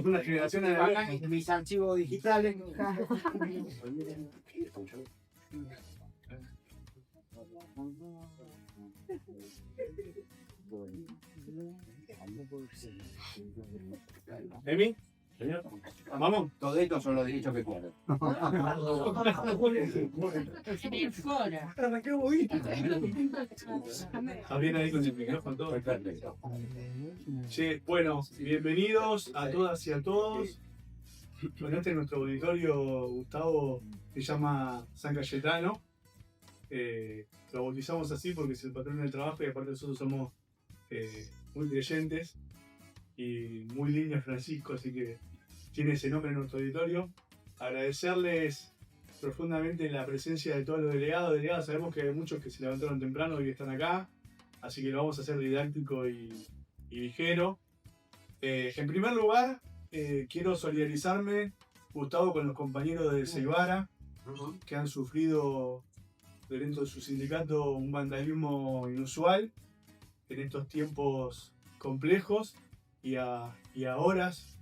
una generación de mis archivos digitales. ¿Emi? Vamos. Todo esto son los derechos que cuadran. ¿Estás bien ahí con el micrófono todo? Sí, bueno, bienvenidos a todas y a todos. Bueno, este es nuestro auditorio, Gustavo, se llama San Cayetano. Lo bautizamos así porque es el patrón del trabajo y aparte nosotros somos muy creyentes y muy líneas Francisco, así que tiene ese nombre en nuestro auditorio. Agradecerles profundamente la presencia de todos los delegados. Sabemos que hay muchos que se levantaron temprano y que están acá, así que lo vamos a hacer didáctico y ligero. En primer lugar, quiero solidarizarme, Gustavo, con los compañeros de Ceibara que han sufrido dentro de su sindicato un vandalismo inusual en estos tiempos complejos y a horas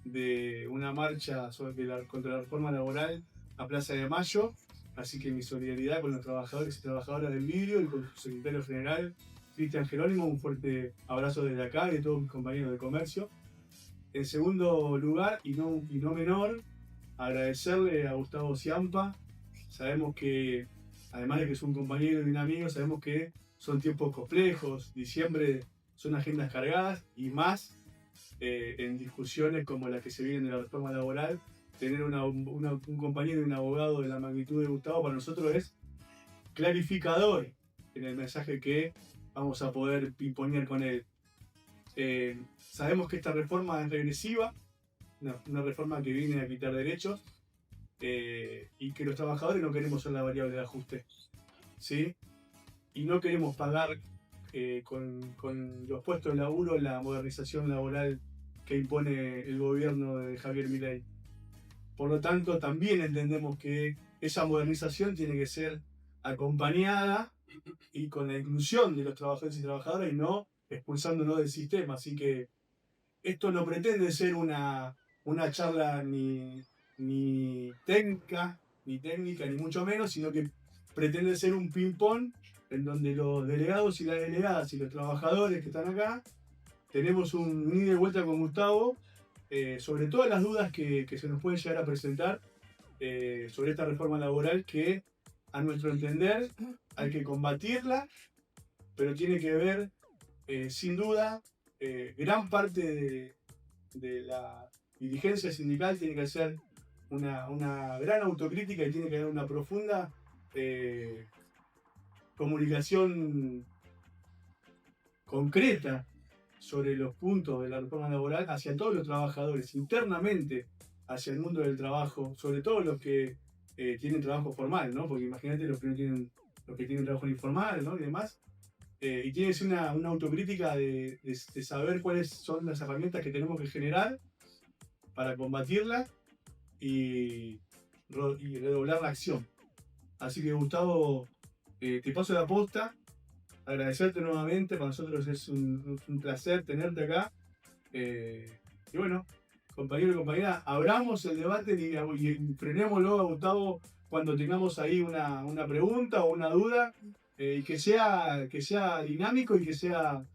de una marcha contra la reforma laboral a Plaza de Mayo. Así que mi solidaridad con los trabajadores y trabajadoras del vidrio y con su secretario general, Cristian Jerónimo. Un fuerte abrazo desde acá y de todos mis compañeros de comercio. En segundo lugar, y no menor, agradecerle a Gustavo Ciampa. Sabemos que, además de que es un compañero y un amigo, sabemos que son tiempos complejos. Diciembre son agendas cargadas y más en discusiones como las que se vienen de la reforma laboral. Tener un compañero y un abogado de la magnitud de Gustavo para nosotros es clarificador en el mensaje que vamos a poder imponer con él. Sabemos que esta reforma es regresiva, una reforma que viene a quitar derechos y que los trabajadores no queremos ser la variable de ajuste, ¿sí? Y no queremos pagar con los puestos de laburo la modernización laboral que impone el gobierno de Javier Milei. Por lo tanto, también entendemos que esa modernización tiene que ser acompañada y con la inclusión de los trabajadores y trabajadoras y no expulsándonos del sistema. Así que esto no pretende ser una charla ni técnica, ni mucho menos, sino que pretende ser un ping-pong en donde los delegados y las delegadas y los trabajadores que están acá tenemos un ida y vuelta con Gustavo sobre todas las dudas que se nos pueden llegar a presentar sobre esta reforma laboral que, a nuestro entender, hay que combatirla, pero tiene que ver, sin duda, gran parte de la dirigencia sindical tiene que hacer una gran autocrítica y tiene que haber una profunda comunicación concreta sobre los puntos de la reforma laboral hacia todos los trabajadores, internamente hacia el mundo del trabajo, sobre todo los que tienen trabajo formal, ¿no? Porque imagínate los que tienen trabajo informal, ¿no? Y demás. Y tiene que ser una autocrítica de saber cuáles son las herramientas que tenemos que generar para combatirla y redoblar la acción. Así que, Gustavo, te paso la posta. Agradecerte nuevamente, para nosotros es un placer tenerte acá. Y bueno, compañero y compañera, abramos el debate y frenémoslo a Gustavo cuando tengamos ahí una pregunta o una duda, y que sea dinámico y que sea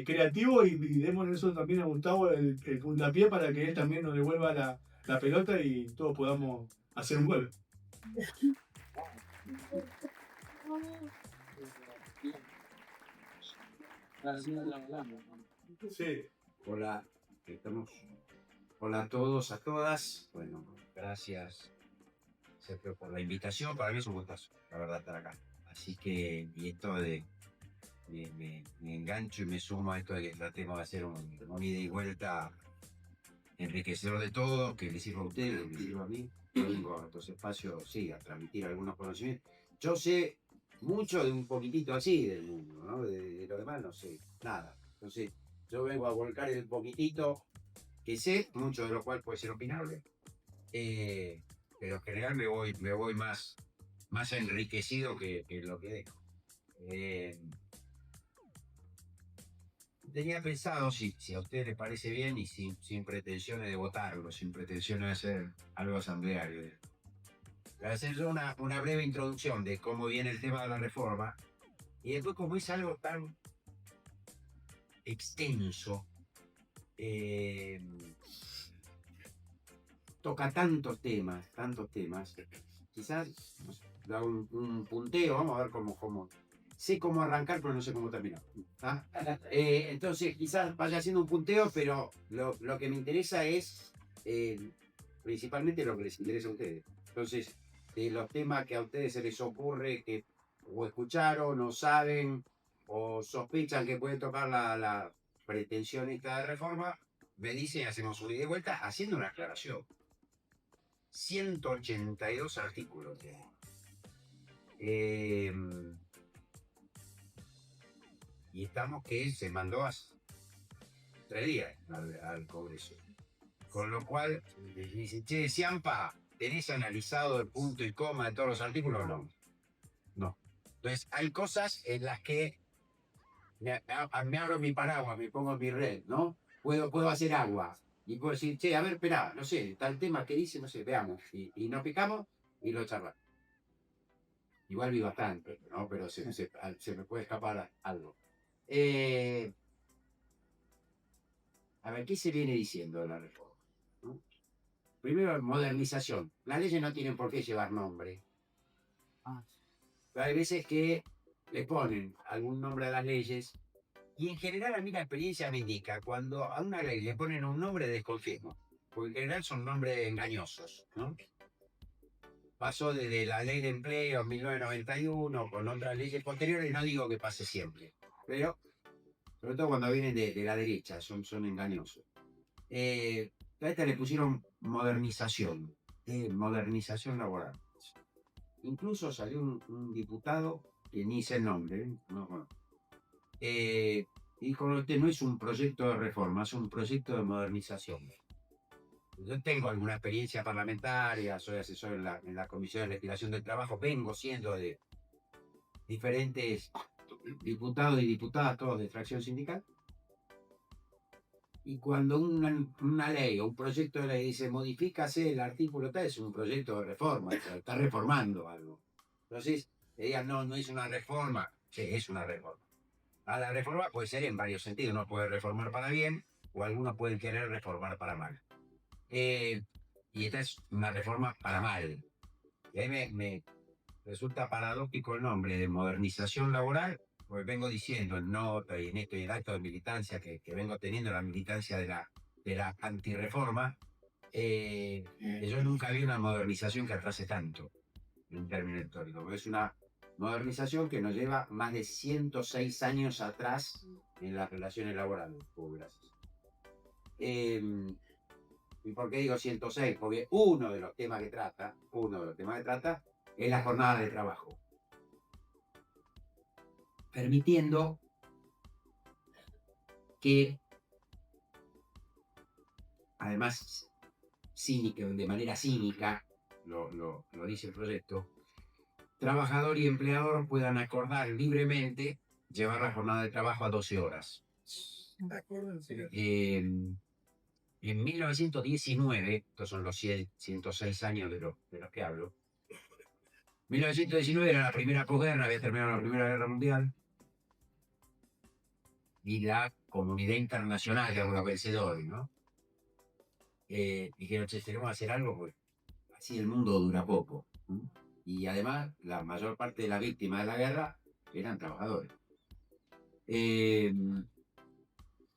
creativo, y démosle eso también a Gustavo el puntapié para que él también nos devuelva la pelota y todos podamos hacer un gol. Sí. Hola, estamos. Hola a todos, a todas. Bueno, gracias, Sergio, por la invitación. Para mí es un gustazo, la verdad, estar acá. Así que, y esto me engancho y me sumo a esto de que tratemos de hacer un ida y vuelta enriquecedor de todo, que les sirva a ustedes, que les sirva a mí. Yo vengo a estos espacios, sí, a transmitir algunos conocimientos. Yo sé mucho de un poquitito así del mundo, ¿no? De lo demás no sé nada. Entonces, yo vengo a volcar el poquitito que sé, mucho de lo cual puede ser opinable, pero en general me voy más enriquecido que lo que dejo. tenía pensado, si a ustedes les parece bien y sin pretensiones de votarlo, sin pretensiones de hacer algo asambleario, hacer yo una breve introducción de cómo viene el tema de la reforma y después como es algo tan extenso, toca tantos temas, quizás no sé, da un punteo, vamos a ver cómo sé cómo arrancar, pero no sé cómo terminar. ¿Ah? Entonces, quizás vaya haciendo un punteo, pero lo que me interesa es principalmente lo que les interesa a ustedes. Entonces, de los temas que a ustedes se les ocurre que o escucharon, o saben, o sospechan que pueden tocar la pretensión esta de reforma, me dicen y hacemos un ida y de vuelta haciendo una aclaración. 182 artículos. Y estamos que se mandó hace 3 días al Congreso. Con lo cual, dice, che, Ciampa, ¿tenés analizado el punto y coma de todos los artículos? No. No. Entonces, hay cosas en las que me abro mi paraguas, me pongo mi red, ¿no? Puedo hacer agua. Y puedo decir, che, a ver, espera, no sé, tal tema que dice, no sé, veamos. Y nos picamos y lo charlamos. Igual vi bastante, ¿no? Pero se me puede escapar algo. A ver, ¿qué se viene diciendo de la reforma? ¿No? Primero, modernización. Las leyes no tienen por qué llevar nombre. Hay veces que le ponen algún nombre a las leyes y en general a mí la experiencia me indica cuando a una ley le ponen un nombre desconfío, porque en general son nombres engañosos, ¿no? Pasó desde la ley de empleo en 1991 con otras leyes posteriores, no digo que pase siempre, pero sobre todo cuando vienen de la derecha, son engañosos. A esta le pusieron modernización laboral. Incluso salió un diputado que ni sé el nombre, no, dijo, este no es un proyecto de reforma, es un proyecto de modernización. Yo tengo alguna experiencia parlamentaria, soy asesor en la Comisión de Legislación del Trabajo, vengo siendo de diferentes diputados y diputadas, todos de extracción sindical. Y cuando una ley o un proyecto de ley dice modifícase el artículo tal, es un proyecto de reforma, está reformando algo. Entonces, digan, no es una reforma, sí, es una reforma. La reforma puede ser en varios sentidos, uno puede reformar para bien o algunos pueden querer reformar para mal. Y esta es una reforma para mal. Y ahí me resulta paradójico el nombre de modernización laboral, pues vengo diciendo en nota y en esto y en acto de militancia que vengo teniendo, la militancia de la antirreforma, yo nunca vi una modernización que atrase tanto en términos históricos. Es una modernización que nos lleva más de 106 años atrás en las relaciones laborales. Gracias. ¿Y por qué digo 106? Porque uno de los temas que trata es la jornada de trabajo, permitiendo que, además, de manera cínica, lo dice el proyecto, trabajador y empleador puedan acordar libremente llevar la jornada de trabajo a 12 horas. En 1919, estos son los 106 años de los que hablo, 1919 era la primera posguerra, había terminado la Primera Guerra Mundial, y la comunidad internacional, que es los vencedores, ¿no? Dijeron, che, tenemos que hacer algo, pues así el mundo dura poco. ¿No? Y además, la mayor parte de las víctimas de la guerra eran trabajadores.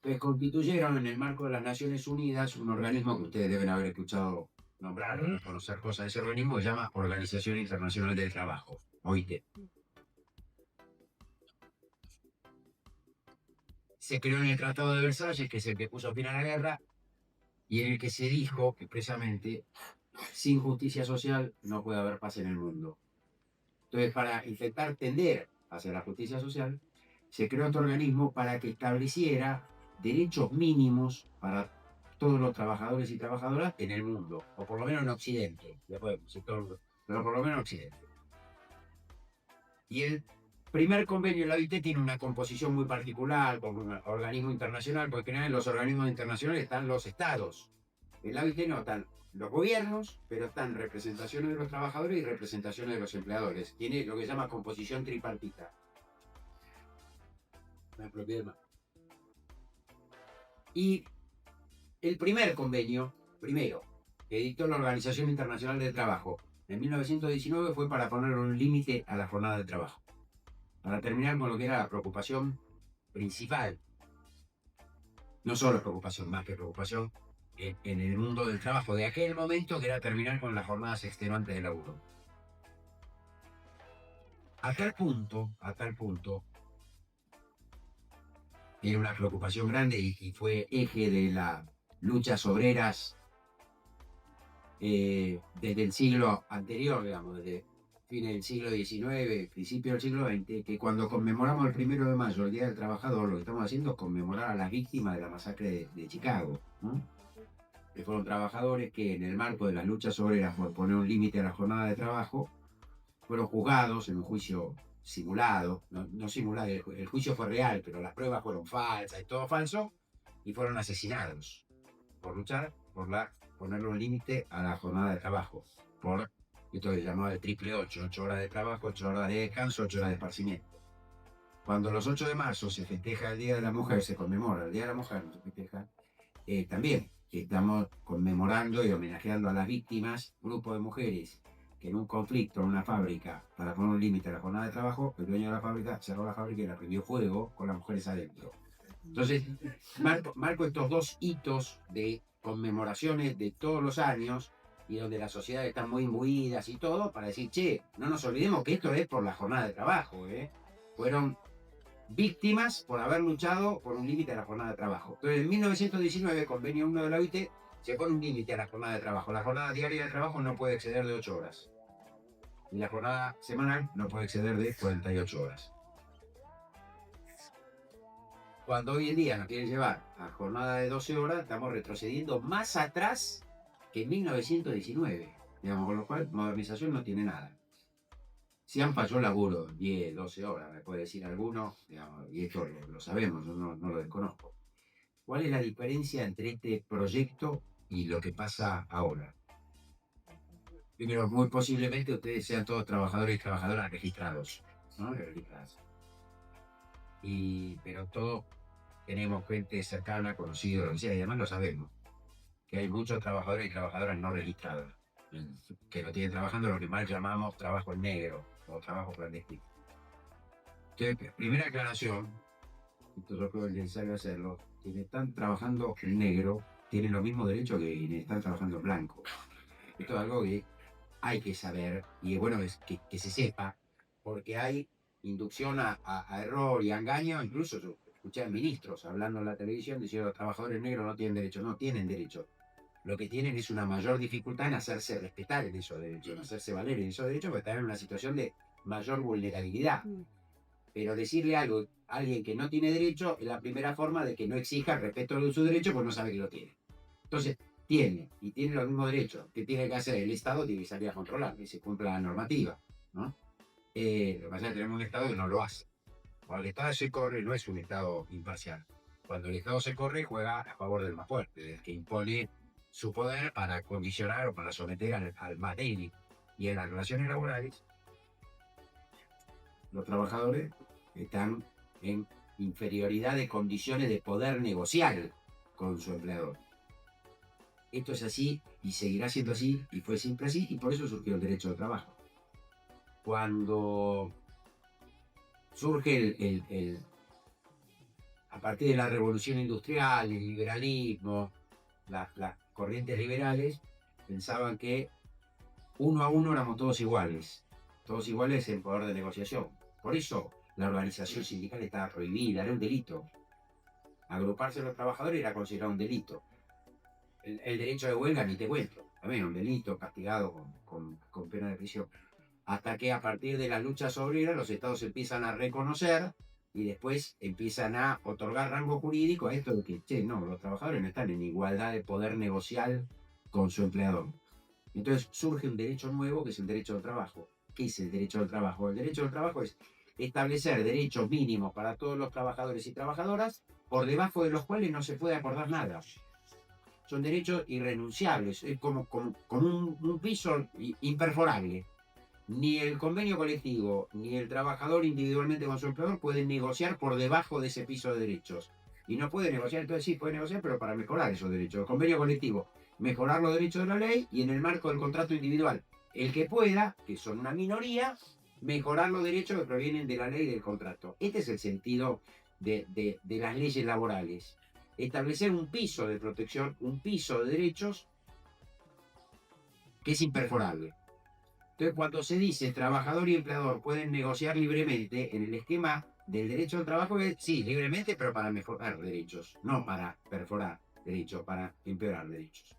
Pues constituyeron en el marco de las Naciones Unidas un organismo que ustedes deben haber escuchado nombrar o conocer cosas de ese organismo, que se llama Organización Internacional del Trabajo, OIT. Se creó en el Tratado de Versalles, que es el que puso fin a la guerra, y en el que se dijo expresamente, sin justicia social no puede haber paz en el mundo. Entonces, para intentar tender hacia la justicia social, se creó este organismo para que estableciera derechos mínimos para todos los trabajadores y trabajadoras en el mundo, o por lo menos en Occidente, pero por lo menos en Occidente. Y Primer convenio de la OIT tiene una composición muy particular, con un organismo internacional, porque en los organismos internacionales están los estados. En la OIT no, están los gobiernos, pero están representaciones de los trabajadores y representaciones de los empleadores. Tiene lo que se llama composición tripartita. No hay problema. Y el primer convenio, primero, que dictó la Organización Internacional del Trabajo en 1919 fue para poner un límite a la jornada de trabajo. Para terminar con lo que era la preocupación principal. No solo preocupación, más que preocupación en el mundo del trabajo de aquel momento, que era terminar con las jornadas extenuantes de laburo. A tal punto, era una preocupación grande y fue eje de las luchas obreras desde el siglo anterior, digamos, desde fines del siglo XIX, principio del siglo XX, que cuando conmemoramos el 1 de mayo, el Día del Trabajador, lo que estamos haciendo es conmemorar a las víctimas de la masacre de Chicago, ¿no? Que fueron trabajadores que en el marco de las luchas obreras por poner un límite a la jornada de trabajo, fueron juzgados en un juicio simulado, no simulado, el juicio fue real, pero las pruebas fueron falsas y todo falso, y fueron asesinados por luchar por ponerle un límite a la jornada de trabajo, por esto que se llamaba el triple 8, 8 horas de trabajo, 8 horas de descanso, 8 horas de esparcimiento. Cuando los 8 de marzo se festeja el Día de la Mujer, se conmemora el Día de la Mujer, no se festeja, también estamos conmemorando y homenajeando a las víctimas, grupo de mujeres que en un conflicto en una fábrica, para poner un límite a la jornada de trabajo, el dueño de la fábrica cerró la fábrica y la prendió fuego con las mujeres adentro. Entonces, marco estos dos hitos de conmemoraciones de todos los años y donde las sociedades están muy imbuidas y todo, para decir, che, no nos olvidemos que esto es por la jornada de trabajo, ¿eh? Fueron víctimas por haber luchado por un límite a la jornada de trabajo. Entonces, en 1919, convenio 1 de la OIT, se pone un límite a la jornada de trabajo. La jornada diaria de trabajo no puede exceder de 8 horas. Y la jornada semanal no puede exceder de 48 horas. Cuando hoy en día nos quieren llevar a jornada de 12 horas, estamos retrocediendo más atrás que en 1919. Digamos, con lo cual, modernización no tiene nada. Si han fallado laburo 10, 12 horas, me puede decir alguno, digamos, y esto lo sabemos, yo no lo desconozco. ¿Cuál es la diferencia entre este proyecto y lo que pasa ahora? Primero, muy posiblemente ustedes sean todos trabajadores y trabajadoras registrados, ¿no? Registradas. Pero todos tenemos gente cercana, conocida, lo que sea, y además lo sabemos, que hay muchos trabajadores y trabajadoras no registrados, que lo tienen trabajando lo que mal llamamos trabajo en negro o trabajo clandestino. Entonces, primera aclaración, esto yo creo que es necesario hacerlo, quienes están trabajando en negro tienen los mismos derechos que quienes están trabajando en blanco. Esto es algo que hay que saber y es bueno que se sepa, porque hay inducción a error y a engaño. Incluso yo escuché a ministros hablando en la televisión diciendo que los trabajadores negros no tienen derecho. No tienen derecho. Lo que tienen es una mayor dificultad en hacerse respetar en esos derechos, en hacerse valer en esos derechos, porque están en una situación de mayor vulnerabilidad. Pero decirle algo a alguien que no tiene derecho es la primera forma de que no exija el respeto de su derecho, pues no sabe que lo tiene. Entonces, tiene los mismos derechos. ¿Qué tiene que hacer? El Estado tiene que salir a controlar, que se cumpla la normativa, ¿no? Lo que pasa es que tenemos un Estado que no lo hace. Cuando el Estado se corre, no es un Estado imparcial. Cuando el Estado se corre, juega a favor del más fuerte, del que impone su poder para condicionar o para someter al más débil. Y en las relaciones laborales, los trabajadores están en inferioridad de condiciones de poder negociar con su empleador. Esto es así y seguirá siendo así y fue siempre así y por eso surgió el derecho de trabajo. Cuando surge a partir de la revolución industrial, el liberalismo, las corrientes liberales pensaban que uno a uno éramos todos iguales en poder de negociación. Por eso la organización sindical estaba prohibida, era un delito. Agruparse los trabajadores era considerado un delito. El derecho de huelga ni te cuento, también un delito castigado con pena de prisión. Hasta que a partir de las luchas obreras los estados empiezan a reconocer y después empiezan a otorgar rango jurídico a esto de que, che, no, los trabajadores no están en igualdad de poder negociar con su empleador. Entonces surge un derecho nuevo que es el derecho al trabajo. ¿Qué es el derecho al trabajo? El derecho al trabajo es establecer derechos mínimos para todos los trabajadores y trabajadoras, por debajo de los cuales no se puede acordar nada. Son derechos irrenunciables, es como un piso imperforable. Ni el convenio colectivo ni el trabajador individualmente con su empleador pueden negociar por debajo de ese piso de derechos. Y no puede negociar, entonces sí puede negociar, pero para mejorar esos derechos. El convenio colectivo, mejorar los derechos de la ley, y en el marco del contrato individual, el que pueda, que son una minoría, mejorar los derechos que provienen de la ley y del contrato. Este es el sentido de las leyes laborales. Establecer un piso de protección, un piso de derechos que es imperforable. Entonces, cuando se dice trabajador y empleador pueden negociar libremente, en el esquema del derecho al trabajo, sí, libremente, pero para mejorar derechos, no para perforar derechos, para empeorar derechos.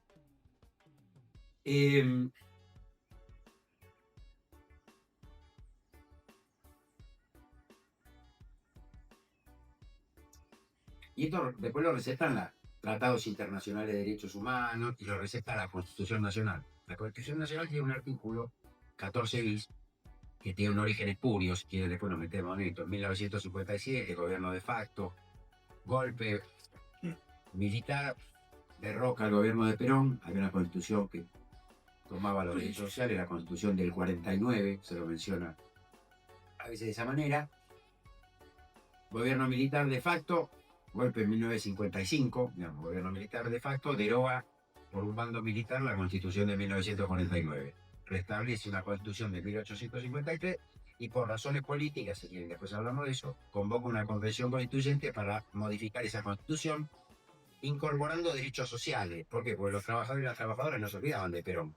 Y esto después lo recetan los tratados internacionales de derechos humanos y lo receta la Constitución Nacional. La Constitución Nacional tiene un artículo 14 bis que tiene un origen espurio, si quiere después nos metemos en esto. En 1957, gobierno de facto, golpe militar, derroca al gobierno de Perón. Había una constitución que tomaba los derechos sociales, la constitución del 49, se lo menciona a veces de esa manera. Gobierno militar de facto, golpe en 1955, digamos, gobierno militar de facto, deroga por un bando militar la constitución de 1949. Restablece una constitución de 1853 y por razones políticas, si quieren después hablamos de eso, convoca una convención constituyente para modificar esa constitución, incorporando derechos sociales. ¿Por qué? Porque los trabajadores y las trabajadoras no se olvidaban de Perón.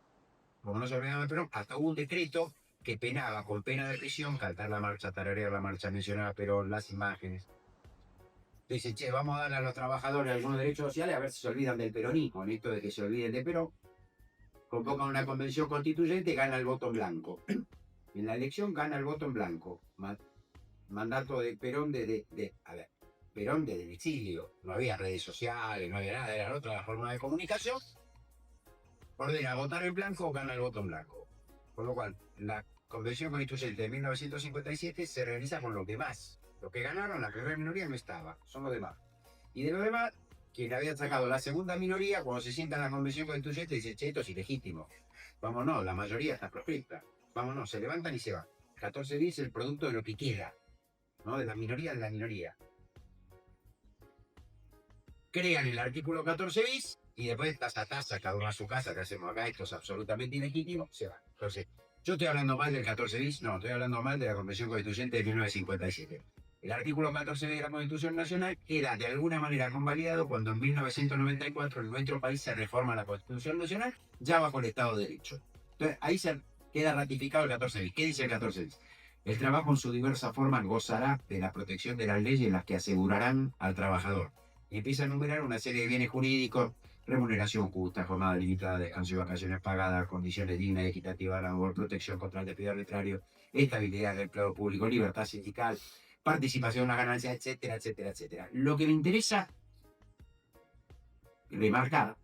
Como no se olvidaban de Perón, hasta hubo un decreto que penaba con pena de prisión cantar la marcha, tararear la marcha, mencionar a Perón, las imágenes. Dice, che, vamos a darle a los trabajadores algunos derechos sociales a ver si se olvidan del peronismo. En esto de que se olviden de Perón, convocan una convención constituyente y gana el voto en blanco. En la elección gana el voto en blanco. Mandato de Perón Perón desde el exilio. No había redes sociales, no había nada, era otra forma de comunicación. Ordena votar en blanco, gana el voto en blanco. Con lo cual, la convención constituyente de 1957 se realiza con los demás. Los que ganaron, la primera minoría no estaba, son los demás. Y de los demás, quien había sacado la segunda minoría, cuando se sienta en la convención constituyente, dice, che, esto es ilegítimo. Vámonos, la mayoría está proscripta. Vámonos, se levantan y se van. 14 bis es el producto de lo que queda, ¿no? De la minoría en la minoría. Crean el artículo 14 bis y después taza a taza, cada uno a su casa, que hacemos acá, esto es absolutamente ilegítimo, se va. Entonces, yo estoy hablando mal del 14 bis, no, estoy hablando mal de la Convención Constituyente de 1957. El artículo 14 de la Constitución Nacional queda de alguna manera convalidado cuando en 1994 en nuestro país se reforma la Constitución Nacional ya bajo el Estado de Derecho. Entonces ahí se queda ratificado el 14 bis. ¿Qué dice el 14 bis? El trabajo en su diversa forma gozará de la protección de las leyes las que asegurarán al trabajador. Y empieza a enumerar una serie de bienes jurídicos: remuneración justa, jornada limitada, descanso y vacaciones pagadas, condiciones dignas y equitativas de labor, protección contra el despido arbitrario, estabilidad del empleo público, libertad sindical, participación en las ganancias, etcétera, etcétera, etcétera. Lo que me interesa remarcar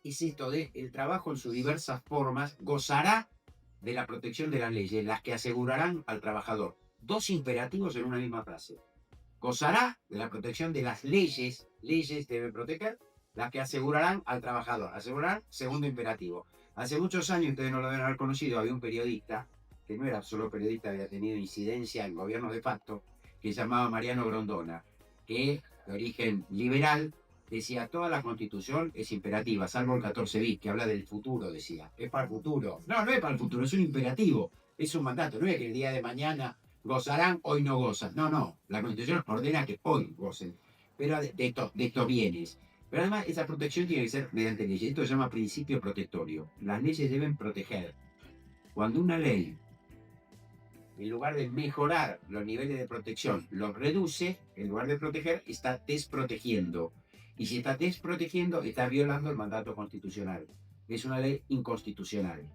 es esto de el trabajo en sus diversas formas gozará de la protección de las leyes, las que asegurarán al trabajador. Dos imperativos en una misma frase. Gozará de la protección de las leyes deben proteger, las que asegurarán al trabajador. Asegurar, segundo imperativo. Hace muchos años, ustedes no lo deben haber conocido, había un periodista que no era solo periodista, había tenido incidencia en gobiernos de facto, que se llamaba Mariano Grondona, que de origen liberal decía toda la constitución es imperativa, salvo el 14 bis, que habla del futuro, decía. Es para el futuro. No, no es para el futuro, es un imperativo, es un mandato, no es que el día de mañana gozarán, hoy no gozan. No, no, la constitución ordena que hoy gocen, pero de estos bienes. Pero además esa protección tiene que ser mediante leyes. Esto se llama principio protectorio. Las leyes deben proteger. Cuando una ley, en lugar de mejorar los niveles de protección, los reduce, en lugar de proteger, está desprotegiendo. Y si está desprotegiendo, está violando el mandato constitucional. Es una ley inconstitucional.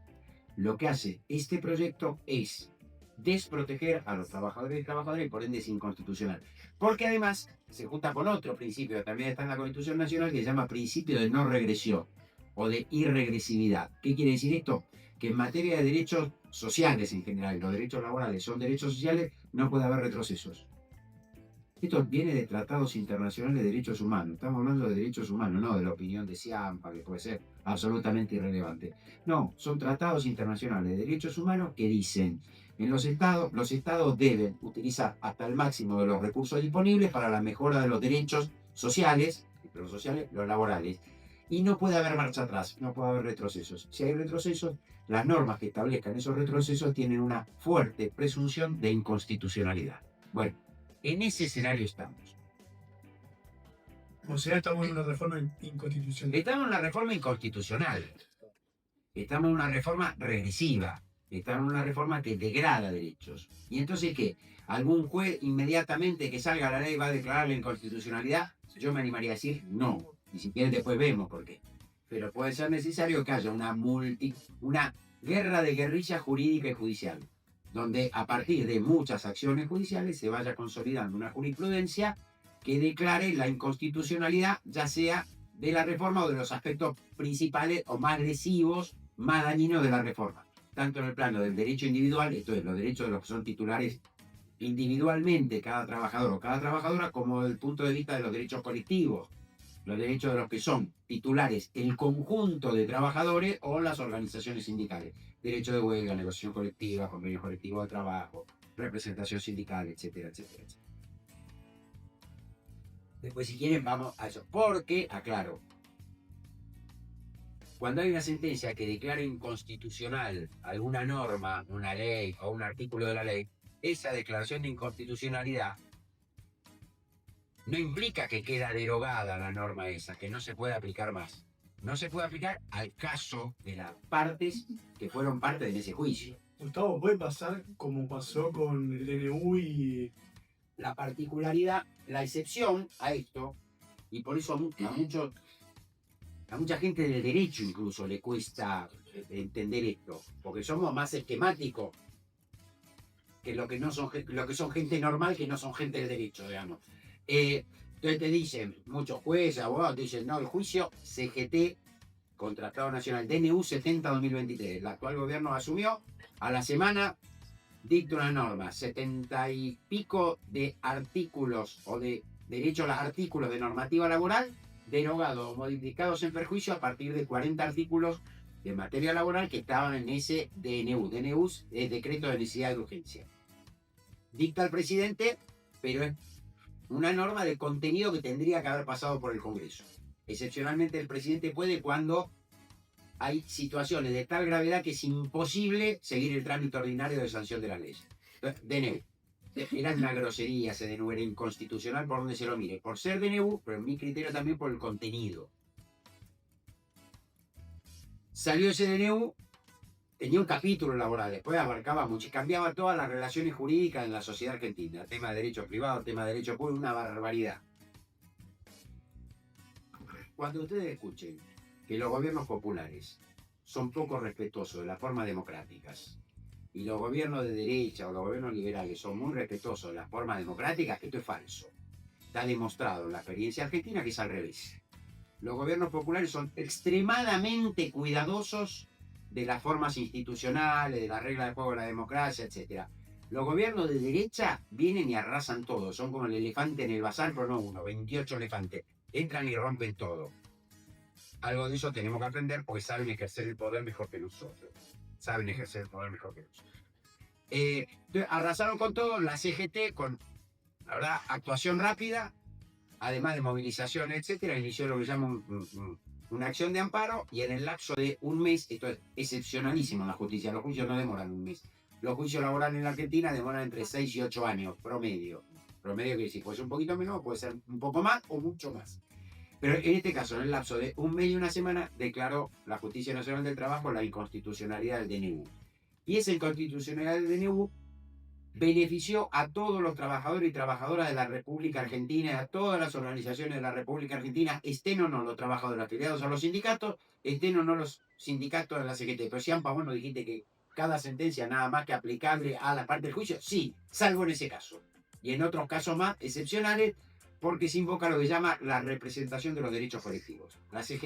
Lo que hace este proyecto es desproteger a los trabajadores y trabajadoras y por ende es inconstitucional. Porque además se junta con otro principio que también está en la Constitución Nacional que se llama principio de no regresión o de irregresividad. ¿Qué quiere decir esto? Que en materia de derechos sociales en general, los derechos laborales son derechos sociales, no puede haber retrocesos. Esto viene de tratados internacionales de derechos humanos. Estamos hablando de derechos humanos, no de la opinión de Ciampa, que puede ser absolutamente irrelevante. No, son tratados internacionales de derechos humanos que dicen, en los estados deben utilizar hasta el máximo de los recursos disponibles para la mejora de los derechos sociales, los laborales. Y no puede haber marcha atrás, no puede haber retrocesos. Si hay retrocesos, las normas que establezcan esos retrocesos tienen una fuerte presunción de inconstitucionalidad. Bueno, en ese escenario estamos. O sea, estamos en una reforma inconstitucional. Estamos en una reforma inconstitucional. Estamos en una reforma regresiva. Estamos en una reforma que degrada derechos. ¿Y entonces qué? ¿Algún juez inmediatamente que salga la ley va a declarar la inconstitucionalidad? Yo me animaría a decir no. Y si quieren después vemos por qué. Pero puede ser necesario que haya una guerra de guerrilla jurídica y judicial, donde a partir de muchas acciones judiciales se vaya consolidando una jurisprudencia que declare la inconstitucionalidad, ya sea de la reforma o de los aspectos principales o más lesivos, más dañinos de la reforma, tanto en el plano del derecho individual, esto es, los derechos de los que son titulares individualmente cada trabajador o cada trabajadora, como desde el punto de vista de los derechos colectivos, los derechos de los que son titulares el conjunto de trabajadores o las organizaciones sindicales. Derecho de huelga, negociación colectiva, convenio colectivo de trabajo, representación sindical, etcétera, etcétera, etcétera. Después, si quieren, vamos a eso. Porque, aclaro, cuando hay una sentencia que declara inconstitucional alguna norma, una ley o un artículo de la ley, esa declaración de inconstitucionalidad no implica que queda derogada la norma esa, que no se puede aplicar más. No se puede aplicar al caso de las partes que fueron parte de ese juicio. Gustavo, ¿puede pasar como pasó con el DNU y la particularidad, la excepción a esto, y por eso a mucha gente del derecho incluso le cuesta entender esto, porque somos más esquemáticos que lo que son gente normal, que no son gente del derecho, digamos. Entonces te dicen, muchos jueces, abogados, te dicen, no, el juicio CGT contra Estado Nacional, DNU 70-2023, el actual gobierno asumió, a la semana dicta una norma, 70 y pico de artículos o de derecho a los artículos de normativa laboral, derogados o modificados en perjuicio a partir de 40 artículos de materia laboral que estaban en ese DNU. DNU es decreto de necesidad de urgencia. Dicta el presidente, pero es una norma de contenido que tendría que haber pasado por el Congreso. Excepcionalmente el presidente puede cuando hay situaciones de tal gravedad que es imposible seguir el trámite ordinario de sanción de la ley. DNU. Era una grosería ese DNU, era inconstitucional por donde se lo mire. Por ser DNU, pero en mi criterio también por el contenido. Salió ese DNU, tenía un capítulo laboral, después abarcaba mucho, cambiaba todas las relaciones jurídicas en la sociedad argentina. Tema de derecho privado, tema de derecho público, una barbaridad. Cuando ustedes escuchen que los gobiernos populares son poco respetuosos de las formas democráticas y los gobiernos de derecha o los gobiernos liberales son muy respetuosos de las formas democráticas, esto es falso. Está demostrado en la experiencia argentina que es al revés. Los gobiernos populares son extremadamente cuidadosos de las formas institucionales, de las reglas de juego de la democracia, etc. Los gobiernos de derecha vienen y arrasan todo, son como el elefante en el bazar, pero no uno, 28 elefantes. Entran y rompen todo. Algo de eso tenemos que aprender porque saben ejercer el poder mejor que nosotros. Saben ejercer el poder mejor que nosotros. Entonces, arrasaron con todo, la CGT con, la verdad, actuación rápida, además de movilización, etcétera, inició lo que llama una acción de amparo y en el lapso de un mes, esto es excepcionalísimo en la justicia, los juicios no demoran un mes. Los juicios laborales en la Argentina demoran entre 6 y 8 años, promedio. Promedio que si puede ser un poquito menos, puede ser un poco más o mucho más. Pero en este caso, en el lapso de un mes y una semana, declaró la Justicia Nacional del Trabajo la inconstitucionalidad del DNU. Y esa inconstitucionalidad del DNU benefició a todos los trabajadores y trabajadoras de la República Argentina, a todas las organizaciones de la República Argentina, estén o no los trabajadores afiliados a los sindicatos, estén o no los sindicatos de la CGT. Pero Ciampa, bueno, dijiste que cada sentencia nada más que aplicable a la parte del juicio, sí, salvo en ese caso. Y en otros casos más excepcionales, porque se invoca lo que se llama la representación de los derechos colectivos.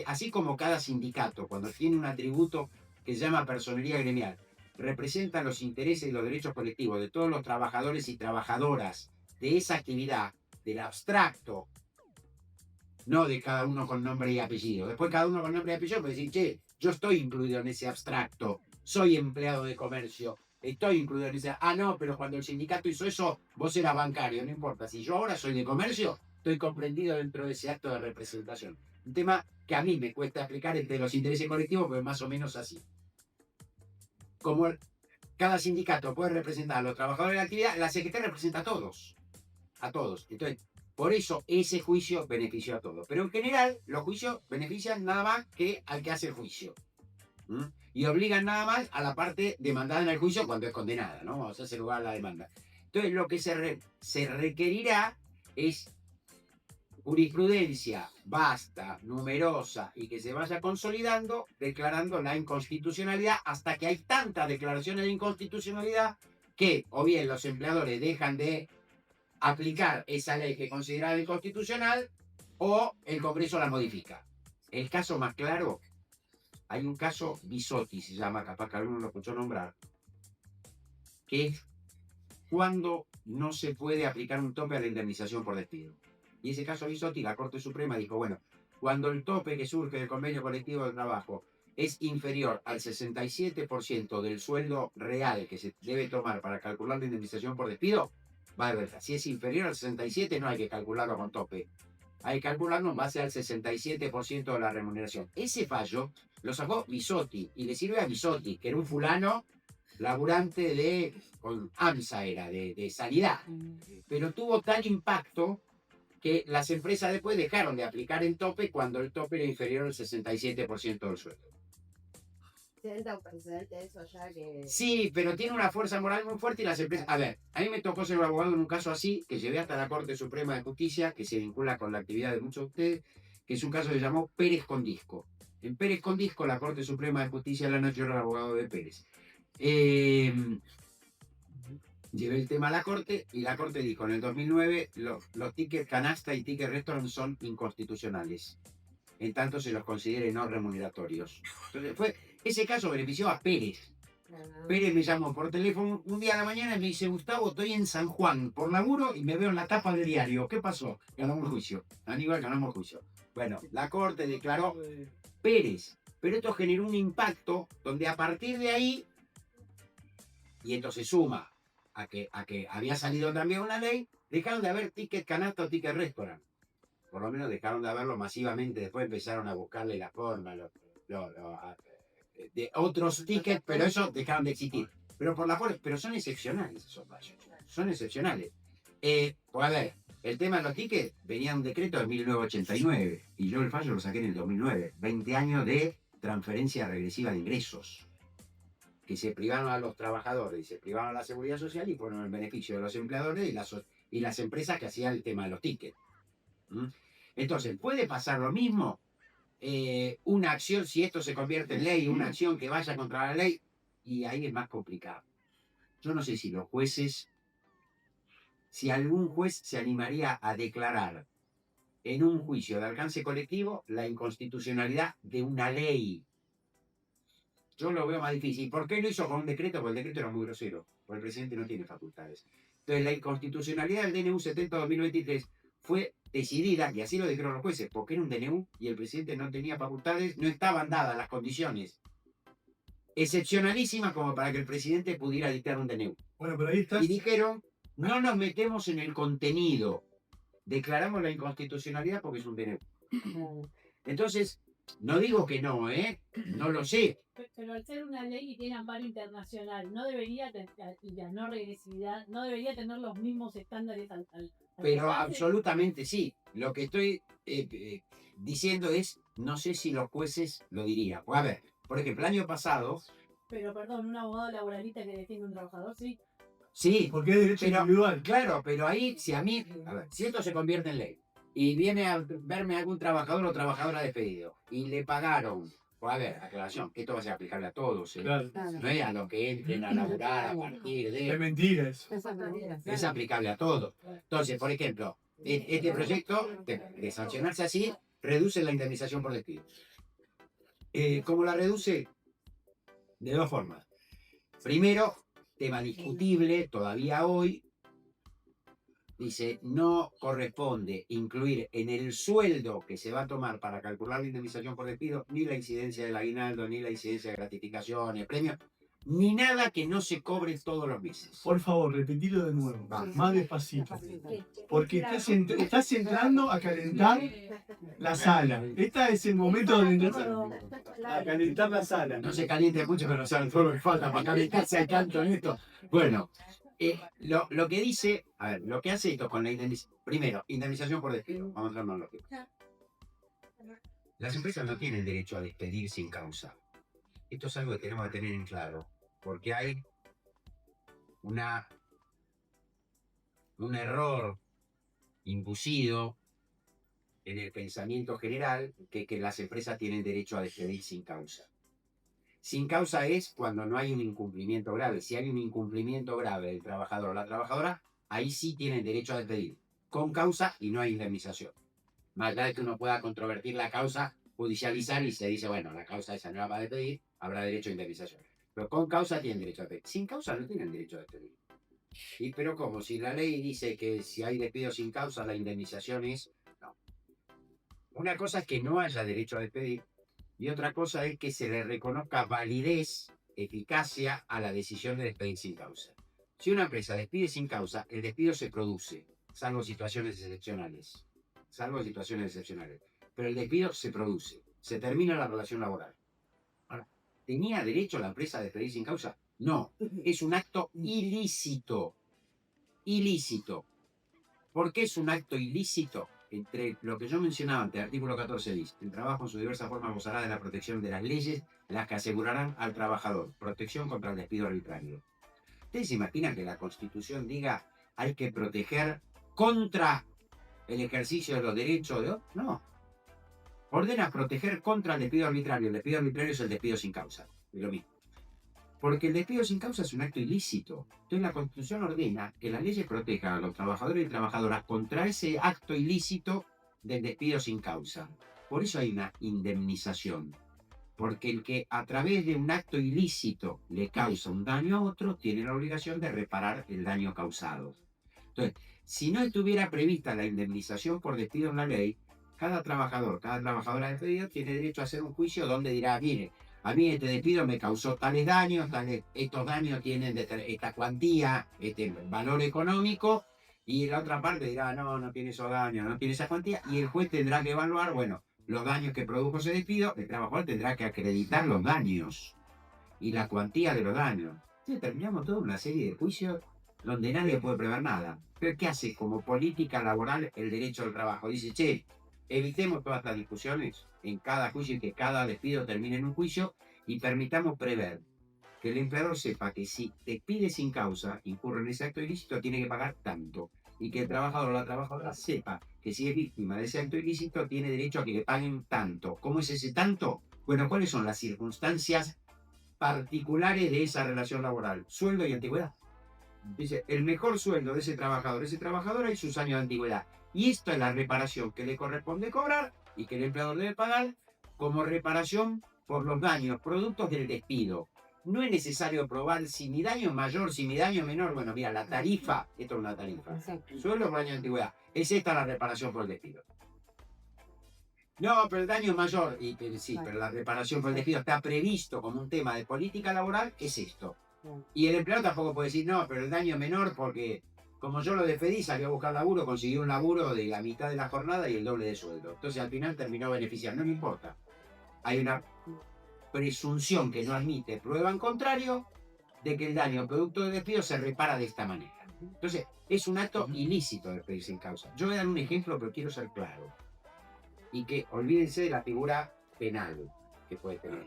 Así como cada sindicato, cuando tiene un atributo que se llama personería gremial, representan los intereses y los derechos colectivos de todos los trabajadores y trabajadoras de esa actividad, del abstracto, no de cada uno con nombre y apellido. Después cada uno con nombre y apellido puede decir, che, yo estoy incluido en ese abstracto, soy empleado de comercio, estoy incluido en ese... Ah, no, pero cuando el sindicato hizo eso, vos eras bancario, no importa. Si yo ahora soy de comercio, estoy comprendido dentro de ese acto de representación. Un tema que a mí me cuesta explicar entre los intereses colectivos, pero más o menos así. Como cada sindicato puede representar a los trabajadores de la actividad, la CGT representa a todos. A todos. Entonces, por eso ese juicio benefició a todos. Pero en general, los juicios benefician nada más que al que hace el juicio. ¿Mm? Y obligan nada más a la parte demandada en el juicio cuando es condenada, ¿no? O sea, se lugar a la demanda. Entonces, lo que se requerirá es jurisprudencia vasta, numerosa y que se vaya consolidando, declarando la inconstitucionalidad hasta que hay tantas declaraciones de inconstitucionalidad que o bien los empleadores dejan de aplicar esa ley que consideran inconstitucional o el Congreso la modifica. El caso más claro, hay un caso Bisotti, se llama, capaz que alguno lo escuchó nombrar, que es cuando no se puede aplicar un tope a la indemnización por despido. Y ese caso Bisotti, la Corte Suprema dijo, bueno, cuando el tope que surge del convenio colectivo de trabajo es inferior al 67% del sueldo real que se debe tomar para calcular la indemnización por despido, va de verdad. Si es inferior al 67, no hay que calcularlo con tope. Hay que calcularlo en base al 67% de la remuneración. Ese fallo lo sacó Bisotti y le sirve a Bisotti, que era un fulano laburante de, con AMSA era, de sanidad. Pero tuvo tal impacto que las empresas después dejaron de aplicar el tope cuando el tope era inferior al 67% del sueldo. ¿Sienta un precedente eso ya que...? Sí, pero tiene una fuerza moral muy fuerte y las empresas... A ver, a mí me tocó ser abogado en un caso así, que llevé hasta la Corte Suprema de Justicia, que se vincula con la actividad de muchos de ustedes, que es un caso que se llamó Pérez con Disco. En Pérez con Disco, la Corte Suprema de Justicia de la noche, yo era el abogado de Pérez. Llevé el tema a la Corte y la Corte dijo, en el 2009 los tickets canasta y tickets restaurant son inconstitucionales, en tanto se los considere no remuneratorios. Entonces ese caso benefició a Pérez. Pérez me llamó por teléfono un día a la mañana y me dice, Gustavo, estoy en San Juan por laburo y me veo en la tapa del diario. ¿Qué pasó? Ganamos el juicio. Aníbal, ganamos el juicio. Bueno, la Corte declaró Pérez, pero esto generó un impacto donde a partir de ahí, y esto se suma a que había salido también una ley, dejaron de haber ticket canasta o ticket restaurant. Por lo menos dejaron de haberlo masivamente, después empezaron a buscarle la forma de otros tickets, pero eso dejaron de existir. Pero por la fuerza, pero son excepcionales esos fallos, son excepcionales. Pues a ver, el tema de los tickets venía un decreto de 1989 y yo el fallo lo saqué en el 2009, 20 años de transferencia regresiva de ingresos, que se privaron a los trabajadores y se privaron a la seguridad social y fueron el beneficio de los empleadores y las empresas que hacían el tema de los tickets. Entonces, ¿puede pasar lo mismo? Una acción, si esto se convierte en ley, una acción que vaya contra la ley, y ahí es más complicado. Yo no sé si los jueces, si algún juez se animaría a declarar en un juicio de alcance colectivo la inconstitucionalidad de una ley. Yo lo veo más difícil. ¿Por qué lo hizo con un decreto? Porque el decreto era muy grosero, porque el presidente no tiene facultades. Entonces, la inconstitucionalidad del DNU 70-2023 fue decidida, y así lo dijeron los jueces, porque era un DNU y el presidente no tenía facultades, no estaban dadas las condiciones excepcionalísimas como para que el presidente pudiera dictar un DNU. Bueno, pero ahí estás. Y dijeron, no nos metemos en el contenido, declaramos la inconstitucionalidad porque es un DNU. Entonces, no digo que no, no lo sé. Pero al ser una ley y tiene amparo internacional, no debería y la no regresividad, no debería tener los mismos estándares Pero absolutamente sí. Lo que estoy diciendo es, no sé si los jueces lo dirían. Pues a ver, por ejemplo, el año pasado... Pero perdón, un abogado laboralista que defiende a un trabajador, sí. Sí, porque es derecho individual. Claro, pero ahí, si a mí... A ver, si esto se convierte en ley y viene a verme algún trabajador o trabajadora despedido y le pagaron... Pues a ver, aclaración, que esto va a ser aplicable a todos, Claro. No es a los que entren a laburar a partir de... Es mentira eso. Es aplicable a todos. Entonces, por ejemplo, este proyecto, de sancionarse así, reduce la indemnización por despido. ¿Cómo la reduce? De dos formas. Primero, tema discutible, todavía hoy, dice, no corresponde incluir en el sueldo que se va a tomar para calcular la indemnización por despido ni la incidencia del aguinaldo, ni la incidencia de gratificaciones, premios, ni nada que no se cobre todos los meses. Por favor, repetilo de nuevo, Vamos. más despacito. Porque estás entrando a calentar la sala. Este es el momento donde entras a calentar la sala. No se caliente mucho, pero no saben todo lo que falta para calentarse al canto en esto. Bueno, lo que dice, a ver, lo que hace esto con la indemnización, primero, indemnización por despido, vamos a entrar más lógico. Las empresas no tienen derecho a despedir sin causa. Esto es algo que tenemos que tener en claro, porque hay un error inducido en el pensamiento general que las empresas tienen derecho a despedir sin causa. Sin causa es cuando no hay un incumplimiento grave. Si hay un incumplimiento grave del trabajador o la trabajadora, ahí sí tienen derecho a despedir. Con causa y no hay indemnización. Más allá de que uno pueda controvertir la causa, judicializar y se dice, bueno, la causa esa no la va a despedir, habrá derecho a indemnización. Pero con causa tienen derecho a despedir. Sin causa no tienen derecho a despedir. Pero ¿cómo? Si la ley dice que si hay despido sin causa, la indemnización es... No. Una cosa es que no haya derecho a despedir. Y otra cosa es que se le reconozca validez, eficacia a la decisión de despedir sin causa. Si una empresa despide sin causa, el despido se produce, salvo situaciones excepcionales. Pero el despido se produce, se termina la relación laboral. Ahora, ¿tenía derecho la empresa a despedir sin causa? No, es un acto ilícito. Ilícito. ¿Por qué es un acto ilícito? Entre lo que yo mencionaba ante el artículo 14 bis, el trabajo en su diversa forma gozará de la protección de las leyes, las que asegurarán al trabajador protección contra el despido arbitrario. ¿Ustedes se imaginan que la Constitución diga hay que proteger contra el ejercicio de los derechos de otros? No. Ordena proteger contra el despido arbitrario. El despido arbitrario es el despido sin causa. Es lo mismo. Porque el despido sin causa es un acto ilícito. Entonces la Constitución ordena que las leyes protejan a los trabajadores y trabajadoras contra ese acto ilícito del despido sin causa. Por eso hay una indemnización. Porque el que a través de un acto ilícito le causa un daño a otro, tiene la obligación de reparar el daño causado. Entonces, si no estuviera prevista la indemnización por despido en la ley, cada trabajador, cada trabajadora despedida tiene derecho a hacer un juicio donde dirá, mire, a mí este despido me causó tales daños, estos daños tienen esta cuantía, este valor económico, y la otra parte dirá, no tiene esos daños, no tiene esa cuantía, y el juez tendrá que evaluar, bueno, los daños que produjo ese despido, el trabajador tendrá que acreditar los daños y la cuantía de los daños. Entonces terminamos toda una serie de juicios donde nadie puede prever nada. Pero ¿qué hace como política laboral el derecho al trabajo? Dice, che, evitemos todas estas discusiones en cada juicio y que cada despido termine en un juicio y permitamos prever que el empleador sepa que si despide sin causa, incurre en ese acto ilícito, tiene que pagar tanto. Y que el trabajador o la trabajadora sepa que si es víctima de ese acto ilícito, tiene derecho a que le paguen tanto. ¿Cómo es ese tanto? Bueno, ¿cuáles son las circunstancias particulares de esa relación laboral? Sueldo y antigüedad. Dice, el mejor sueldo de ese trabajador, esa trabajadora y sus años de antigüedad. Y esta es la reparación que le corresponde cobrar y que el empleador debe pagar como reparación por los daños productos del despido. No es necesario probar si mi daño es mayor, si mi daño es menor. Bueno, mira, la tarifa, esto es una tarifa. Sueldo por año de antigüedad. Es esta la reparación por el despido. No, pero el daño es mayor. Sí, pero la reparación por el despido está previsto como un tema de política laboral, es esto. Y el empleado tampoco puede decir, no, pero el daño es menor porque como yo lo despedí, salió a buscar laburo, consiguió un laburo de la mitad de la jornada y el doble de sueldo. Entonces al final terminó beneficiando, no me importa. Hay una presunción que no admite prueba en contrario de que el daño producto del despido se repara de esta manera. Entonces, es un acto ilícito de despedir sin causa. Yo voy a dar un ejemplo, pero quiero ser claro. Y que olvídense de la figura penal que puede tener.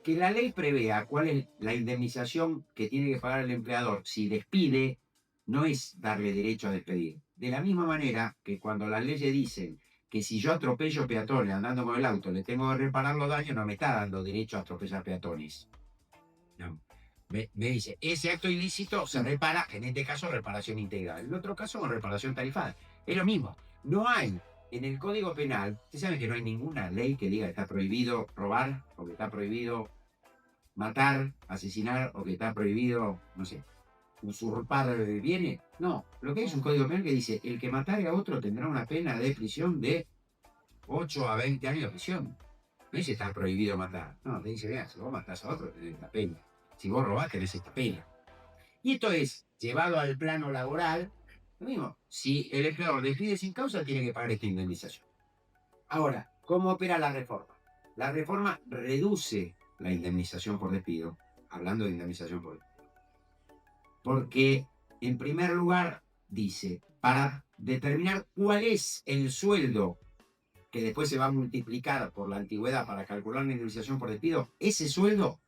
Que la ley prevea cuál es la indemnización que tiene que pagar el empleador si despide, no es darle derecho a despedir. De la misma manera que cuando las leyes dicen que si yo atropello peatones andando con el auto, le tengo que reparar los daños, no me está dando derecho a atropellar peatones. No. Me dice, ese acto ilícito se repara, en este caso, reparación integral. En el otro caso, con reparación tarifada. Es lo mismo. No hay, en el Código Penal, ustedes saben que no hay ninguna ley que diga que está prohibido robar o que está prohibido matar, asesinar o que está prohibido, no sé, usurpar bienes. No, lo que es un código penal que dice, el que matare a otro tendrá una pena de prisión de 8 a 20 años de prisión. No dice está prohibido matar. No, te dice, vea, si vos matás a otro, tenés esta pena. Si vos robás, tenés esta pena. Y esto es, llevado al plano laboral, lo mismo. Si el empleador despide sin causa, tiene que pagar esta indemnización. Ahora, ¿cómo opera la reforma? La reforma reduce la indemnización por despido, hablando de indemnización por despido. Porque, en primer lugar, dice, para determinar cuál es el sueldo que después se va a multiplicar por la antigüedad para calcular la indemnización por despido, ese sueldo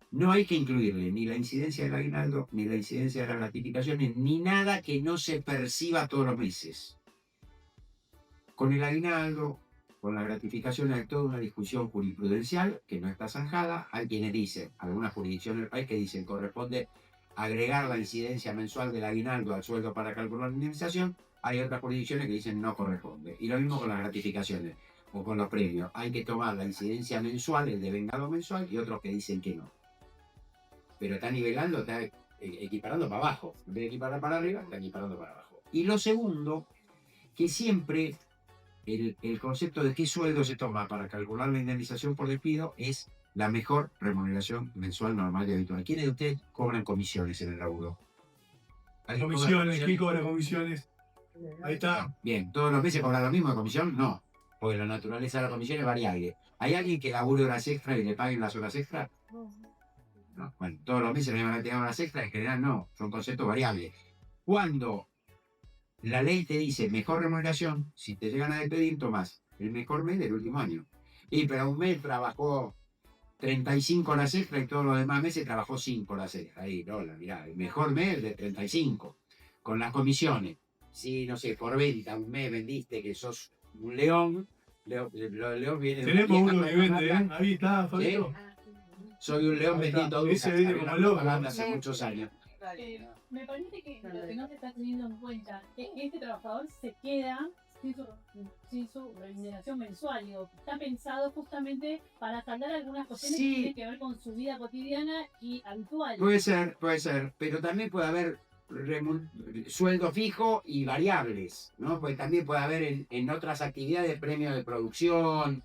no hay que incluirle ni la incidencia del aguinaldo, ni la incidencia de las gratificaciones, ni nada que no se perciba todos los meses. Con el aguinaldo, con la gratificación hay toda una discusión jurisprudencial que no está zanjada. Hay quienes dicen, algunas jurisdicciones del país que dicen corresponde agregar la incidencia mensual del aguinaldo al sueldo para calcular la indemnización. Hay otras jurisdicciones que dicen no corresponde. Y lo mismo con las gratificaciones o con los premios. Hay que tomar la incidencia mensual, el devengado mensual, y otros que dicen que no. Pero está nivelando, está equiparando para abajo. En vez de equiparar para arriba, está equiparando para abajo. Y lo segundo, que siempre el concepto de qué sueldo se toma para calcular la indemnización por despido es la mejor remuneración mensual normal y habitual. ¿Quiénes de ustedes cobran comisiones en el laburo? Comisiones, ¿quién cobra comisiones? Ahí está. Bien, ¿todos los meses cobran lo mismo de comisión? No, porque la naturaleza de la comisión es variable. ¿Hay alguien que labure horas extra y le paguen las horas extra? No. Bueno, todos los meses le van a tener horas extra, en general no, son conceptos variables. Cuando la ley te dice mejor remuneración, si te llegan a despedir, tomás el mejor mes del último año. Y pero un mes trabajó 35 horas extra y todos los demás meses trabajó 5 horas extra. Ahí, no, mirá, el mejor mes de 35. Con las comisiones. Si, no sé, por venta, un mes vendiste que sos un león, león viene de Tenemos una uno vieja que vende, plata. Ahí está, Fabio. Soy un león Ahí está. vendiendo dulces. Ese viene como loco. Hace muchos años. Me parece que lo que no se está teniendo en cuenta es que este trabajador se queda sin su remuneración mensual. Digo, está pensado justamente para saldar algunas cuestiones Sí. que tienen que ver con su vida cotidiana y habitual. Puede ser, pero también puede haber sueldo fijo y variables, ¿no? Pues también puede haber en otras actividades premios de producción.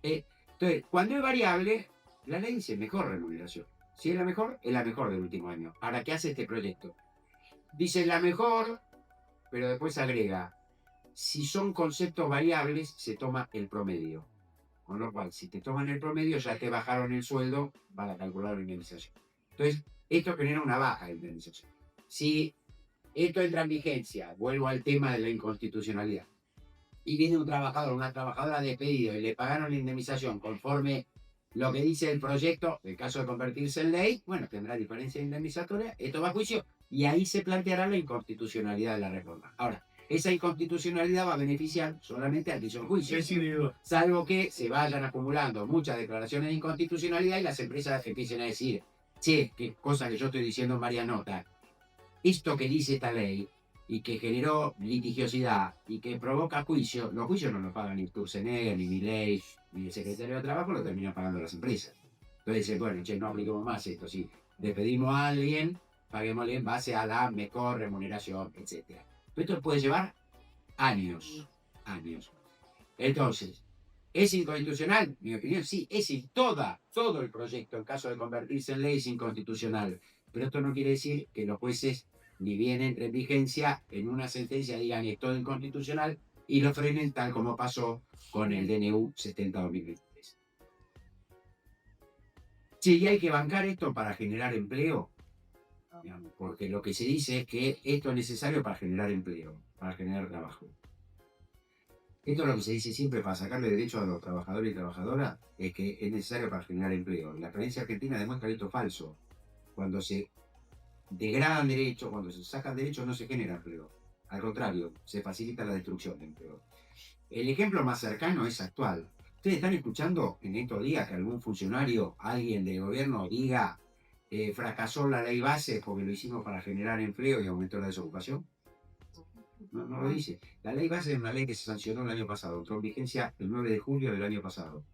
Entonces, cuando es variable, la ley dice mejor remuneración. Si es la mejor del último año. Ahora, ¿qué hace este proyecto? Dice la mejor, pero después agrega, si son conceptos variables, se toma el promedio. Con lo cual, si te toman el promedio, ya te bajaron el sueldo para calcular la indemnización. Entonces, esto genera una baja de indemnización. Si esto entra en vigencia, vuelvo al tema de la inconstitucionalidad, y viene un trabajador, una trabajadora despedido y le pagaron la indemnización conforme lo que dice el proyecto, en caso de convertirse en ley, bueno, tendrá diferencia indemnizatoria, esto va a juicio, y ahí se planteará la inconstitucionalidad de la reforma. Ahora, esa inconstitucionalidad va a beneficiar solamente al que hizo el juicio. Es individual. Salvo que se vayan acumulando muchas declaraciones de inconstitucionalidad y las empresas empiecen a decir, che, qué cosa que yo estoy diciendo en varias notas, esto que dice esta ley y que generó litigiosidad y que provoca juicio, los juicios no los pagan ni Sturzenegger, ni Milei, ni el secretario de Trabajo, lo terminan pagando las empresas. Entonces dicen, bueno, che, no apliquemos más esto, si despedimos a alguien, paguémosle en base a la mejor remuneración, etc. Pero esto puede llevar años. Entonces, ¿es inconstitucional? Mi opinión, sí, todo el proyecto, en caso de convertirse en ley, es inconstitucional. Pero esto no quiere decir que los jueces ni bien entre en vigencia en una sentencia digan es todo inconstitucional y lo frenen tal como pasó con el DNU 70-2023. Sí, y hay que bancar esto para generar empleo, digamos, porque lo que se dice es que esto es necesario para generar empleo, para generar trabajo. Esto es lo que se dice siempre para sacarle derecho a los trabajadores y trabajadoras, es que es necesario para generar empleo. La experiencia argentina demuestra que esto es falso. Cuando se degradan derechos, cuando se sacan derechos, no se genera empleo. Al contrario, se facilita la destrucción de empleo. El ejemplo más cercano es actual. ¿Ustedes están escuchando en estos días que algún funcionario, alguien del gobierno diga fracasó la ley base porque lo hicimos para generar empleo y aumentó la desocupación? No lo dice. La ley base es una ley que se sancionó el año pasado, entró en vigencia el 9 de julio del año pasado.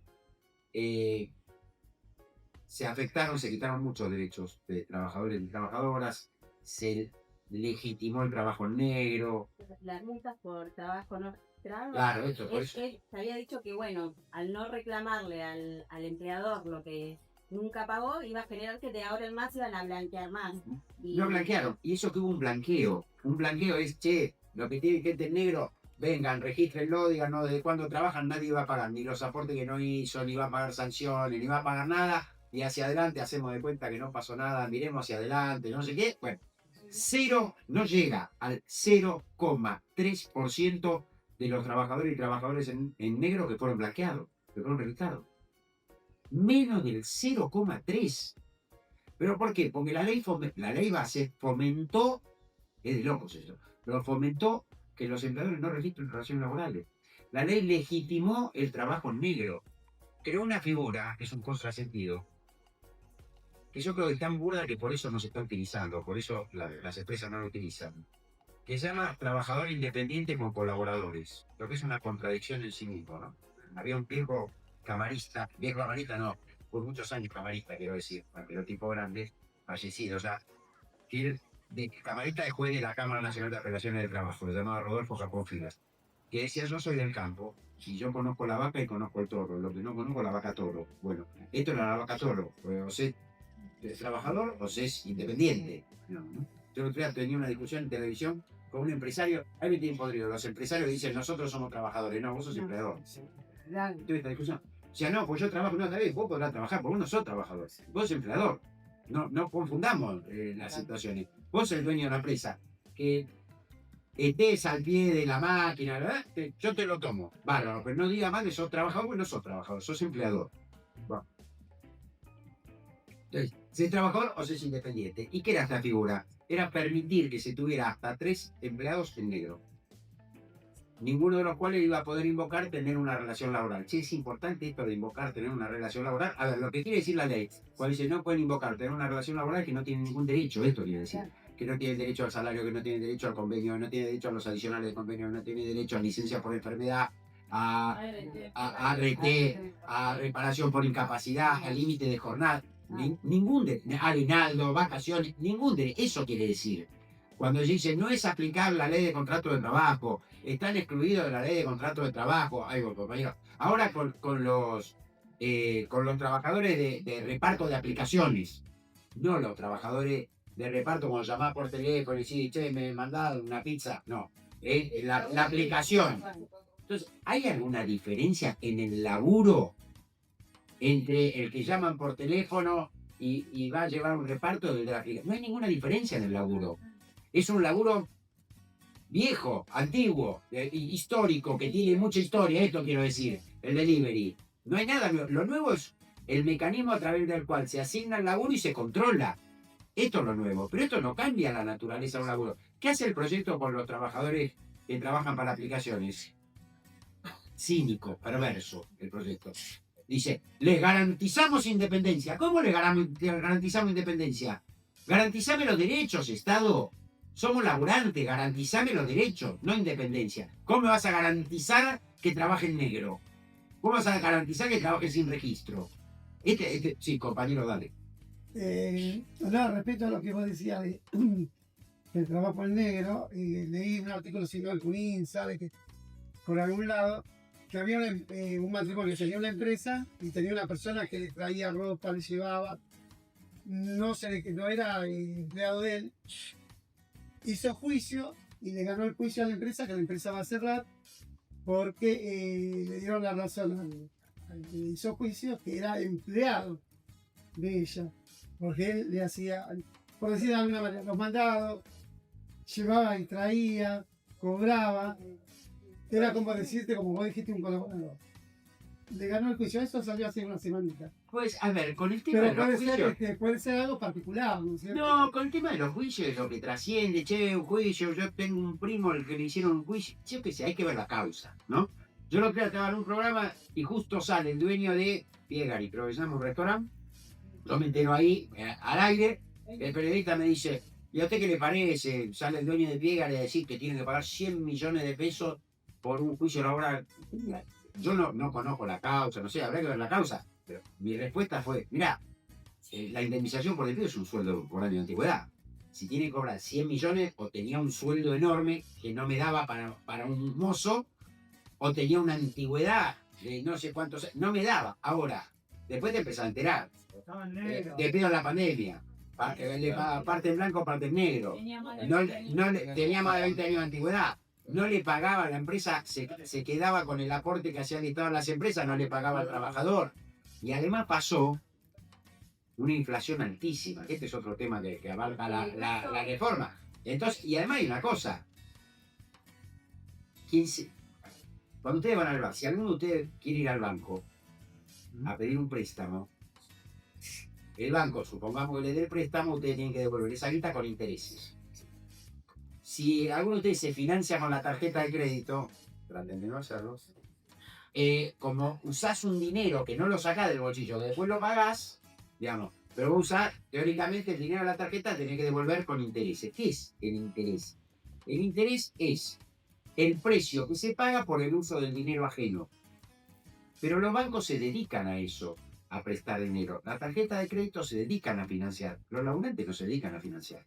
se afectaron, se quitaron muchos derechos de trabajadores y trabajadoras, se legitimó el trabajo en negro. Las multas por trabajo no registrado. Claro, esto, por eso. Se había dicho que, bueno, al no reclamarle al empleador lo que nunca pagó, iba a generar que de ahora en más iban a blanquear más. Y No blanquearon. Y eso que hubo un blanqueo. Un blanqueo es, che, lo que tiene gente en negro, vengan, regístrenlo, digan, no, desde cuándo trabajan nadie va a pagar, ni los aportes que no hizo, ni va a pagar sanciones, ni va a pagar nada, y hacia adelante hacemos de cuenta que no pasó nada, miremos hacia adelante, no sé qué. Bueno, cero, no llega al 0,3% de los trabajadores y trabajadoras en negro que fueron blanqueados, que fueron registrados. Menos del 0,3%. ¿Pero por qué? Porque la ley base fomentó, es de locos eso, pero fomentó que los empleadores no registren relaciones laborales. La ley legitimó el trabajo en negro. Creó una figura, que es un contrasentido, que yo creo que es tan burda que por eso no se está utilizando, por eso las empresas no lo utilizan, que se llama trabajador independiente con colaboradores, lo que es una contradicción en sí mismo, ¿no? Había un viejo camarista no, por muchos años camarista, quiero decir, pero tipo grande, fallecido ya, que de camarista de juez de la Cámara Nacional de Relaciones de Trabajo, se llamaba Rodolfo Capón Filas, que decía, yo soy del campo, y yo conozco la vaca y conozco el toro, lo que no conozco la vaca toro. Bueno, esto era la vaca toro, o sea, ¿es trabajador o es independiente? No, ¿no? Yo el otro día tenía una discusión en televisión con un empresario, ahí me tienen podrido, los empresarios dicen, nosotros somos trabajadores, no, vos sos empleador. Tuve esta discusión. O sea, no, pues yo trabajo, no, tal vez vos podrás trabajar, porque vos no sos trabajador, vos sos empleador. No confundamos las situaciones. Vos sos el dueño de la empresa, que estés al pie de la máquina, ¿verdad? Yo te lo tomo, bárbaro, pero no diga más que sos trabajador, porque no sos trabajador, sos empleador. Bueno. Entonces, ¿sos trabajador o sos independiente? ¿Y qué era esta figura? Era permitir que se tuviera hasta 3 empleados en negro. Ninguno de los cuales iba a poder invocar tener una relación laboral. Sí, es importante esto de invocar tener una relación laboral. A ver, lo que quiere decir la ley, cuando dice no pueden invocar tener una relación laboral, que no tienen ningún derecho, esto quiere decir. Que no tienen derecho al salario, que no tienen derecho al convenio, no tienen derecho a los adicionales de convenio, no tienen derecho a licencia por enfermedad, a ART, a reparación por incapacidad, al límite de jornada. Ningún derecho, aguinaldo, vacaciones, ningún derecho. Eso quiere decir. Cuando dice no es aplicar la ley de contrato de trabajo, están excluidos de la ley de contrato de trabajo. Ay, compañero. Ahora con los trabajadores de reparto de aplicaciones, no los trabajadores de reparto cuando llamás por teléfono y decís, che, me mandás una pizza. No, la aplicación. Entonces, ¿hay alguna diferencia en el laburo entre el que llaman por teléfono y va a llevar un reparto de la aplicación? No hay ninguna diferencia en el laburo. Es un laburo viejo, antiguo, histórico, que tiene mucha historia, esto quiero decir, el delivery. No hay nada nuevo. Lo nuevo es el mecanismo a través del cual se asigna el laburo y se controla. Esto es lo nuevo, pero esto no cambia la naturaleza de un laburo. ¿Qué hace el proyecto con los trabajadores que trabajan para aplicaciones? Cínico, perverso, el proyecto. Dice, les garantizamos independencia. ¿Cómo les garantizamos independencia? Garantizame los derechos, Estado. Somos laburantes, garantizame los derechos, no independencia. ¿Cómo me vas a garantizar que trabaje en negro? ¿Cómo vas a garantizar que trabaje sin registro? Sí, compañero, dale. No, respecto a lo que vos decías de el trabajo en negro, leí un artículo sino el Junín, sabe que por algún lado, que había un matrimonio, tenía una empresa y tenía una persona que le traía ropa, le llevaba, no era empleado de él, hizo juicio y le ganó el juicio a la empresa, que la empresa va a cerrar, porque le dieron la razón al que hizo juicio, que era empleado de ella, porque él le hacía, por decir de alguna manera, los mandados, llevaba y traía, cobraba, era como decirte, como vos dijiste, un colaborador. Le ganó el juicio, eso salió hace una semanita. Pues, a ver, con el tema Pero de los juicios... puede ser algo particular, ¿no es cierto? No, con el tema de los juicios es lo que trasciende, che, un juicio, yo tengo un primo al que le hicieron un juicio, yo qué sé, hay que ver la causa, ¿no? Yo lo creo que estaba en un programa y justo sale el dueño de Piegari, creo que se llama un restaurante, yo me entero ahí, al aire, el periodista me dice, ¿y a usted qué le parece? Sale el dueño de Piegari a decir que tiene que pagar 100 millones de pesos por un juicio laboral. Yo no conozco la causa, no sé, habrá que ver la causa. Pero mi respuesta fue, mirá, la indemnización por despido es un sueldo por año de antigüedad. Si tiene que cobrar 100 millones, o tenía un sueldo enorme que no me daba para un mozo, o tenía una antigüedad de no sé cuántos, no me daba. Ahora, después te empezás a enterar. Debido a la pandemia. Le pagaba parte en blanco, parte en negro. Tenía más de 20 años de antigüedad. No le pagaba a la empresa, se quedaba con el aporte que hacían todas las empresas, no le pagaba al trabajador. Y además pasó una inflación altísima. Este es otro tema que abarca la reforma. Entonces, y además hay una cosa. Cuando ustedes van al banco, si alguno de ustedes quiere ir al banco a pedir un préstamo, el banco, supongamos que le dé el préstamo, ustedes tienen que devolver esa guita con intereses. Si alguno de ustedes se financia con la tarjeta de crédito, traten de no hacerlo, como usás un dinero que no lo sacás del bolsillo, que después lo pagás, digamos, pero vos usás, teóricamente, el dinero de la tarjeta tenés que devolver con intereses. ¿Qué es el interés? El interés es el precio que se paga por el uso del dinero ajeno. Pero los bancos se dedican a eso, a prestar dinero. La tarjeta de crédito se dedican a financiar. Los laburantes no se dedican a financiar.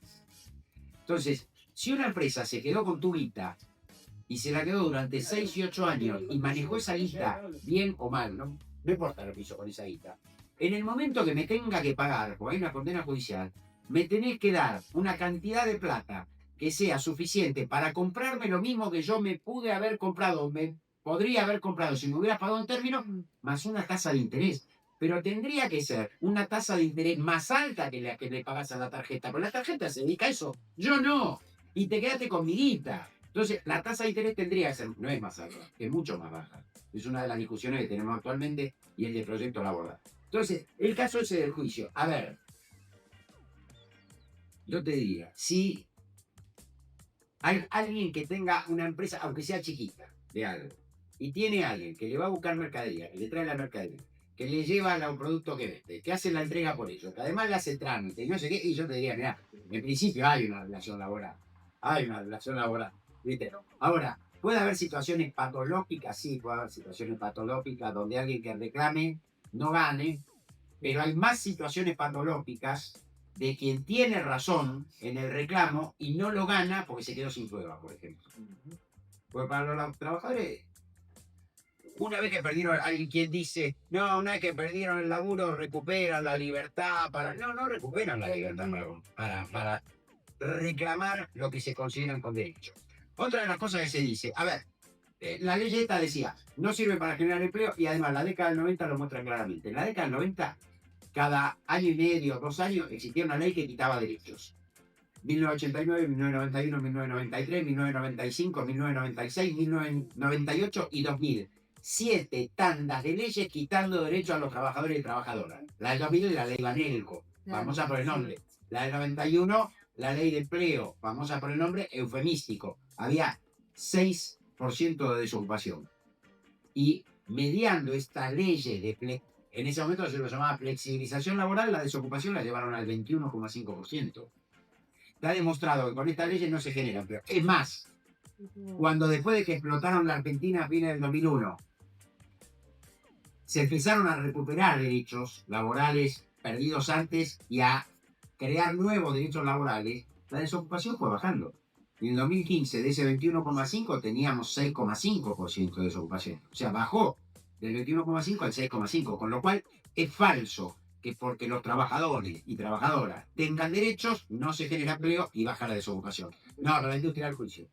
Entonces, si una empresa se quedó con tu guita y se la quedó durante 6 y 8 años y manejó esa guita bien o mal, no importa lo que hizo con esa guita, en el momento que me tenga que pagar, o hay una condena judicial, me tenés que dar una cantidad de plata que sea suficiente para comprarme lo mismo que yo me pude haber comprado, me podría haber comprado si me hubiera pagado en términos, más una tasa de interés. Pero tendría que ser una tasa de interés más alta que la que le pagas a la tarjeta. Porque la tarjeta se dedica a eso. Yo no. Y te quedaste con mi guita. Entonces, la tasa de interés tendría que ser, no es más alta, es mucho más baja. Es una de las discusiones que tenemos actualmente y el del proyecto laboral. Entonces, el caso ese del juicio. A ver, yo te diría, si hay alguien que tenga una empresa, aunque sea chiquita, de algo, y tiene alguien que le va a buscar mercadería, que le trae la mercadería, que le lleva un producto que vende, que hace la entrega por ello, que además le hace trámite, y no sé qué, y yo te diría, mira, en principio hay una relación laboral. Hay una relación laboral, ¿viste? Ahora, puede haber situaciones patológicas, sí, puede haber situaciones patológicas donde alguien que reclame no gane, pero hay más situaciones patológicas de quien tiene razón en el reclamo y no lo gana porque se quedó sin prueba, por ejemplo. Porque para los trabajadores, una vez que perdieron, alguien quien dice, no, una vez que perdieron el laburo, recuperan la libertad para... No recuperan la libertad para reclamar lo que se consideran con derecho. Otra de las cosas que se dice, a ver, la ley esta decía, no sirve para generar empleo y además la década del 90 lo muestra claramente. En la década del 90, cada año y medio, 2 años, existía una ley que quitaba derechos. 1989, 1991, 1993, 1995, 1996, 1998 y 2000. 7 tandas de leyes quitando derechos a los trabajadores y trabajadoras. La del 2000 es la ley Banelco, famosa por el nombre. La del 91, la ley de empleo, famosa por el nombre eufemístico. Había 6% de desocupación. Y mediando estas leyes en ese momento se lo llamaba flexibilización laboral, la desocupación la llevaron al 21,5%. Está demostrado que con estas leyes no se genera empleo. Es más, cuando después de que explotaron la Argentina a fines del 2001, se empezaron a recuperar derechos laborales perdidos antes y a crear nuevos derechos laborales, la desocupación fue bajando. En el 2015, de ese 21,5 teníamos 6,5% de desocupación. O sea, bajó del 21,5 al 6,5, con lo cual es falso que porque los trabajadores y trabajadoras tengan derechos, no se genera empleo y baja la desocupación. No, la industria del juicio.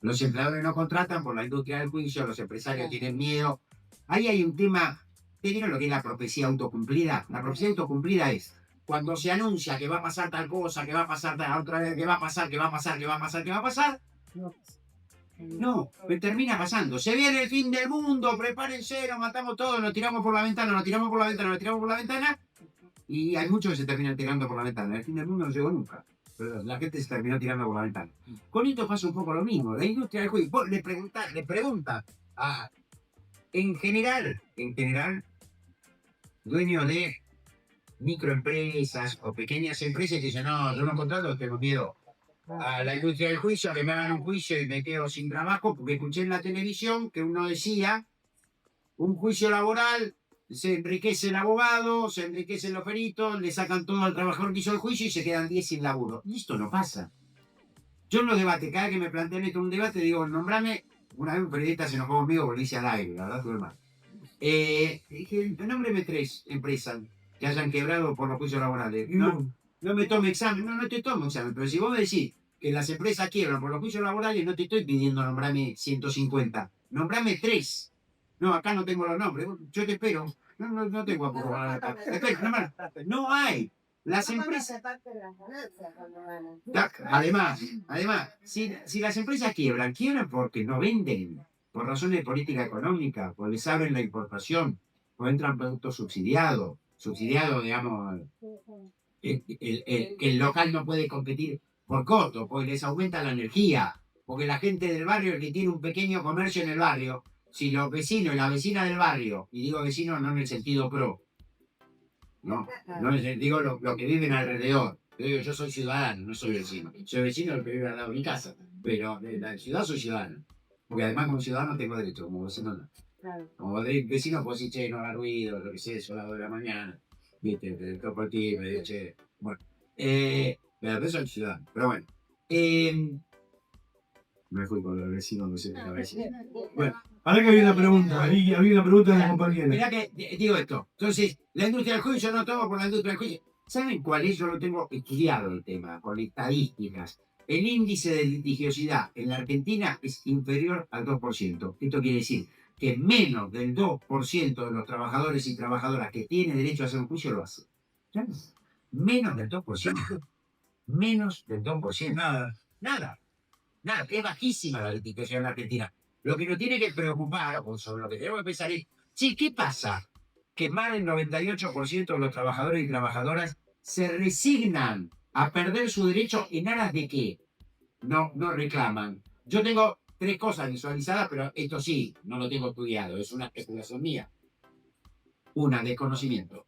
Los empleadores no contratan por la industria del juicio, los empresarios tienen miedo. Ahí hay un tema, ¿te vieron lo que es la profecía autocumplida? La profecía autocumplida es cuando se anuncia que va a pasar tal cosa, que va a pasar tal otra vez, que va a pasar, que va a pasar, que va a pasar, que va a pasar. No, termina pasando. Se viene el fin del mundo, prepárense, nos matamos todos, nos tiramos por la ventana, nos tiramos por la ventana, nos tiramos por la ventana. Y hay muchos que se terminan tirando por la ventana. El fin del mundo no llegó nunca. Pero la gente se terminó tirando por la ventana. Con esto pasa un poco lo mismo. La industria del juicio, vos le pregunta a, en general, dueños de microempresas o pequeñas empresas que dicen, no, yo no contrato, tengo miedo a la industria del juicio, a que me hagan un juicio y me quedo sin trabajo, porque escuché en la televisión que uno decía, un juicio laboral se enriquece el abogado, se enriquecen los peritos, le sacan todo al trabajador que hizo el juicio y se quedan 10 sin laburo. Y esto no pasa. Yo en los debates, cada vez que me plantean esto en un debate, digo, nombrame. Una vez un periodista se enojó conmigo porque le hice al aire, la verdad, tuve mal. Dije, nómbreme 3 empresas que hayan quebrado por los juicios laborales. No me tome examen, no te tomo examen, pero si vos me decís que las empresas quiebran por los juicios laborales, no te estoy pidiendo nombrarme 150, nombrame 3. No, acá no tengo los nombres, yo te espero. No tengo apuro. No hay. Las empresas. Además, si las empresas quiebran porque no venden, por razones de política económica, porque les abren la importación, o entran productos subsidiados, digamos, el local no puede competir por costo, porque les aumenta la energía, porque la gente del barrio, el que tiene un pequeño comercio en el barrio, si los vecinos y la vecina del barrio, y digo vecinos no en el sentido pro, no digo lo que viven alrededor. Yo soy ciudadano, no soy vecino. Soy vecino del que vive al lado de mi casa, pero de la ciudad soy ciudadano. Porque además como ciudadano tengo derecho, como vecino no. Claro. Como vecino puedo decir, che, no haga ruido, lo que sea, eso a las 2 de la mañana. Viste, te toco por ti, me digo, che. Bueno, pero soy ciudadano. Pero bueno, me fui con los vecinos, no sé qué estaba diciendo. Bueno. Ahora que había una pregunta, había una pregunta de la compañera. Mirá que digo esto. Entonces, la industria del juicio, no tomo por la industria del juicio. ¿Saben cuál es? Yo lo tengo estudiado el tema, con estadísticas. El índice de litigiosidad en la Argentina es inferior al 2%. Esto quiere decir que menos del 2% de los trabajadores y trabajadoras que tienen derecho a hacer un juicio lo hacen. ¿Sabes? Menos del 2%. Menos del 2%. Nada. Es bajísima la litigiosidad en la Argentina. Lo que nos tiene que preocupar, o sobre lo que tenemos que pensar es, sí, ¿qué pasa? Que más del 98% de los trabajadores y trabajadoras se resignan a perder su derecho en aras de qué. No reclaman. Yo tengo 3 cosas visualizadas, pero esto sí, no lo tengo estudiado, es una especulación mía. Una, desconocimiento.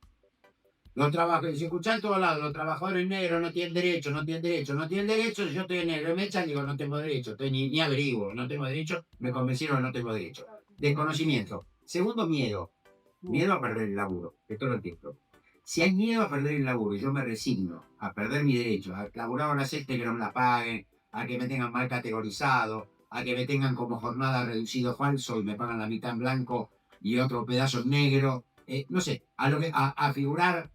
Los trabajadores, si escuchan en todos lados, los trabajadores negros no tienen derecho, yo estoy en negro, me echan, digo, no tengo derecho, ni averiguo, no tengo derecho, me convencieron, no tengo derecho. Desconocimiento. Segundo, miedo. Miedo a perder el laburo, esto lo entiendo. Si hay miedo a perder el laburo y yo me resigno a perder mi derecho, a laburar horas extra que no me la paguen, a que me tengan mal categorizado, a que me tengan como jornada reducido falso y me pagan la mitad en blanco y otro pedazo en negro, no sé, a figurar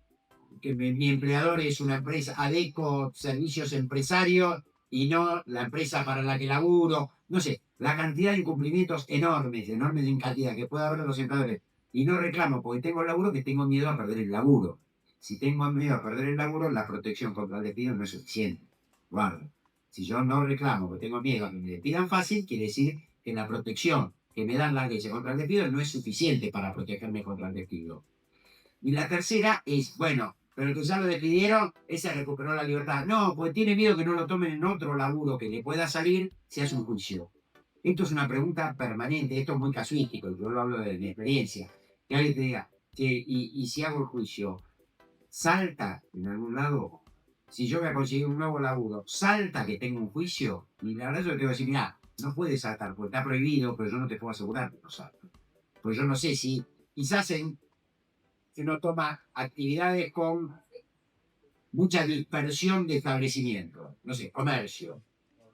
que mi empleador es una empresa, Adeco Servicios Empresarios, y no la empresa para la que laburo, no sé, la cantidad de incumplimientos enormes en cantidad que puede haber en los empleadores. Y no reclamo porque tengo el laburo, que tengo miedo a perder el laburo. Si tengo miedo a perder el laburo, la protección contra el despido no es suficiente. Guarda, si yo no reclamo porque tengo miedo a que me despidan fácil, quiere decir que la protección que me dan las leyes contra el despido no es suficiente para protegerme contra el despido. Y la tercera es, bueno, pero el que ya lo despidieron, ese recuperó la libertad. No, pues tiene miedo que no lo tomen en otro laburo que le pueda salir si hace un juicio. Esto es una pregunta permanente, esto es muy casuístico, yo lo hablo de mi experiencia. Que alguien te diga, y si hago el juicio, ¿salta en algún lado? Si yo voy a conseguir un nuevo laburo, ¿salta que tengo un juicio? Y la verdad yo te voy a decir, mira, no puedes saltar, porque está prohibido, pero yo no te puedo asegurar que no salta. Pues yo no sé si quizás si uno toma actividades con mucha dispersión de establecimientos, no sé, comercio.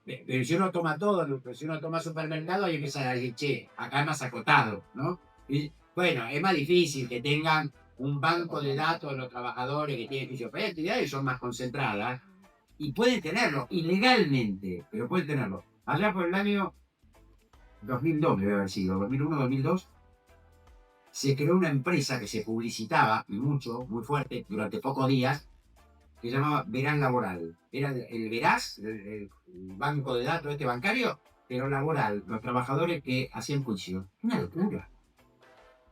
Pero si uno toma todo, si uno toma supermercado, hay que empezar a decir, che, acá es más acotado, ¿no? Y, bueno, es más difícil que tengan un banco de datos de los trabajadores que tienen juicio. Pero hay actividades que son más concentradas y pueden tenerlo, ilegalmente, pero pueden tenerlo. Allá por el año 2002, debe haber sido, 2001, 2002, se creó una empresa que se publicitaba, y mucho, muy fuerte, durante pocos días, que se llamaba Veraz Laboral. Era el Veraz, el banco de datos bancario, pero laboral, los trabajadores que hacían juicio. Una locura.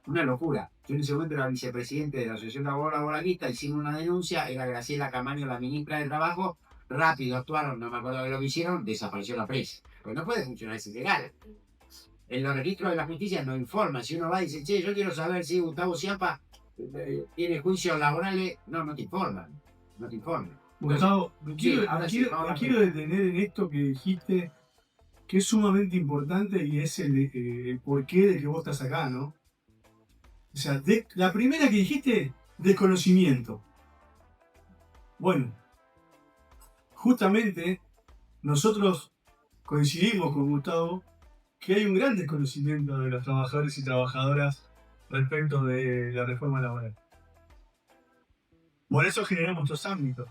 Una locura. Yo en ese momento era vicepresidente de la Asociación Laboralista, hicimos una denuncia, era Graciela Camaño, la ministra de Trabajo, rápido actuaron, no me acuerdo de lo que hicieron, desapareció la presa. Pues no puede funcionar, es ilegal. En los registros de la justicia no informa. Si uno va y dice, che, yo quiero saber si Gustavo Schiappa tiene juicios laborales, no te informan. No te informan. Gustavo, me quiero detener en esto que dijiste, que es sumamente importante y es el porqué de que vos estás acá, ¿no? sea, la primera que dijiste, desconocimiento. Bueno, justamente nosotros coincidimos con Gustavo que hay un gran desconocimiento de los trabajadores y trabajadoras respecto de la reforma laboral. Por eso generamos estos ámbitos.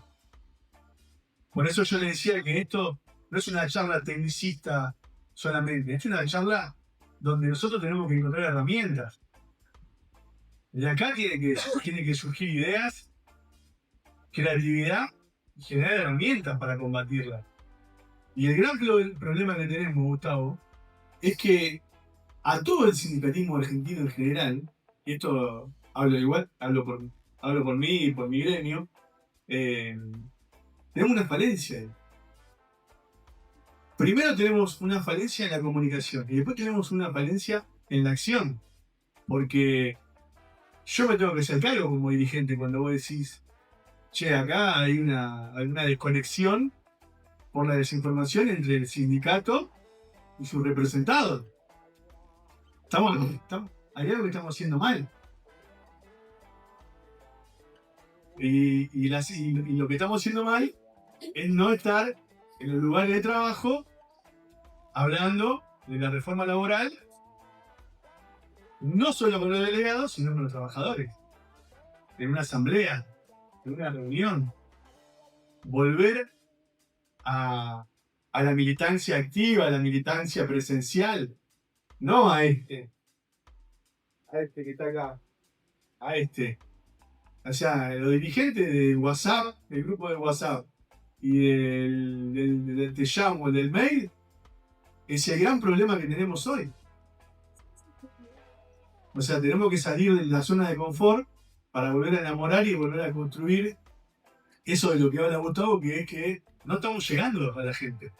Por eso yo le decía que esto no es una charla tecnicista solamente, es una charla donde nosotros tenemos que encontrar herramientas. De acá tiene que surgir ideas, creatividad y generar herramientas para combatirla. Y el gran problema que tenemos, Gustavo, es que a todo el sindicalismo argentino en general, y esto hablo por mí y por mi gremio, tenemos una falencia ahí. Primero tenemos una falencia en la comunicación y después tenemos una falencia en la acción. Porque yo me tengo que hacer cargo como dirigente cuando vos decís, che, acá hay una desconexión por la desinformación entre el sindicato y sus representados. Hay algo que estamos haciendo mal. Y lo que estamos haciendo mal es no estar en los lugares de trabajo hablando de la reforma laboral, no solo con los delegados, sino con los trabajadores. En una asamblea, en una reunión. Volver a la militancia activa, a la militancia presencial. No a este que está acá. A este. O sea, los dirigentes de WhatsApp, del grupo de WhatsApp y del Te llamo, del mail, es el gran problema que tenemos hoy. O sea, tenemos que salir de la zona de confort para volver a enamorar y volver a construir eso de lo que habla Gustavo, que es que no estamos llegando a la gente.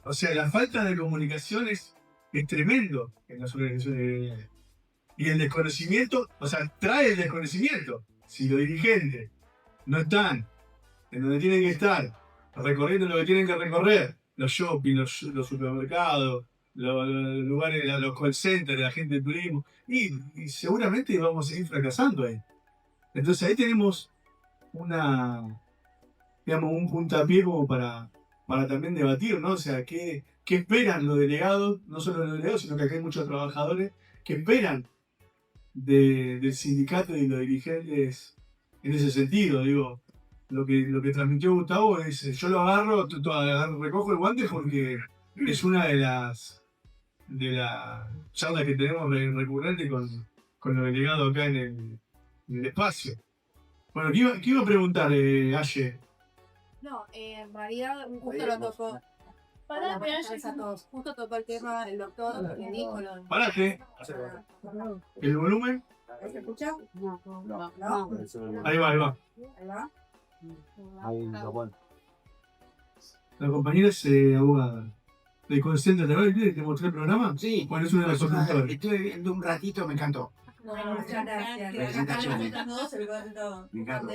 O sea, la falta de comunicación es tremendo en las organizaciones gremiales. Y el desconocimiento, o sea, trae el desconocimiento. Si los dirigentes no están en donde tienen que estar, recorriendo lo que tienen que recorrer, los shopping, los supermercados, los lugares, los call centers, la gente del turismo, y seguramente vamos a seguir fracasando ahí. Entonces ahí tenemos un puntapié como para también debatir, ¿no? O sea, ¿qué esperan los delegados? No solo los delegados, sino que acá hay muchos trabajadores que esperan del sindicato y los dirigentes en ese sentido. Digo, lo que transmitió Gustavo es, yo lo agarro, recojo el guante porque es una de las charlas que tenemos recurrente con los delegados acá en el espacio. Bueno, ¿qué iba a preguntar, Aye? No, en realidad justo lo tocó. Pará, pero A todos. Justo tocó el tema del doctor que dijo lo. Parate. ¿El volumen? ¿Se escucha? No. Ahí va. Ahí va. La compañera es abogada. ¿De Consciente de te mostré el programa? Sí. Bueno, es una de las consultoras. Estuve viendo un ratito, me encantó. Bueno, muchas gracias. Felicitaciones. Me Me encanta.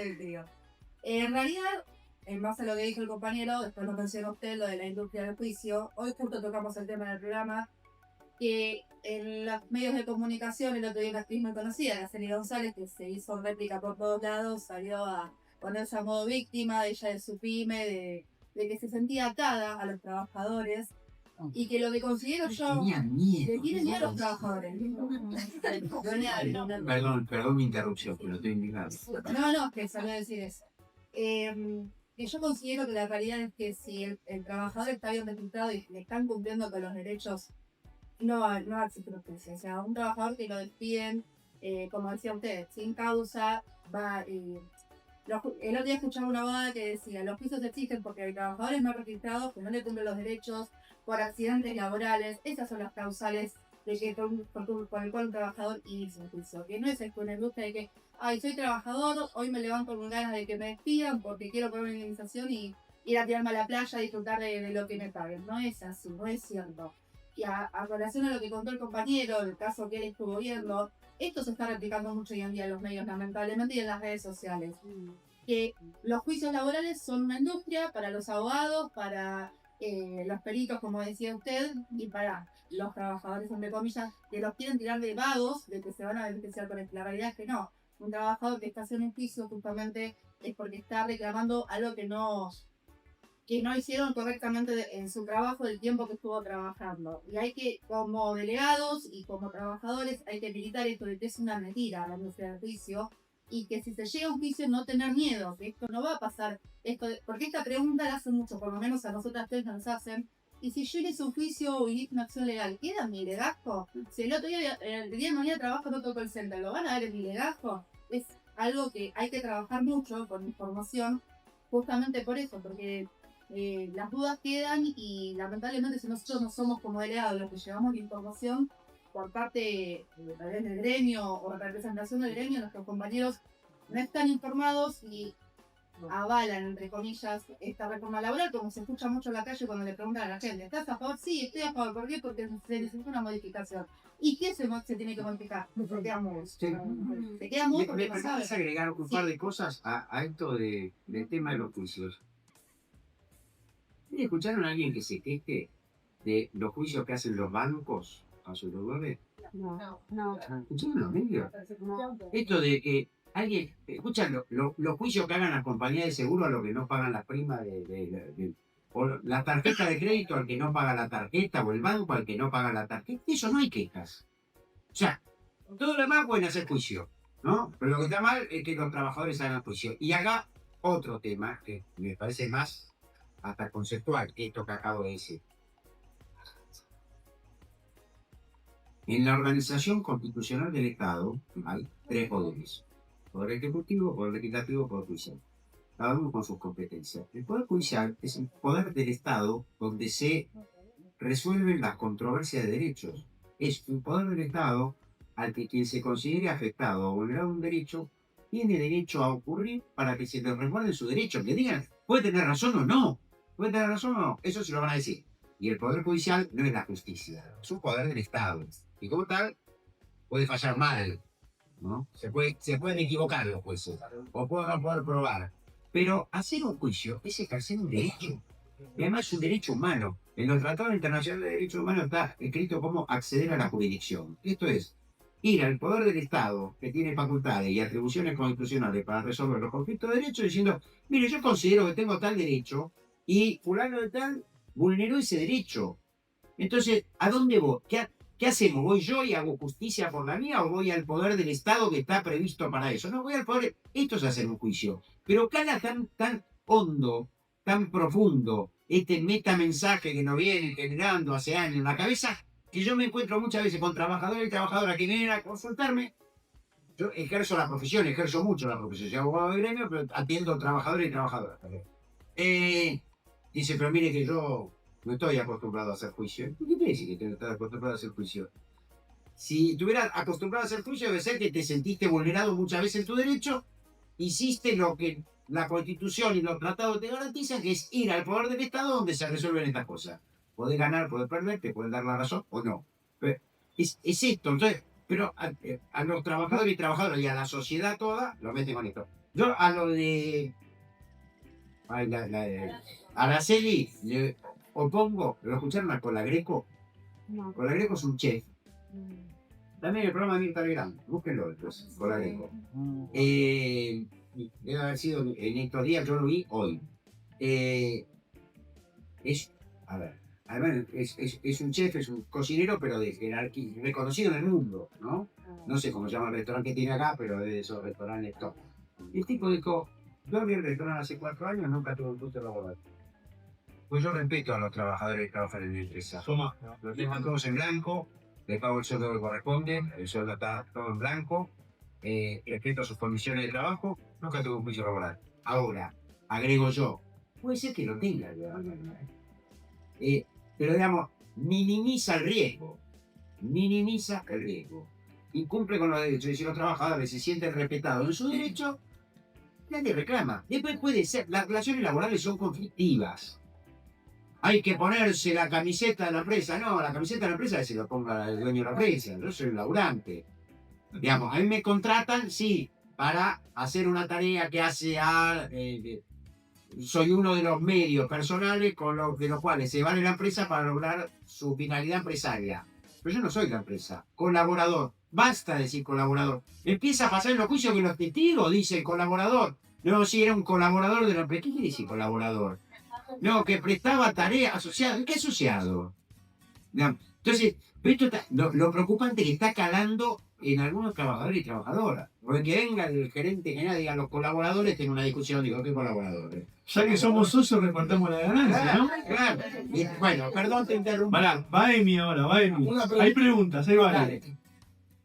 En realidad, en base a lo que dijo el compañero, después lo mencionó usted, lo de la industria del juicio, hoy justo tocamos el tema del programa, que en los medios de comunicación, el otro día una actriz muy conocida, Araceli González, que se hizo réplica por todos lados, salió a ponerse a modo víctima, ella de su pyme, de que se sentía atada a los trabajadores, y que lo que considero yo, Tenían miedo. le tienen miedo a los trabajadores. Perdón mi interrupción, pero estoy indignado. No, que salió a decir eso. Que yo considero que la realidad es que si el trabajador está bien registrado y le están cumpliendo con los derechos, no existe justicia. O sea, un trabajador que lo despiden, como decía usted, sin causa, va y... El otro día escuchaba una abogada que decía, los juicios existen porque hay trabajadores no registrados que no le cumplen los derechos por accidentes laborales. Esas son las causales de que por el cual un trabajador inicia un juicio. Que no es una industria de que, ay, soy trabajador, hoy me levanto con ganas de que me despidan porque quiero poner una indemnización y ir a tirarme a la playa y disfrutar de lo que me paguen. No es así, no es cierto. Y a relación a lo que contó el compañero, el caso que él estuvo viendo, esto se está replicando mucho hoy en día en los medios, lamentablemente, y en las redes sociales. Que los juicios laborales son una industria para los abogados, para los peritos, como decía usted, y para los trabajadores, entre comillas, que los quieren tirar de vagos, de que se van a beneficiar con esto. La realidad es que no. Un trabajador que está haciendo un juicio justamente es porque está reclamando algo que no hicieron correctamente en su trabajo el tiempo que estuvo trabajando. Y hay que, como delegados y como trabajadores, hay que militar esto de que es una mentira la industria del juicio y que si se llega a un juicio no tener miedo, que esto no va a pasar. Porque esta pregunta la hacen mucho, por lo menos a nosotras tres nos hacen. Y si yo hice un juicio o hice una acción legal, ¿queda mi legajo? Si el otro día, el día de mañana trabajo en otro call center, ¿lo van a ver en mi legajo? Es algo que hay que trabajar mucho con información, justamente por eso, porque las dudas quedan y lamentablemente si nosotros no somos como delegados los que llevamos la información por parte tal vez del gremio o representación del gremio, nuestros compañeros no están informados y avalan, entre comillas, esta reforma laboral, como se escucha mucho en la calle cuando le preguntan a la gente, ¿estás a favor? Sí, estoy a favor. ¿Por qué? Porque se necesita una modificación. ¿Y qué se tiene que modificar? Se queda mudo. Sí. Se queda mudo ¿Me porque no sabe. permites agregar un par de cosas a esto del tema de los juicios? ¿Escucharon a alguien que se queje de los juicios que hacen los bancos a sus deudores? No. ¿Escucharon los medios? Esto de que alguien, escuchan los juicios que hagan las compañías de seguro a los que no pagan la prima o la tarjeta de crédito al que no paga la tarjeta, o el banco al que no paga la tarjeta, eso no hay quejas. O sea, todo lo demás pueden hacer juicio, ¿no? Pero lo que está mal es que los trabajadores hagan juicio. Y acá otro tema que me parece más hasta conceptual, esto que acabo de decir. En la organización constitucional del Estado hay tres poderes: poder ejecutivo, poder legislativo, poder judicial, cada uno con sus competencias. El poder judicial es el poder del Estado donde se resuelven las controversias de derechos. Es un poder del Estado al que quien se considere afectado o vulnerado un derecho tiene derecho a ocurrir para que se le resguarde su derecho. Que digan, puede tener razón o no, puede tener razón o no, eso se lo van a decir. Y el poder judicial no es la justicia, es un poder del Estado. Y como tal, puede fallar mal, ¿no? Se pueden equivocar los jueces, o pueden no poder probar. Pero hacer un juicio es ejercer un derecho. Y además es un derecho humano. En los tratados internacionales de derechos humanos está escrito cómo acceder a la jurisdicción. Esto es, ir al poder del Estado, que tiene facultades y atribuciones constitucionales para resolver los conflictos de derechos, diciendo, mire, yo considero que tengo tal derecho y fulano de tal vulneró ese derecho. Entonces, ¿a dónde voy? ¿Qué hacemos? ¿Voy yo y hago justicia por la mía o voy al poder del Estado que está previsto para eso? No, voy al poder. Esto es hacer un juicio. Pero cala tan hondo, tan profundo, este metamensaje que nos viene generando hace años en la cabeza, que yo me encuentro muchas veces con trabajadores y trabajadoras que vienen a consultarme. Yo ejerzo la profesión, ejerzo mucho la profesión. Soy abogado de gremio, pero atiendo a trabajadores y trabajadoras. Dice, pero mire que yo no estoy acostumbrado a hacer juicio. ¿Qué te dice que no estás acostumbrado a hacer juicio? Si estuvieras acostumbrado a hacer juicio, debe ser que te sentiste vulnerado muchas veces en tu derecho, hiciste lo que la Constitución y los tratados te garantizan, que es ir al poder del Estado donde se resuelven estas cosas. Podés ganar, podés perder, te pueden dar la razón o no. Pero es esto. Entonces, pero a los trabajadores y trabajadoras y a la sociedad toda, lo meten con esto. Yo a lo de... Araceli le opongo, ¿lo escucharon a Colagreco? No. Colagreco es un chef. También el programa de Mirta Legrand, búsquenlo después, Colagreco. Debe haber sido en estos días, yo lo vi hoy. Es un chef, es un cocinero, pero de jerarquía, reconocido en el mundo, ¿no? No sé cómo se llama el restaurante que tiene acá, pero de esos restaurantes top. Y el tipo dijo, yo abrí el restaurante hace 4 años, nunca tuve un punto laboral. Pues yo respeto a los trabajadores que trabajan en mi empresa. Los dejan todos en blanco, les pago el sueldo que corresponde, el sueldo está todo en blanco, respeto sus condiciones de trabajo, nunca tuve un juicio laboral. Ahora, agrego yo, puede ser que lo tenga, pero digamos, minimiza el riesgo, y cumple con los derechos. Y si los trabajadores se sienten respetados en su derecho, nadie reclama. Después puede ser, las relaciones laborales son conflictivas. Hay que ponerse la camiseta de la empresa. No, la camiseta de la empresa es que se lo ponga el dueño de la empresa. Yo soy un laburante. Digamos, a mí me contratan, sí, para hacer una tarea que hace soy uno de los medios personales de los cuales se vale la empresa para lograr su finalidad empresaria. Pero yo no soy la empresa. Colaborador. Basta decir colaborador. Empieza a pasar en los juicios que los testigos dicen colaborador. No, si era un colaborador de la empresa. ¿Qué quiere decir colaborador? No, que prestaba tarea asociado. ¿Qué asociado? Entonces, lo preocupante que está calando en algunos trabajadores y trabajadoras. Porque que venga el gerente general y diga los colaboradores, tienen una discusión, digo, ¿qué colaboradores? Ya que somos socios, repartamos la ganancia, ¿no? Claro. Y, bueno, perdón, te interrumpo. Pará, va Emi ahora, va Emi. Una pregunta. Hay preguntas, ahí va. Dale.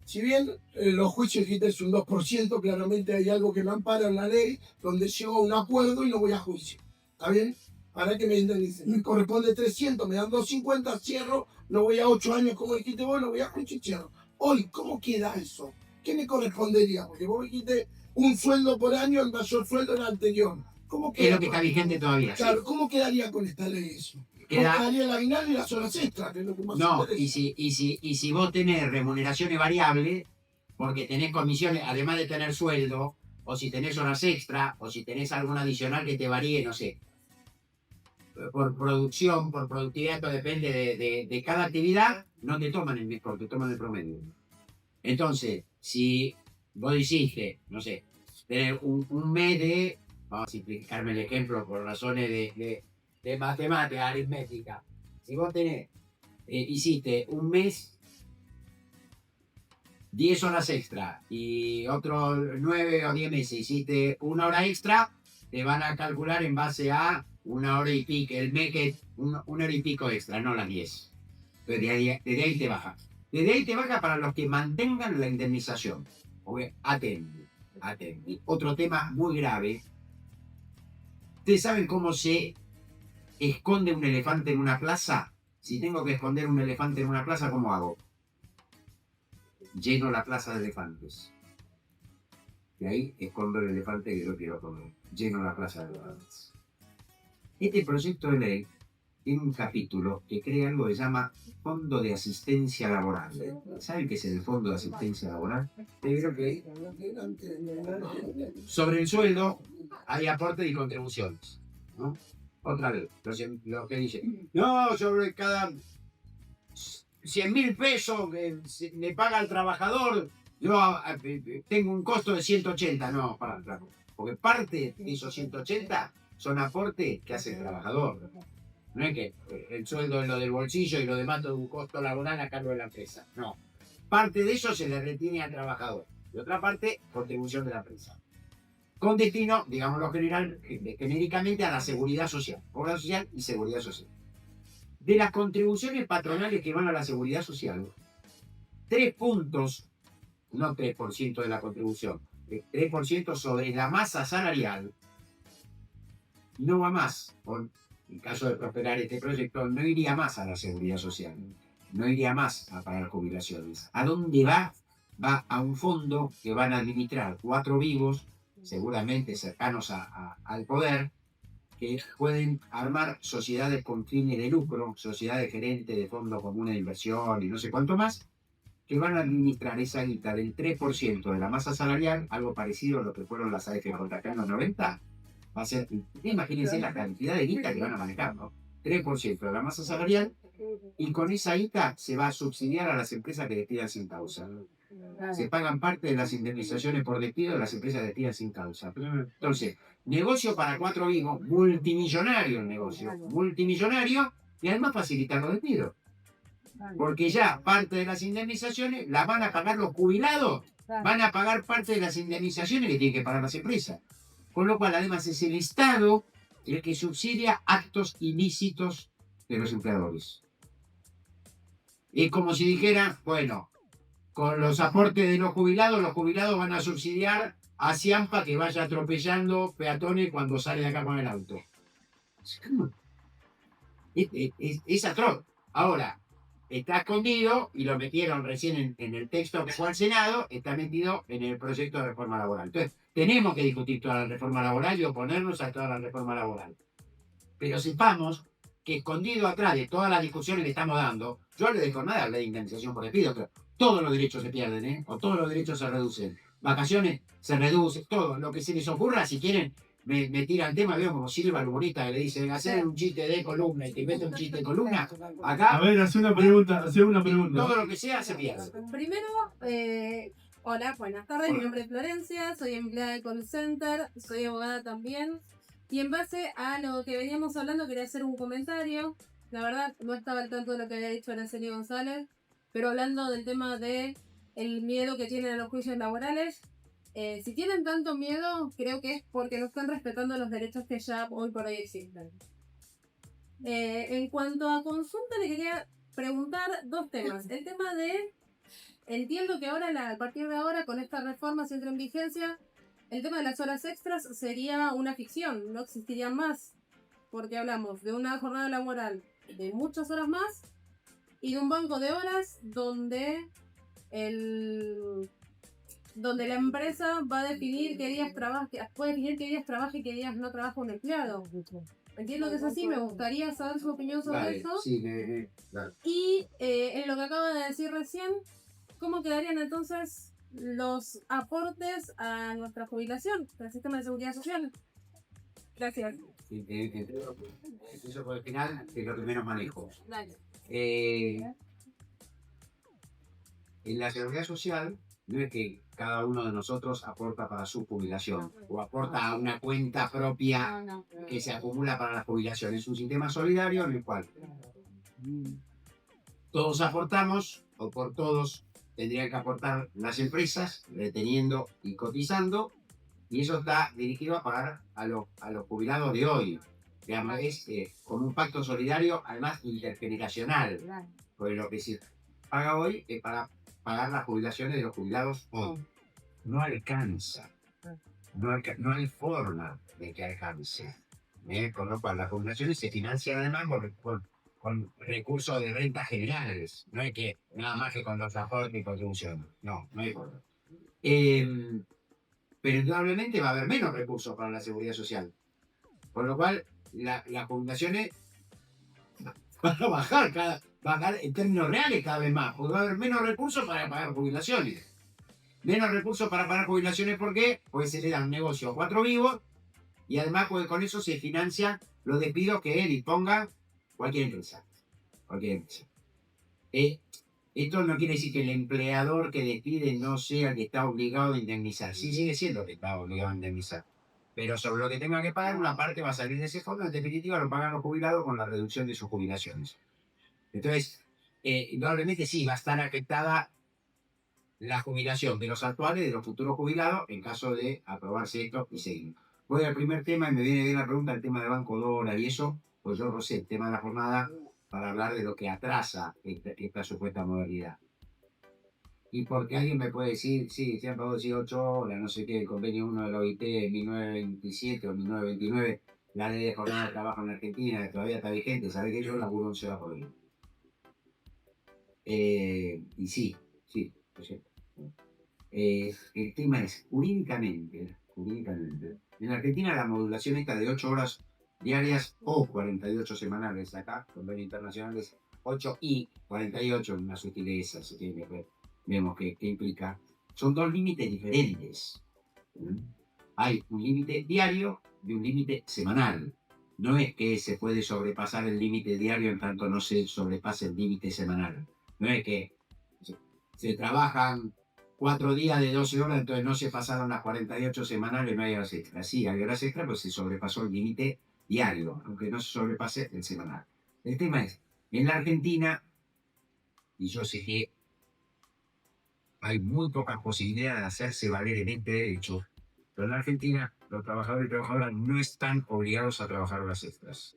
Si bien los juicios dijiste es un 2%, claramente hay algo que no ampara en la ley, donde llego a un acuerdo y no voy a juicio. ¿Está bien? Para que me indemnicen. Me corresponde 300, me dan 250, cierro, no voy a 8 años como dijiste vos, no voy a juicio y cierro. Hoy, ¿cómo queda eso? ¿Qué me correspondería? Porque vos dijiste un sueldo por año, el mayor sueldo era anterior. ¿Cómo queda? Es lo que está vigente todavía. Claro, ¿cómo quedaría con esta ley eso? ¿Cómo quedaría el aguinaldo y las horas extras? Que es lo que más No, interesa? y si vos tenés remuneraciones variables, porque tenés comisiones, además de tener sueldo, o si tenés horas extra, o si tenés algún adicional que te varíe, no sé, por producción, por productividad, todo depende de cada actividad, no te toman el mes, te toman el promedio. Entonces, si vos hiciste, no sé, tener un mes de, vamos a simplificarme el ejemplo por razones de matemática, aritmética, si vos tenés, hiciste un mes 10 horas extra y otros 9 o 10 meses hiciste una hora extra, te van a calcular en base a una hora y pico, el mes que una hora y pico extra, no las 10. Desde ahí te baja. Desde ahí te baja para los que mantengan la indemnización. Atenti. Otro tema muy grave. ¿Ustedes saben cómo se esconde un elefante en una plaza? Si tengo que esconder un elefante en una plaza, ¿cómo hago? Lleno la plaza de elefantes. Y ahí escondo el elefante que yo quiero comer. Lleno la plaza de elefantes. Este proyecto de ley tiene un capítulo que crea algo que se llama Fondo de Asistencia Laboral. ¿Saben qué es el Fondo de Asistencia Laboral? Creo que sobre el sueldo hay aportes y contribuciones, ¿no? Otra vez, lo que dice, no, sobre cada 100.000 pesos que le paga al trabajador, yo tengo un costo de 180, no, porque parte de esos 180 son aportes que hace el trabajador. No es que el sueldo es lo del bolsillo y lo demás todo un costo laboral a cargo de la empresa. No. Parte de eso se le retiene al trabajador. Y otra parte, contribución de la empresa. Con destino, digámoslo genéricamente, a la seguridad social. Obra social y seguridad social. De las contribuciones patronales que van a la seguridad social, 3 puntos, no 3% de la contribución, 3% sobre la masa salarial, no va más. En caso de prosperar este proyecto, no iría más a la seguridad social, no iría más a pagar jubilaciones. ¿A dónde va? Va a un fondo que van a administrar 4 vivos, seguramente cercanos al poder, que pueden armar sociedades con fines de lucro, sociedades gerentes de fondos comunes de inversión y no sé cuánto más, que van a administrar esa guita del 3% de la masa salarial, algo parecido a lo que fueron las AFJ acá en los 90. Va a ser, imagínense la cantidad de guita que van a manejar, ¿no? 3% de la masa salarial, y con esa guita se va a subsidiar a las empresas que despidan sin causa. Se pagan parte de las indemnizaciones por despido de las empresas que despidan sin causa. Entonces, negocio para 4 vivos, multimillonario el negocio, multimillonario, y además facilitar los despidos. Porque ya parte de las indemnizaciones las van a pagar los jubilados, van a pagar parte de las indemnizaciones que tienen que pagar las empresas. Con lo cual, además, es el Estado el que subsidia actos ilícitos de los empleadores. Es como si dijera, bueno, con los aportes de los jubilados van a subsidiar a Ciampa que vaya atropellando peatones cuando sale de acá con el auto. Es atroz. Ahora, está escondido, y lo metieron recién en el texto que fue al Senado, está metido en el proyecto de reforma laboral. Entonces, tenemos que discutir toda la reforma laboral y oponernos a toda la reforma laboral. Pero sepamos que escondido atrás de todas las discusiones que estamos dando, yo le dejo nada a la ley de indemnización por despido, pero todos los derechos se pierden, o todos los derechos se reducen. Vacaciones se reducen, todo lo que se les ocurra, si quieren, me tira el tema, veo como Silva, el humorista, que le dice, hacer un chiste de columna y te mete un chiste de columna. A Acá, ver, hace una pregunta. todo lo que sea se pierde. Primero, hola, buenas tardes, mi nombre es Florencia, soy empleada de call center, soy abogada también. Y en base a lo que veníamos hablando, quería hacer un comentario. La verdad, no estaba al tanto de lo que había dicho Araceli González, pero hablando del tema de el miedo que tienen a los juicios laborales, si tienen tanto miedo, creo que es porque no están respetando los derechos que ya hoy por hoy existen. En cuanto a consulta, le quería preguntar dos temas. El tema de, entiendo que ahora, a partir de ahora, con esta reforma, si entra en vigencia, el tema de las horas extras sería una ficción, no existirían más, porque hablamos de una jornada laboral de muchas horas más y de un banco de horas donde la empresa va a definir qué días puede definir qué días trabaja y qué días no trabaja un empleado. Entiendo que es así, me gustaría saber su opinión sobre eso. Sí, claro. Y en lo que acaba de decir recién, ¿cómo quedarían entonces los aportes a nuestra jubilación, al sistema de seguridad social? Gracias. Eso por el final es lo que menos manejo. Dale. En la seguridad social no es que cada uno de nosotros aporta para su jubilación o aporta a una cuenta propia que se acumula para la jubilación. Es un sistema solidario en el cual todos aportamos, o por todos tendrían que aportar las empresas, reteniendo y cotizando, y eso está dirigido a pagar a los jubilados de hoy. Digamos, es como un pacto solidario, además intergeneracional. Pues lo que se paga hoy es para pagar las jubilaciones de los jubilados hoy. No alcanza. No hay forma de que alcance. Con lo cual, las jubilaciones se financian además con recursos de rentas generales. No es que nada más que con los aportes y contribuciones. No hay forma. Pero indudablemente va a haber menos recursos para la seguridad social. Con lo cual, las jubilaciones van a bajar en términos reales cada vez más, porque va a haber menos recursos para pagar jubilaciones. Menos recursos para pagar jubilaciones, ¿por qué? Porque se le da un negocio a cuatro vivos y además pues, con eso se financian los despidos que disponga cualquier empresa. Esto no quiere decir que el empleador que despide no sea el que está obligado a indemnizar. Sí, sigue siendo el que está obligado a indemnizar. Pero sobre lo que tenga que pagar, una parte va a salir de ese fondo. En definitiva, lo pagan los jubilados con la reducción de sus jubilaciones. Entonces, indudablemente sí, va a estar afectada la jubilación de los actuales y de los futuros jubilados en caso de aprobarse esto y seguir. Voy al primer tema y me viene bien la pregunta, el tema del banco dólar y eso, pues yo no sé, el tema de la jornada para hablar de lo que atrasa esta supuesta modalidad. Y porque alguien me puede decir, sí, se han pagado 18 horas, no sé qué, el convenio 1 de la OIT en 1927 o 1929, la ley de jornada de trabajo en Argentina, que todavía está vigente, sabe que yo laburo 11 horas por día. Y sí, es cierto. El tema es, jurídicamente, en Argentina la modulación está de 8 horas diarias o 48 semanales. Acá, convenio internacional es 8 y 48, una sutileza, así que después vemos qué implica. Son dos límites diferentes. Hay un límite diario y un límite semanal. No es que se puede sobrepasar el límite diario en tanto no se sobrepase el límite semanal. No es que se trabajan 4 días de 12 horas, entonces no se pasaron las 48 semanales, no hay horas extras. Sí, hay horas extras, pues se sobrepasó el límite diario, aunque no se sobrepase el semanal. El tema es, en la Argentina, y yo sé que hay muy pocas posibilidades de hacerse valer en este derecho, pero en la Argentina los trabajadores y trabajadoras no están obligados a trabajar horas extras.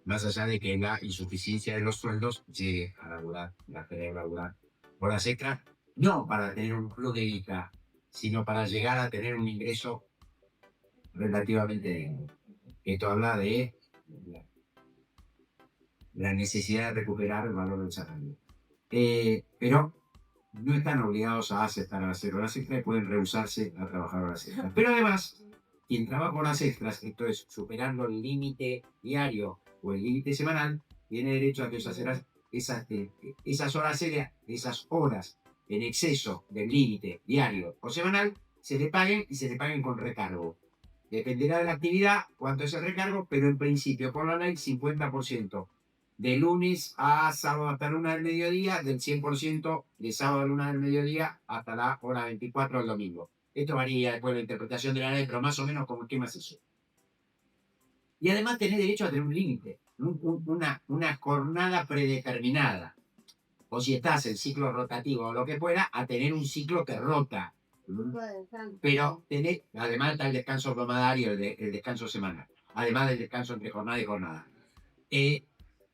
Más allá de que la insuficiencia de los sueldos llegue a laburar horas extras, no para tener un plus de vida, sino para llegar a tener un ingreso relativamente digno. Esto habla de la necesidad de recuperar el valor del salario. Pero no están obligados a aceptar a hacer horas extras y pueden rehusarse a trabajar horas extras. Pero además, quien trabaja horas extras, esto es superando el límite diario o el límite semanal, tiene derecho a que esas horas en exceso del límite diario o semanal se le paguen y se le paguen con recargo. Dependerá de la actividad, cuánto es el recargo, pero en principio, por la ley, 50%. De lunes a sábado hasta la 1 del mediodía, del 100% de sábado a la 1 del mediodía hasta la hora 24 del domingo. Esto varía después de la interpretación de la ley, pero más o menos como esquema es eso. Y además tenés derecho a tener un límite, una jornada predeterminada. O si estás en ciclo rotativo o lo que fuera, a tener un ciclo que rota. Pero tenés, además está el descanso promadario, el descanso semanal, además del descanso entre jornada y jornada.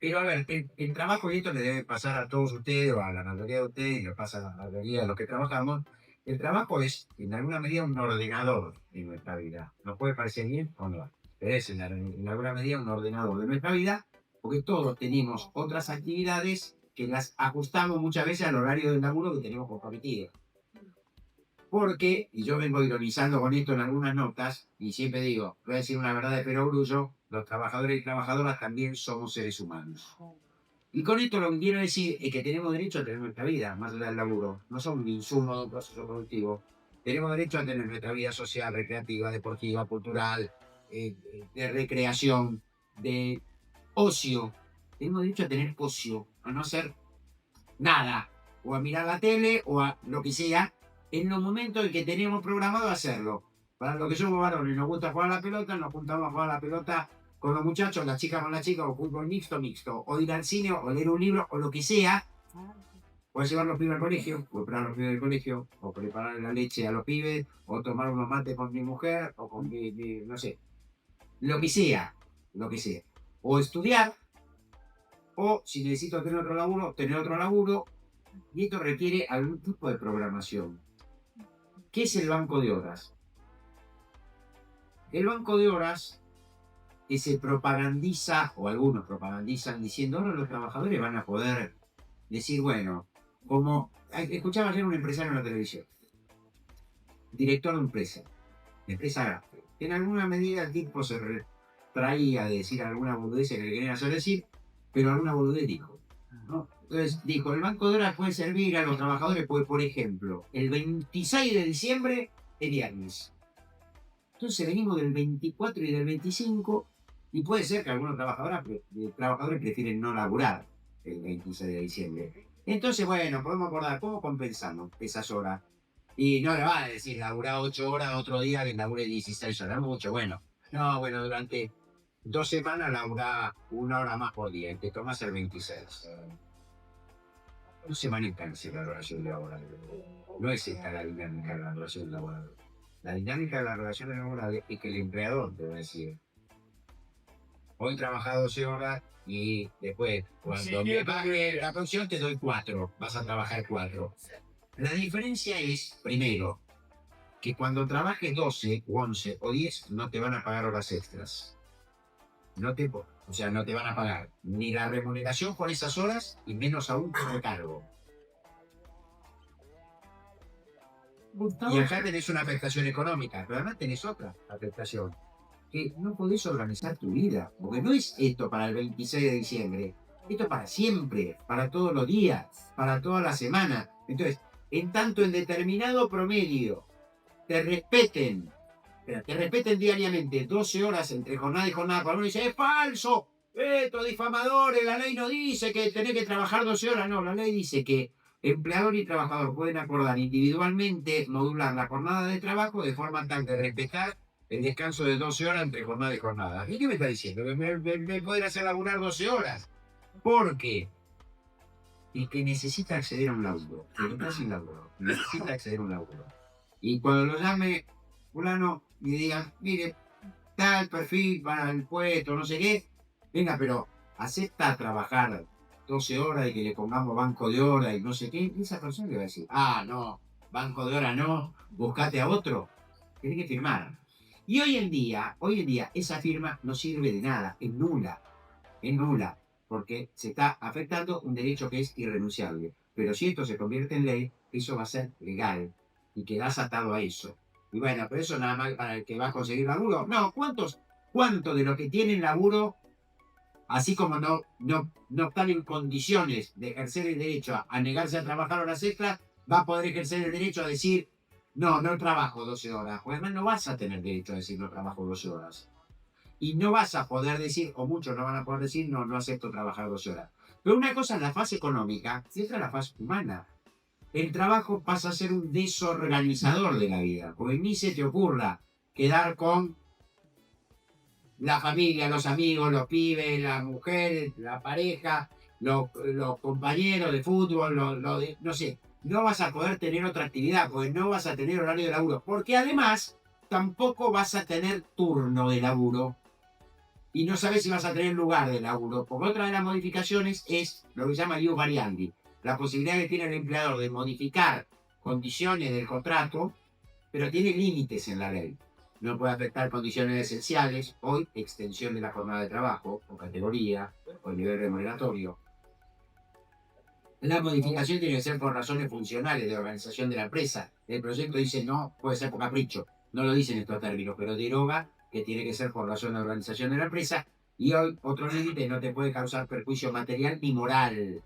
Pero a ver, el trabajo, y esto le debe pasar a todos ustedes, o a la mayoría de ustedes, y le pasa a la mayoría de los que trabajamos, el trabajo es, en alguna medida, un ordenador de nuestra vida. Nos puede parecer bien o no, pero es en alguna medida un ordenador de nuestra vida, porque todos tenemos otras actividades que las ajustamos muchas veces al horario del laburo que tenemos comprometido. Porque, y yo vengo ironizando con esto en algunas notas, y siempre digo, voy a decir una verdad de perogrullo, los trabajadores y trabajadoras también somos seres humanos. Y con esto lo que quiero decir es que tenemos derecho a tener nuestra vida, más allá del laburo. No somos un insumo de un proceso productivo. Tenemos derecho a tener nuestra vida social, recreativa, deportiva, cultural, de recreación, de ocio. Tenemos derecho a tener ocio, a no hacer nada, o a mirar la tele, o a lo que sea, en los momentos en que tenemos programado hacerlo. Para los que somos varones nos gusta jugar a la pelota, nos juntamos a jugar a la pelota con los muchachos, las chicas con las chicas, o fútbol mixto, o ir al cine, o leer un libro, o lo que sea. O llevar a los pibes al colegio, o preparar a los pibes del colegio, o preparar la leche a los pibes, o tomar unos mates con mi mujer, o con mi no sé, lo que sea. O estudiar, o si necesito tener otro laburo, y esto requiere algún tipo de programación. ¿Qué es el banco de horas? El banco de horas que se propagandiza, o algunos propagandizan diciendo, ahora los trabajadores van a poder decir, bueno, como escuchaba ayer un empresario en la televisión, director de empresa grande. En alguna medida el tipo se traía de decir alguna boludez que le querían hacer decir, pero alguna boludez dijo, ¿no? Entonces dijo, el banco de horas puede servir a los trabajadores, porque, por ejemplo, el 26 de diciembre es viernes. Entonces venimos del 24 y del 25, y puede ser que algunos trabajadores prefieren no laburar el 26 de diciembre. Entonces, bueno, podemos acordar cómo compensamos esas horas. Y no le va a decir laburar 8 horas otro día que labure 16 horas, mucho. Bueno, durante 2 semanas laburá 1 hora más por día y te tomas el 26. No se maneja la relación laboral. No es esta la dinámica de la relación laboral. La dinámica de la relación laboral es que el empleador te va a decir, hoy trabajas 12 horas y después, cuando me pague la pensión, te doy 4. Vas a trabajar 4. La diferencia es, primero, que cuando trabajes 12, 11 o 10, no te van a pagar horas extras. No te van a pagar ni la remuneración por esas horas y menos aún por recargo. Y acá tenés una afectación económica, pero además tenés otra afectación, que no podés organizar tu vida, porque no es esto para el 26 de diciembre, esto para siempre, para todos los días, para toda la semana. Entonces, en tanto en determinado promedio te respeten diariamente 12 horas entre jornada y jornada, cuando uno dice, es falso, estos difamadores, la ley no dice que tenés que trabajar 12 horas, no, la ley dice que empleador y trabajador pueden acordar individualmente modular la jornada de trabajo de forma tal de respetar el descanso de 12 horas entre jornada y jornada. ¿Y qué me está diciendo? Que me pueden hacer laburar 12 horas. ¿Por qué? Y que necesita acceder a un laburo, que no está sin laburo, necesita acceder a un laburo. Y cuando lo llame fulano y digan, mire, tal perfil para el puesto, no sé qué, venga, pero acepta trabajar 12 horas y que le pongamos banco de horas y no sé qué, y esa persona le va a decir, no, banco de horas no, buscate a otro, tenés que firmar. Y hoy en día, esa firma no sirve de nada, es nula, porque se está afectando un derecho que es irrenunciable. Pero si esto se convierte en ley, eso va a ser legal y quedás atado a eso. Y bueno, pero eso nada más para el que va a conseguir laburo. No, ¿cuántos de los que tienen laburo, así como no están en condiciones de ejercer el derecho a negarse a trabajar horas extras, va a poder ejercer el derecho a decir, no trabajo 12 horas. Pues además no vas a tener derecho a decir no trabajo 12 horas. Y no vas a poder decir, o muchos no van a poder decir, no acepto trabajar 12 horas. Pero una cosa es la fase económica y otra es la fase humana. El trabajo pasa a ser un desorganizador de la vida, porque ni se te ocurra quedar con la familia, los amigos, los pibes, las mujeres, la pareja, los compañeros de fútbol, no sé. No vas a poder tener otra actividad, porque no vas a tener horario de laburo. Porque además tampoco vas a tener turno de laburo. Y no sabes si vas a tener lugar de laburo. Porque otra de las modificaciones es lo que se llama ius variandi. La posibilidad que tiene el empleador de modificar condiciones del contrato, pero tiene límites en la ley. No puede afectar condiciones esenciales, hoy extensión de la jornada de trabajo, o categoría, o nivel remuneratorio. La modificación tiene que ser por razones funcionales de organización de la empresa. El proyecto dice no, puede ser por capricho. No lo dicen estos términos, pero deroga que tiene que ser por razón de organización de la empresa. Y hoy otro límite, no te puede causar perjuicio material ni moral.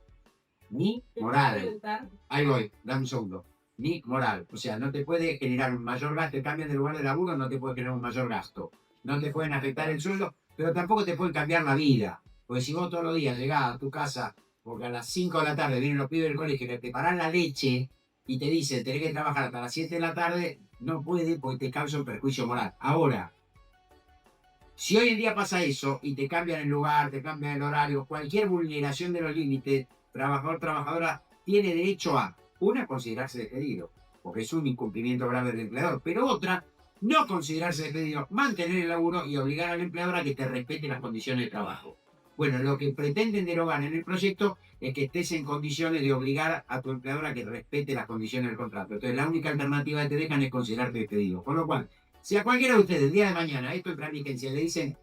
Ni moral. Ahí voy, dame un segundo. Ni moral. O sea, no te puede generar un mayor gasto. Te cambian de lugar de laburo, no te puede generar un mayor gasto. No te pueden afectar el sueldo, pero tampoco te pueden cambiar la vida. Porque si vos todos los días llegás a tu casa, porque a las 5 de la tarde vienen los pibes del colegio y te preparan la leche y te dicen tenés que trabajar hasta las 7 de la tarde, no puede porque te causa un perjuicio moral. Ahora, si hoy en día pasa eso y te cambian el lugar, te cambian el horario, cualquier vulneración de los límites, trabajador, trabajadora, tiene derecho a, una, considerarse despedido, porque es un incumplimiento grave del empleador, pero otra, no considerarse despedido, mantener el laburo y obligar al empleador a que te respete las condiciones de trabajo. Bueno, lo que pretenden derogar en el proyecto es que estés en condiciones de obligar a tu empleador a que respete las condiciones del contrato. Entonces, la única alternativa que te dejan es considerarte despedido. Con lo cual, si a cualquiera de ustedes el día de mañana, esto es plan vigencia, le dicen,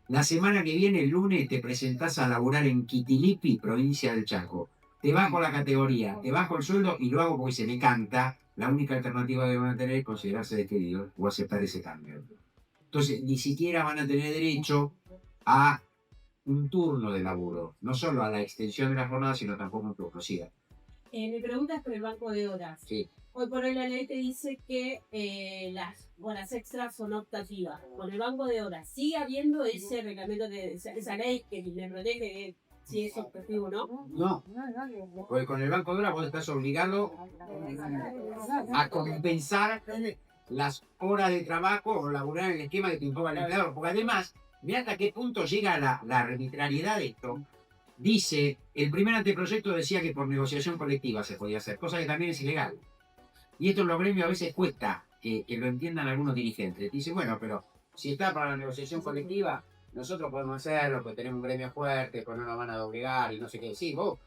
la semana que viene, el lunes, te presentás a laburar en Quitilipi, provincia del Chaco. Te bajo la categoría, te bajo el sueldo y lo hago porque se me canta. La única alternativa que van a tener es considerarse despedidos o aceptar ese cambio. Entonces, ni siquiera van a tener derecho a un turno de laburo, no solo a la extensión de la jornada, sino tampoco un turno. Siga. Me preguntas por el banco de horas. Sí. Hoy por hoy la ley te dice que las horas extras son optativas. Con el banco de horas, ¿sigue habiendo ese reglamento, esa ley que le protege si es optativo o no? No, porque con el banco de horas vos estás obligado a compensar las horas de trabajo o laburar en el esquema que te imponga el empleador. Porque además, mira hasta qué punto llega la arbitrariedad de esto. Dice, el primer anteproyecto decía que por negociación colectiva se podía hacer, cosa que también es ilegal. Y esto en los gremios a veces cuesta que lo entiendan algunos dirigentes. Dice, bueno, pero si está para la negociación colectiva, nosotros podemos hacerlo, porque tenemos un gremio fuerte, pues no nos van a doblegar y no sé qué. Sí, vos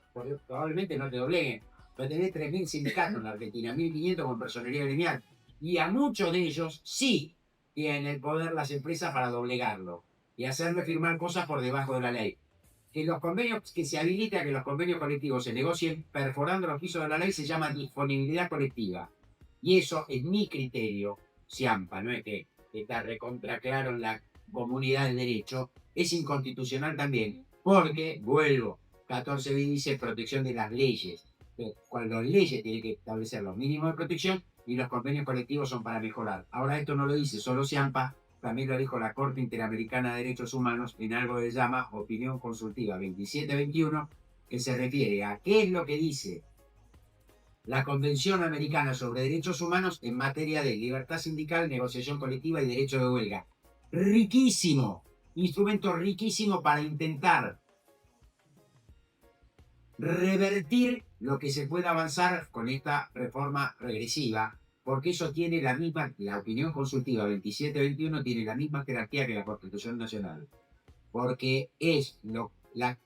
probablemente no te dobleguen, pero tenés 3.000 sindicatos en la Argentina, 1.500 con personería gremial. Y a muchos de ellos sí tienen el poder las empresas para doblegarlo y hacerle firmar cosas por debajo de la ley. Que los convenios, que se habilita que los convenios colectivos se negocien perforando los pisos de la ley se llama disponibilidad colectiva. Y eso, en mi criterio, CIAMPA, no es que está recontra claro en la comunidad del derecho, es inconstitucional también, porque, vuelvo, 14 dice protección de las leyes. Cuando las leyes tienen que establecer los mínimos de protección y los convenios colectivos son para mejorar. Ahora esto no lo dice solo CIAMPA, también lo dijo la Corte Interamericana de Derechos Humanos en algo que se llama Opinión Consultiva 2721, que se refiere a qué es lo que dice la Convención Americana sobre Derechos Humanos en materia de libertad sindical, negociación colectiva y derecho de huelga. Riquísimo, instrumento riquísimo para intentar revertir lo que se pueda avanzar con esta reforma regresiva, porque eso tiene la misma, la opinión consultiva 2721 tiene la misma jerarquía que la Constitución Nacional, porque es la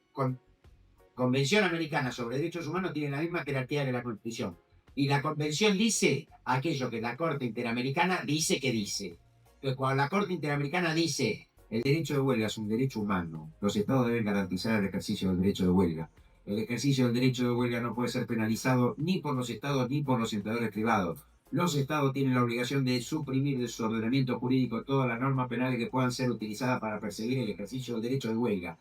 Convención Americana sobre Derechos Humanos tiene la misma jerarquía que la Constitución, y la Convención dice aquello que la Corte Interamericana dice que dice. Entonces, cuando la Corte Interamericana dice el derecho de huelga es un derecho humano, los estados deben garantizar el ejercicio del derecho de huelga. El ejercicio del derecho de huelga no puede ser penalizado ni por los estados ni por los empleadores privados. Los estados tienen la obligación de suprimir de su ordenamiento jurídico todas las normas penales que puedan ser utilizadas para perseguir el ejercicio del derecho de huelga.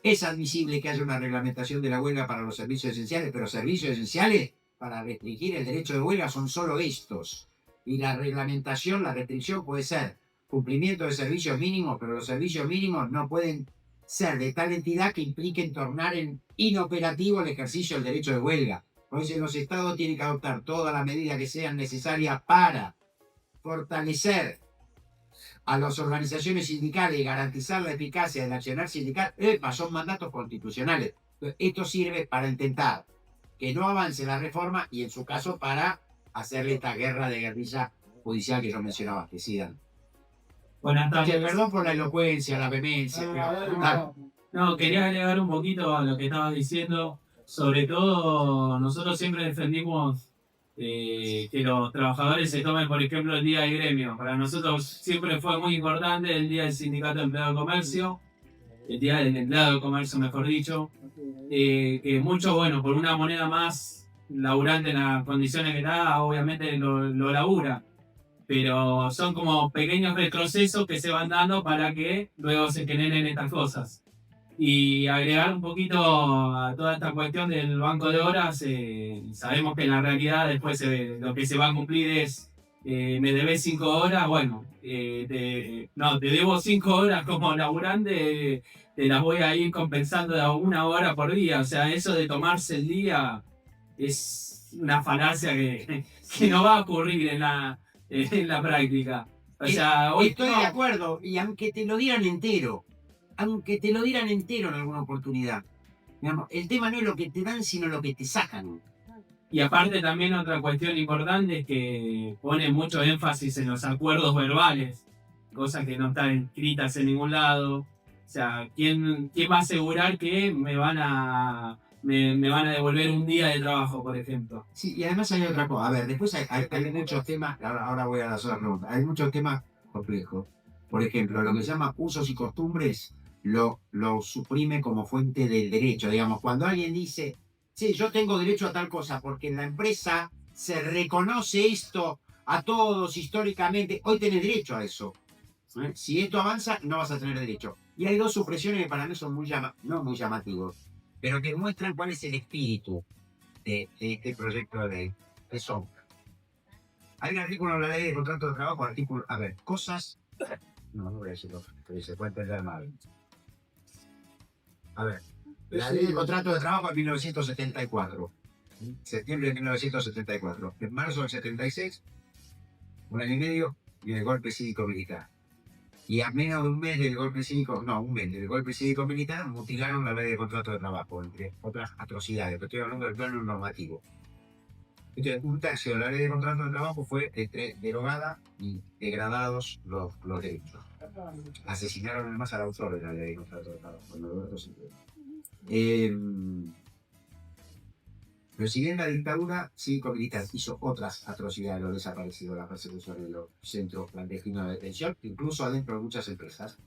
Es admisible que haya una reglamentación de la huelga para los servicios esenciales, pero servicios esenciales para restringir el derecho de huelga son solo estos. Y la reglamentación, la restricción puede ser cumplimiento de servicios mínimos, pero los servicios mínimos no pueden ser de tal entidad que impliquen tornar en inoperativo el ejercicio del derecho de huelga. Por eso los estados tienen que adoptar todas las medidas que sean necesarias para fortalecer a las organizaciones sindicales y garantizar la eficacia del accionar sindical. Son mandatos constitucionales. Esto sirve para intentar que no avance la reforma y en su caso para hacerle esta guerra de guerrilla judicial que yo mencionaba, que sigan. Buenas tardes. Perdón por la elocuencia, la vehemencia. No, quería agregar un poquito a lo que estabas diciendo. Sobre todo, nosotros siempre defendimos que los trabajadores se tomen, por ejemplo, el día del gremio. Para nosotros siempre fue muy importante el día del Sindicato de Empleado de Comercio, el día del Empleado de Comercio, mejor dicho. Que mucho, bueno, por una moneda más laburante en las condiciones que da, obviamente lo labura. Pero son como pequeños retrocesos que se van dando para que luego se generen estas cosas. Y agregar un poquito a toda esta cuestión del banco de horas, sabemos que en la realidad después lo que se va a cumplir es, me debes 5 horas, bueno, te debo 5 horas como laburante, te las voy a ir compensando de 1 hora por día. O sea, eso de tomarse el día es una falacia que no va a ocurrir en la práctica. O sea, hoy estoy de acuerdo, y aunque te lo dieran entero en alguna oportunidad, digamos, el tema no es lo que te dan, sino lo que te sacan. Y aparte también otra cuestión importante es que pone mucho énfasis en los acuerdos verbales, cosas que no están escritas en ningún lado. O sea, ¿quién va a asegurar que me van a devolver un día de trabajo, por ejemplo? Sí, y además hay otra cosa. A ver, después hay muchos temas, ahora voy a las otras preguntas, hay muchos temas complejos. Por ejemplo, lo que se llama usos y costumbres lo suprime como fuente del derecho. Digamos, cuando alguien dice, sí, yo tengo derecho a tal cosa porque en la empresa se reconoce esto a todos históricamente, hoy tenés derecho a eso. Si esto avanza, no vas a tener derecho. Y hay dos supresiones que para mí son no muy llamativos, pero que muestran cuál es el espíritu de este proyecto de ley. Que son, hay un artículo en la ley de contrato de trabajo, cosas... No voy a decirlo, pero se puede entender mal. A ver, la ley de contrato de trabajo de 1974, septiembre de 1974, en marzo del 76, 1 año y medio, y el golpe cívico-militar. Y a menos de un mes del golpe cívico-militar, mutilaron la ley de contrato de trabajo, entre otras atrocidades, pero estoy hablando del plano normativo. Entonces, un tercio de la ley de contrato de trabajo fue derogada y degradados los derechos. Asesinaron además al autor de la ley de contrato de trabajo, pero si bien la dictadura cívico-militar hizo otras atrocidades, lo desaparecido, la persecución de los centros clandestinos de detención, incluso adentro de muchas empresas,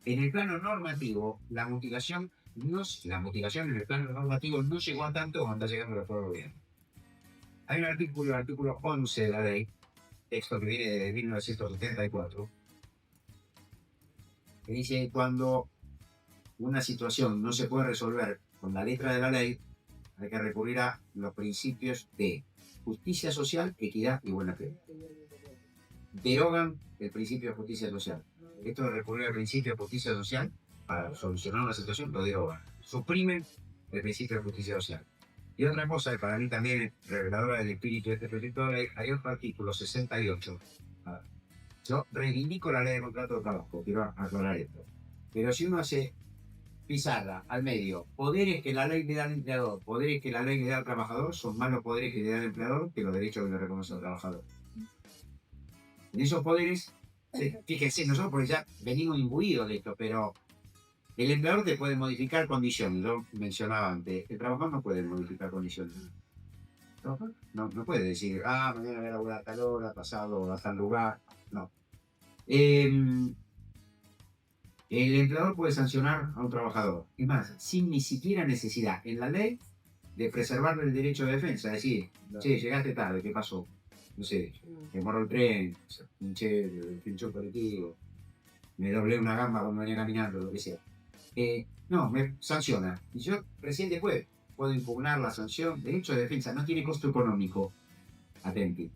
en el plano normativo, la mutilación en el plano normativo no llegó a tanto como está llegando el actual gobierno. Hay un artículo, el artículo 11 de la ley, texto que viene de 1974, que dice que cuando una situación no se puede resolver con la letra de la ley, hay que recurrir a los principios de justicia social, equidad y buena fe. Derogan el principio de justicia social. Esto de recurrir al principio de justicia social para solucionar una situación lo derogan. Suprimen el principio de justicia social. Y otra cosa que para mí también es reveladora del espíritu de este proyecto de ley, hay otro artículo 68. Yo reivindico la ley de contrato de trabajo, quiero aclarar esto. Pero si uno hace pizarra al medio, poderes que la ley le da al empleador, poderes que la ley le da al trabajador, son más los poderes que le da al empleador que los derechos que le reconoce al trabajador. En esos poderes, fíjense, nosotros porque ya venimos imbuidos de esto, pero el empleador te puede modificar condiciones. Yo mencionaba antes, el trabajador no puede modificar condiciones. No puede decir, mañana voy a laburar a tal hora, pasado a tal lugar. No. El empleador puede sancionar a un trabajador. Es más, sin ni siquiera necesidad en la ley de preservarle el derecho de defensa. Es decir, che, llegaste tarde, ¿qué pasó? No sé, me moró el tren, pinché el colectivo, me doblé una gamba cuando venía caminando, lo que sea. No, me sanciona. Y yo recién después puedo impugnar la sanción. Derecho de defensa no tiene costo económico. Atenti.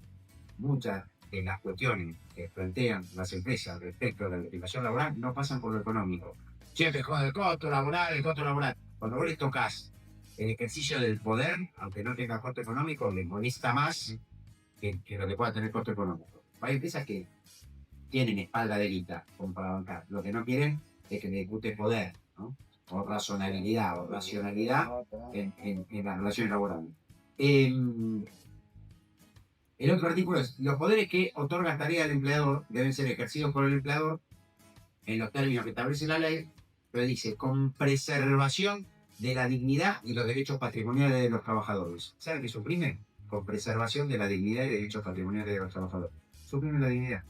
de las cuestiones que plantean las empresas respecto a la legislación laboral no pasan por lo económico. Siempre con el costo laboral, el costo laboral. Cuando vos le tocas el ejercicio del poder, aunque no tenga costo económico, le molesta más que lo que pueda tener costo económico. Hay empresas que tienen espalda de guita como para bancar. Lo que no quieren es que le ejecute poder, ¿no? O razonabilidad, o racionalidad en las relaciones laborales. El otro artículo es: los poderes que otorgan tarea al empleador deben ser ejercidos por el empleador en los términos que establece la ley, pero dice, con preservación de la dignidad y los derechos patrimoniales de los trabajadores. ¿Saben qué suprime? Con preservación de la dignidad y derechos patrimoniales de los trabajadores. Suprime la dignidad.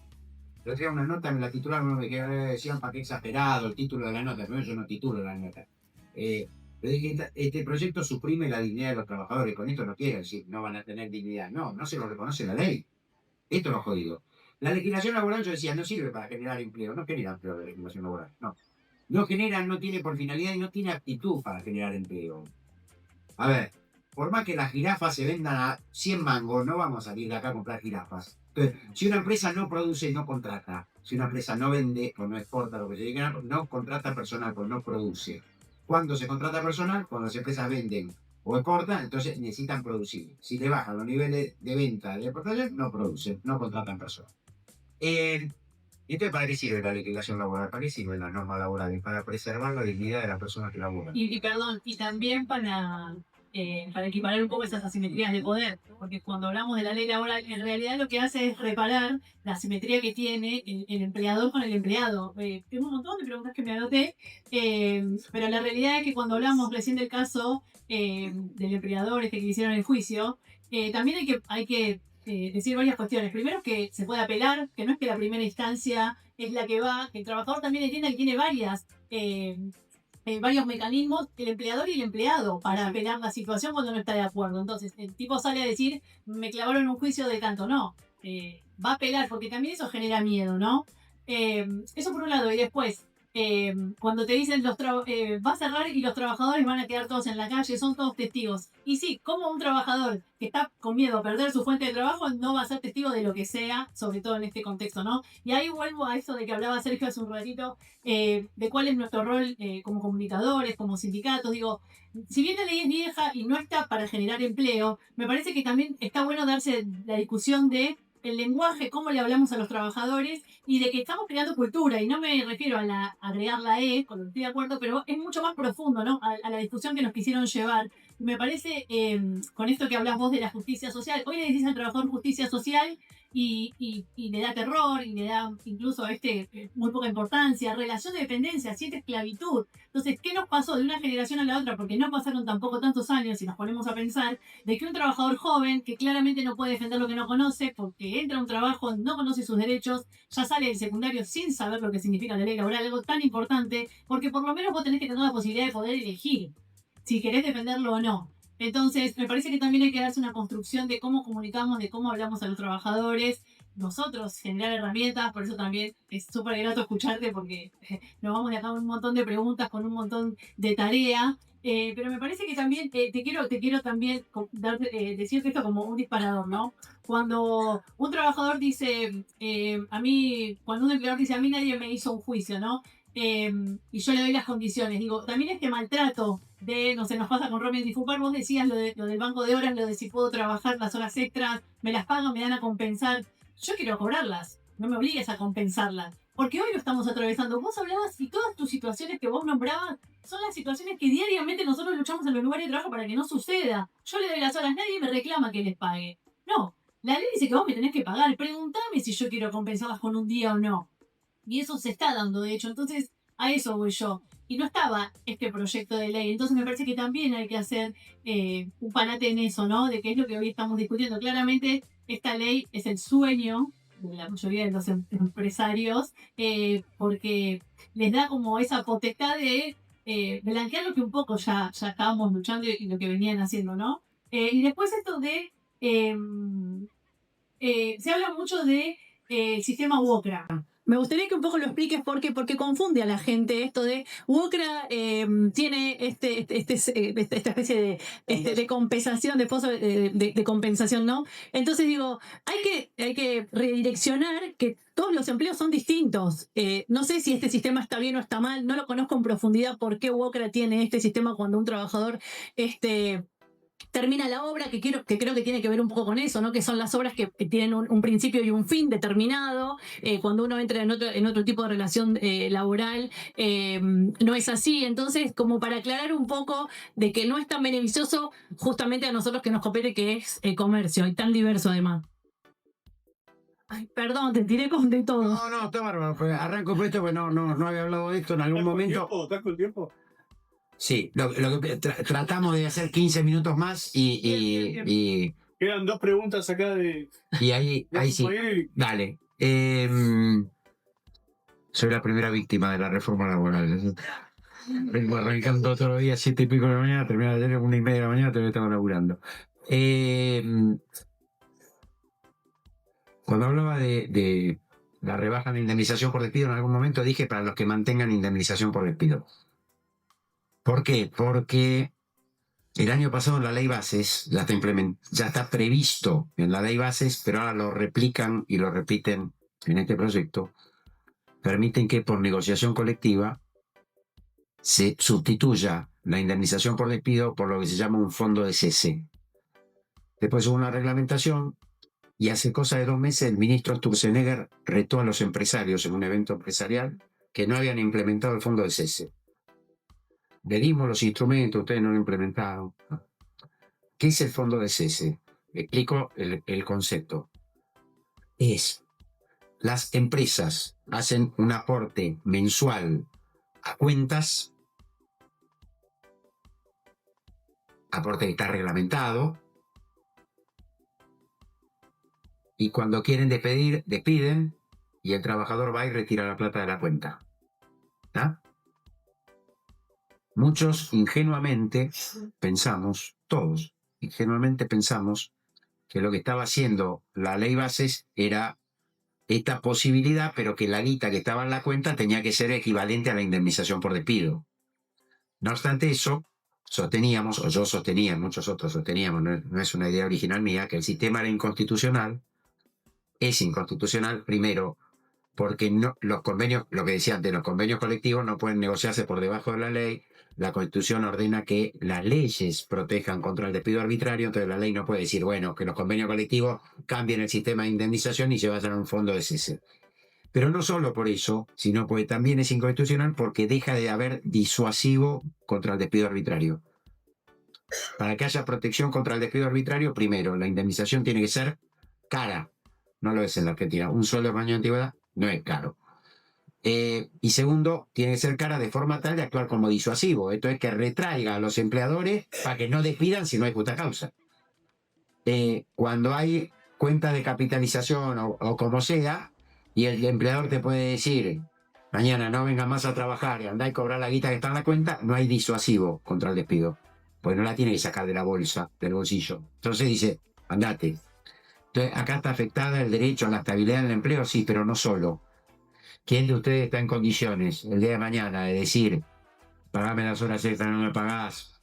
Yo tenía una nota, me la titularon, me decían, para qué exagerado el título de la nota, pero yo no titulo la nota. Pero dije, este proyecto suprime la dignidad de los trabajadores. Con esto no quiero decir no van a tener dignidad. No, no se lo reconoce la ley. Esto es lo jodido. La legislación laboral, yo decía, no sirve para generar empleo. No genera empleo la legislación laboral. No. No genera, no tiene por finalidad y no tiene aptitud para generar empleo. A ver, por más que las jirafas se vendan a 100 mangos, no vamos a salir de acá a comprar jirafas. Entonces, si una empresa no produce, no contrata. Si una empresa no vende o no exporta lo que se diga, no contrata personal, pues no produce. ¿Cuándo se contrata personal? Cuando las empresas venden o exportan, entonces necesitan producir. Si le bajan los niveles de venta de exportación, no producen, no contratan personal. Entonces, ¿para qué sirve la legislación laboral? ¿Para qué sirve la norma laboral? Para preservar la dignidad de las personas que laboran. Y perdón, y también para equiparar un poco esas asimetrías de poder, porque cuando hablamos de la ley laboral, en realidad lo que hace es reparar la asimetría que tiene el empleador con el empleado. Tengo un montón de preguntas que me anoté, pero la realidad es que cuando hablamos recién del caso del empleador que hicieron el juicio, también hay que decir varias cuestiones. Primero, que se puede apelar, que no es que la primera instancia es la que va, que el trabajador también entienda que tiene varios mecanismos, el empleador y el empleado, para apelar la situación cuando no está de acuerdo. Entonces, el tipo sale a decir, me clavaron un juicio de tanto. No, va a apelar, porque también eso genera miedo, ¿no? Eso por un lado. Y después, cuando te dicen va a cerrar y los trabajadores van a quedar todos en la calle, son todos testigos. Y sí, como un trabajador que está con miedo a perder su fuente de trabajo no va a ser testigo de lo que sea, sobre todo en este contexto, ¿no? Y ahí vuelvo a eso de que hablaba Sergio hace un ratito, de cuál es nuestro rol como comunicadores, como sindicatos. Digo, si bien la ley es vieja y no está para generar empleo, me parece que también está bueno darse la discusión de el lenguaje, cómo le hablamos a los trabajadores y de que estamos creando cultura. Y no me refiero a agregar la E, con lo que estoy de acuerdo, pero es mucho más profundo, ¿no? A la discusión que nos quisieron llevar. Me parece, con esto que hablas vos de la justicia social, hoy le decís al trabajador justicia social y le da terror y le da incluso muy poca importancia, relación de dependencia, siente esclavitud. Entonces, ¿qué nos pasó de una generación a la otra? Porque no pasaron tampoco tantos años, y nos ponemos a pensar, de que un trabajador joven que claramente no puede defender lo que no conoce, porque entra a un trabajo, no conoce sus derechos, ya sale del secundario sin saber lo que significa la ley laboral, algo tan importante, porque por lo menos vos tenés que tener la posibilidad de poder elegir si querés defenderlo o no. Entonces, me parece que también hay que darse una construcción de cómo comunicamos, de cómo hablamos a los trabajadores, nosotros generar herramientas. Por eso también es súper grato escucharte, porque nos vamos de acá con un montón de preguntas, con un montón de tarea. Pero me parece que también te quiero también decirte esto como un disparador, ¿no? Cuando un trabajador dice, cuando un empleador dice, a mí nadie me hizo un juicio, ¿no? Y yo le doy las condiciones. Digo, también este maltrato de, no sé, nos pasa con Romy Antifupar, vos decías lo del banco de horas, lo de si puedo trabajar las horas extras, me las pagan, me dan a compensar. Yo quiero cobrarlas, no me obligues a compensarlas, porque hoy lo estamos atravesando. Vos hablabas y todas tus situaciones que vos nombrabas son las situaciones que diariamente nosotros luchamos en los lugares de trabajo para que no suceda. Yo le doy las horas, nadie me reclama que les pague. No, la ley dice que vos me tenés que pagar, pregúntame si yo quiero compensarlas con un día o no. Y eso se está dando, de hecho. Entonces, a eso voy yo. Y no estaba este proyecto de ley. Entonces, me parece que también hay que hacer un parate en eso, ¿no? De qué es lo que hoy estamos discutiendo. Claramente, esta ley es el sueño de la mayoría de los empresarios, porque les da como esa potestad de blanquear lo que un poco ya estábamos luchando y lo que venían haciendo, ¿no? Y después esto de... se habla mucho de sistema UOCRA. Me gustaría que un poco lo expliques porque confunde a la gente esto de WOCRA tiene esta especie de compensación, de compensación, ¿no? Entonces digo, hay que redireccionar que todos los empleos son distintos. No sé si este sistema está bien o está mal, no lo conozco en profundidad por qué WOCRA tiene este sistema cuando un trabajador termina la obra, que creo que tiene que ver un poco con eso, ¿no? Que son las obras que tienen un principio y un fin determinado. Cuando uno entra en otro tipo de relación laboral, no es así. Entonces, como para aclarar un poco de que no es tan beneficioso justamente a nosotros que nos compete, que es el comercio, y tan diverso además. Ay, perdón, te tiré con de todo. No, está bárbaro. Pues arranco por esto, porque no había hablado de esto en algún momento. ¿Estás con tiempo? Sí, lo que tratamos de hacer 15 minutos más y Quedan 2 preguntas acá de... y ahí sí. Dale. Soy la primera víctima de la reforma laboral. Vengo arrancando todos los días 7 y pico de la mañana, termino de 1:30 de la mañana, todavía estaba laburando. Cuando hablaba de la rebaja de indemnización por despido, en algún momento dije para los que mantengan indemnización por despido. ¿Por qué? Porque el año pasado en la ley bases ya está previsto en la ley bases, pero ahora lo replican y lo repiten en este proyecto. Permiten que por negociación colectiva se sustituya la indemnización por despido por lo que se llama un fondo de cese. Después hubo una reglamentación y hace cosa de 2 meses el ministro Sturzenegger retó a los empresarios en un evento empresarial que no habían implementado el fondo de cese. Le dimos los instrumentos, ustedes no lo implementaron. ¿Qué es el fondo de cese? Explico el concepto. Las empresas hacen un aporte mensual a cuentas, aporte que está reglamentado, y cuando quieren despedir, despiden, y el trabajador va y retira la plata de la cuenta. ¿Ah? Muchos ingenuamente pensamos, todos ingenuamente pensamos, que lo que estaba haciendo la ley bases era esta posibilidad, pero que la guita que estaba en la cuenta tenía que ser equivalente a la indemnización por despido. No obstante eso, sosteníamos, o yo sostenía, muchos otros sosteníamos, no es una idea original mía, que el sistema era inconstitucional. Es inconstitucional, primero, porque los convenios, lo que decía antes, los convenios colectivos no pueden negociarse por debajo de la ley. La Constitución ordena que las leyes protejan contra el despido arbitrario, entonces la ley no puede decir, bueno, que los convenios colectivos cambien el sistema de indemnización y se vayan a un fondo de cese. Pero no solo por eso, sino porque también es inconstitucional porque deja de haber disuasivo contra el despido arbitrario. Para que haya protección contra el despido arbitrario, primero, la indemnización tiene que ser cara. No lo es en la Argentina. Un sueldo de año de antigüedad no es caro. Y segundo, tiene que ser cara de forma tal de actuar como disuasivo. Esto es que retraiga a los empleadores para que no despidan si no hay justa causa. Cuando hay cuenta de capitalización o como sea, y el empleador te puede decir, mañana no venga más a trabajar y andá y cobrar la guita que está en la cuenta, no hay disuasivo contra el despido. Pues no la tiene que sacar de la bolsa, del bolsillo. Entonces dice, andate. Entonces acá está afectada el derecho a la estabilidad en el empleo, sí, pero no solo. ¿Quién de ustedes está en condiciones el día de mañana de decir, pagame las horas extras, no me pagás,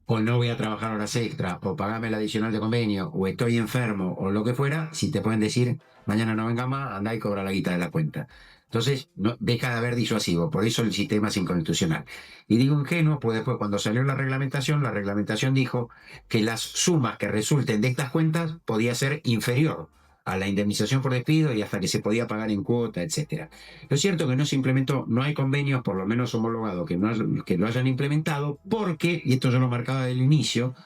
o no voy a trabajar horas extras, o pagame el adicional de convenio, o estoy enfermo, o lo que fuera, si te pueden decir, mañana no venga más, andá y cobra la guita de la cuenta? Entonces, no, deja de haber disuasivo, por eso el sistema es inconstitucional. Y digo ingenuo, pues después cuando salió la reglamentación dijo que las sumas que resulten de estas cuentas podía ser inferior a la indemnización por despido y hasta que se podía pagar en cuota, etc. Lo cierto es que no se implementó, no hay convenios, por lo menos homologados, que lo hayan implementado, porque, y esto yo lo marcaba desde el inicio,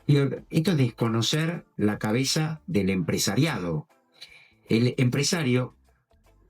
esto es desconocer la cabeza del empresariado. El empresario,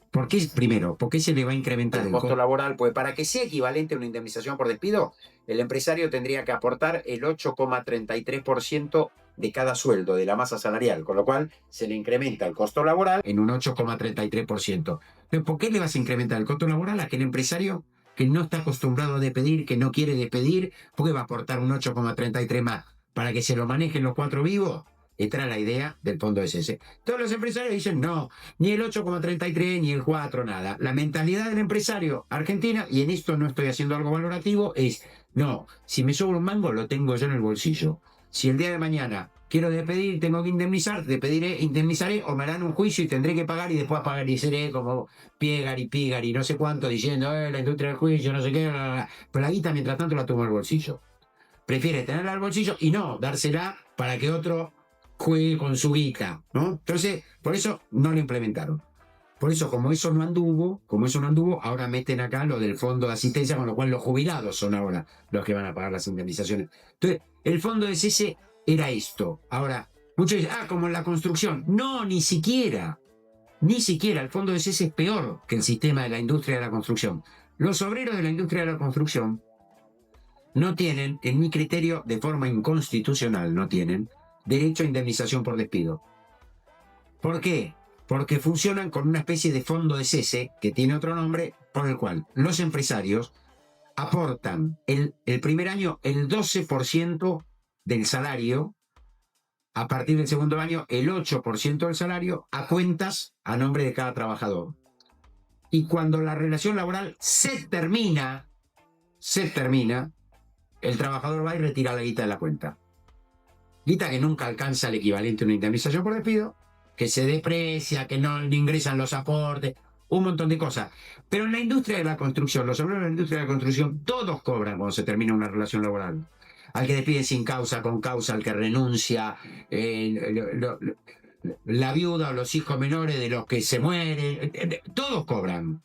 ¿por qué se le va a incrementar el costo laboral? Pues para que sea equivalente a una indemnización por despido, el empresario tendría que aportar el 8,33% de cada sueldo de la masa salarial, con lo cual se le incrementa el costo laboral en un 8,33%. Pero ¿por qué le vas a incrementar el costo laboral a aquel empresario que no está acostumbrado a despedir, que no quiere despedir? ¿Por qué va a aportar un 8,33 más? ¿Para que se lo manejen los 4 vivos? Esta era la idea del fondo de cese. Todos los empresarios dicen no, ni el 8,33, ni el 4, nada. La mentalidad del empresario argentino, y en esto no estoy haciendo algo valorativo, es no, si me sobra un mango lo tengo yo en el bolsillo. Si el día de mañana quiero despedir, tengo que indemnizar, indemnizaré o me harán un juicio y tendré que pagar y después pagar y seré como Piegari, no sé cuánto, diciendo la industria del juicio, no sé qué, bla, bla, bla. Pero la guita mientras tanto la tomo en el bolsillo. Prefiere tenerla al bolsillo y no dársela para que otro juegue con su guita, ¿no? Entonces, por eso no lo implementaron. Por eso, como eso no anduvo, ahora meten acá lo del fondo de asistencia, con lo cual los jubilados son ahora los que van a pagar las indemnizaciones. Entonces, el fondo de cese era esto. Ahora, muchos dicen, como en la construcción. No, ni siquiera. Ni siquiera. El fondo de cese es peor que el sistema de la industria de la construcción. Los obreros de la industria de la construcción no tienen, en mi criterio, de forma inconstitucional, no tienen derecho a indemnización por despido. ¿Por qué? Porque funcionan con una especie de fondo de cese, que tiene otro nombre, por el cual los empresarios aportan el primer año el 12% del salario, a partir del segundo año el 8% del salario, a cuentas a nombre de cada trabajador. Y cuando la relación laboral se termina, el trabajador va y retira la guita de la cuenta. Guita que nunca alcanza el equivalente a una indemnización por despido, que se deprecia, que no ingresan los aportes, un montón de cosas. Pero en la industria de la construcción, los obreros de la industria de la construcción, todos cobran cuando se termina una relación laboral. Al que despide sin causa, con causa, al que renuncia, la viuda o los hijos menores de los que se mueren, todos cobran.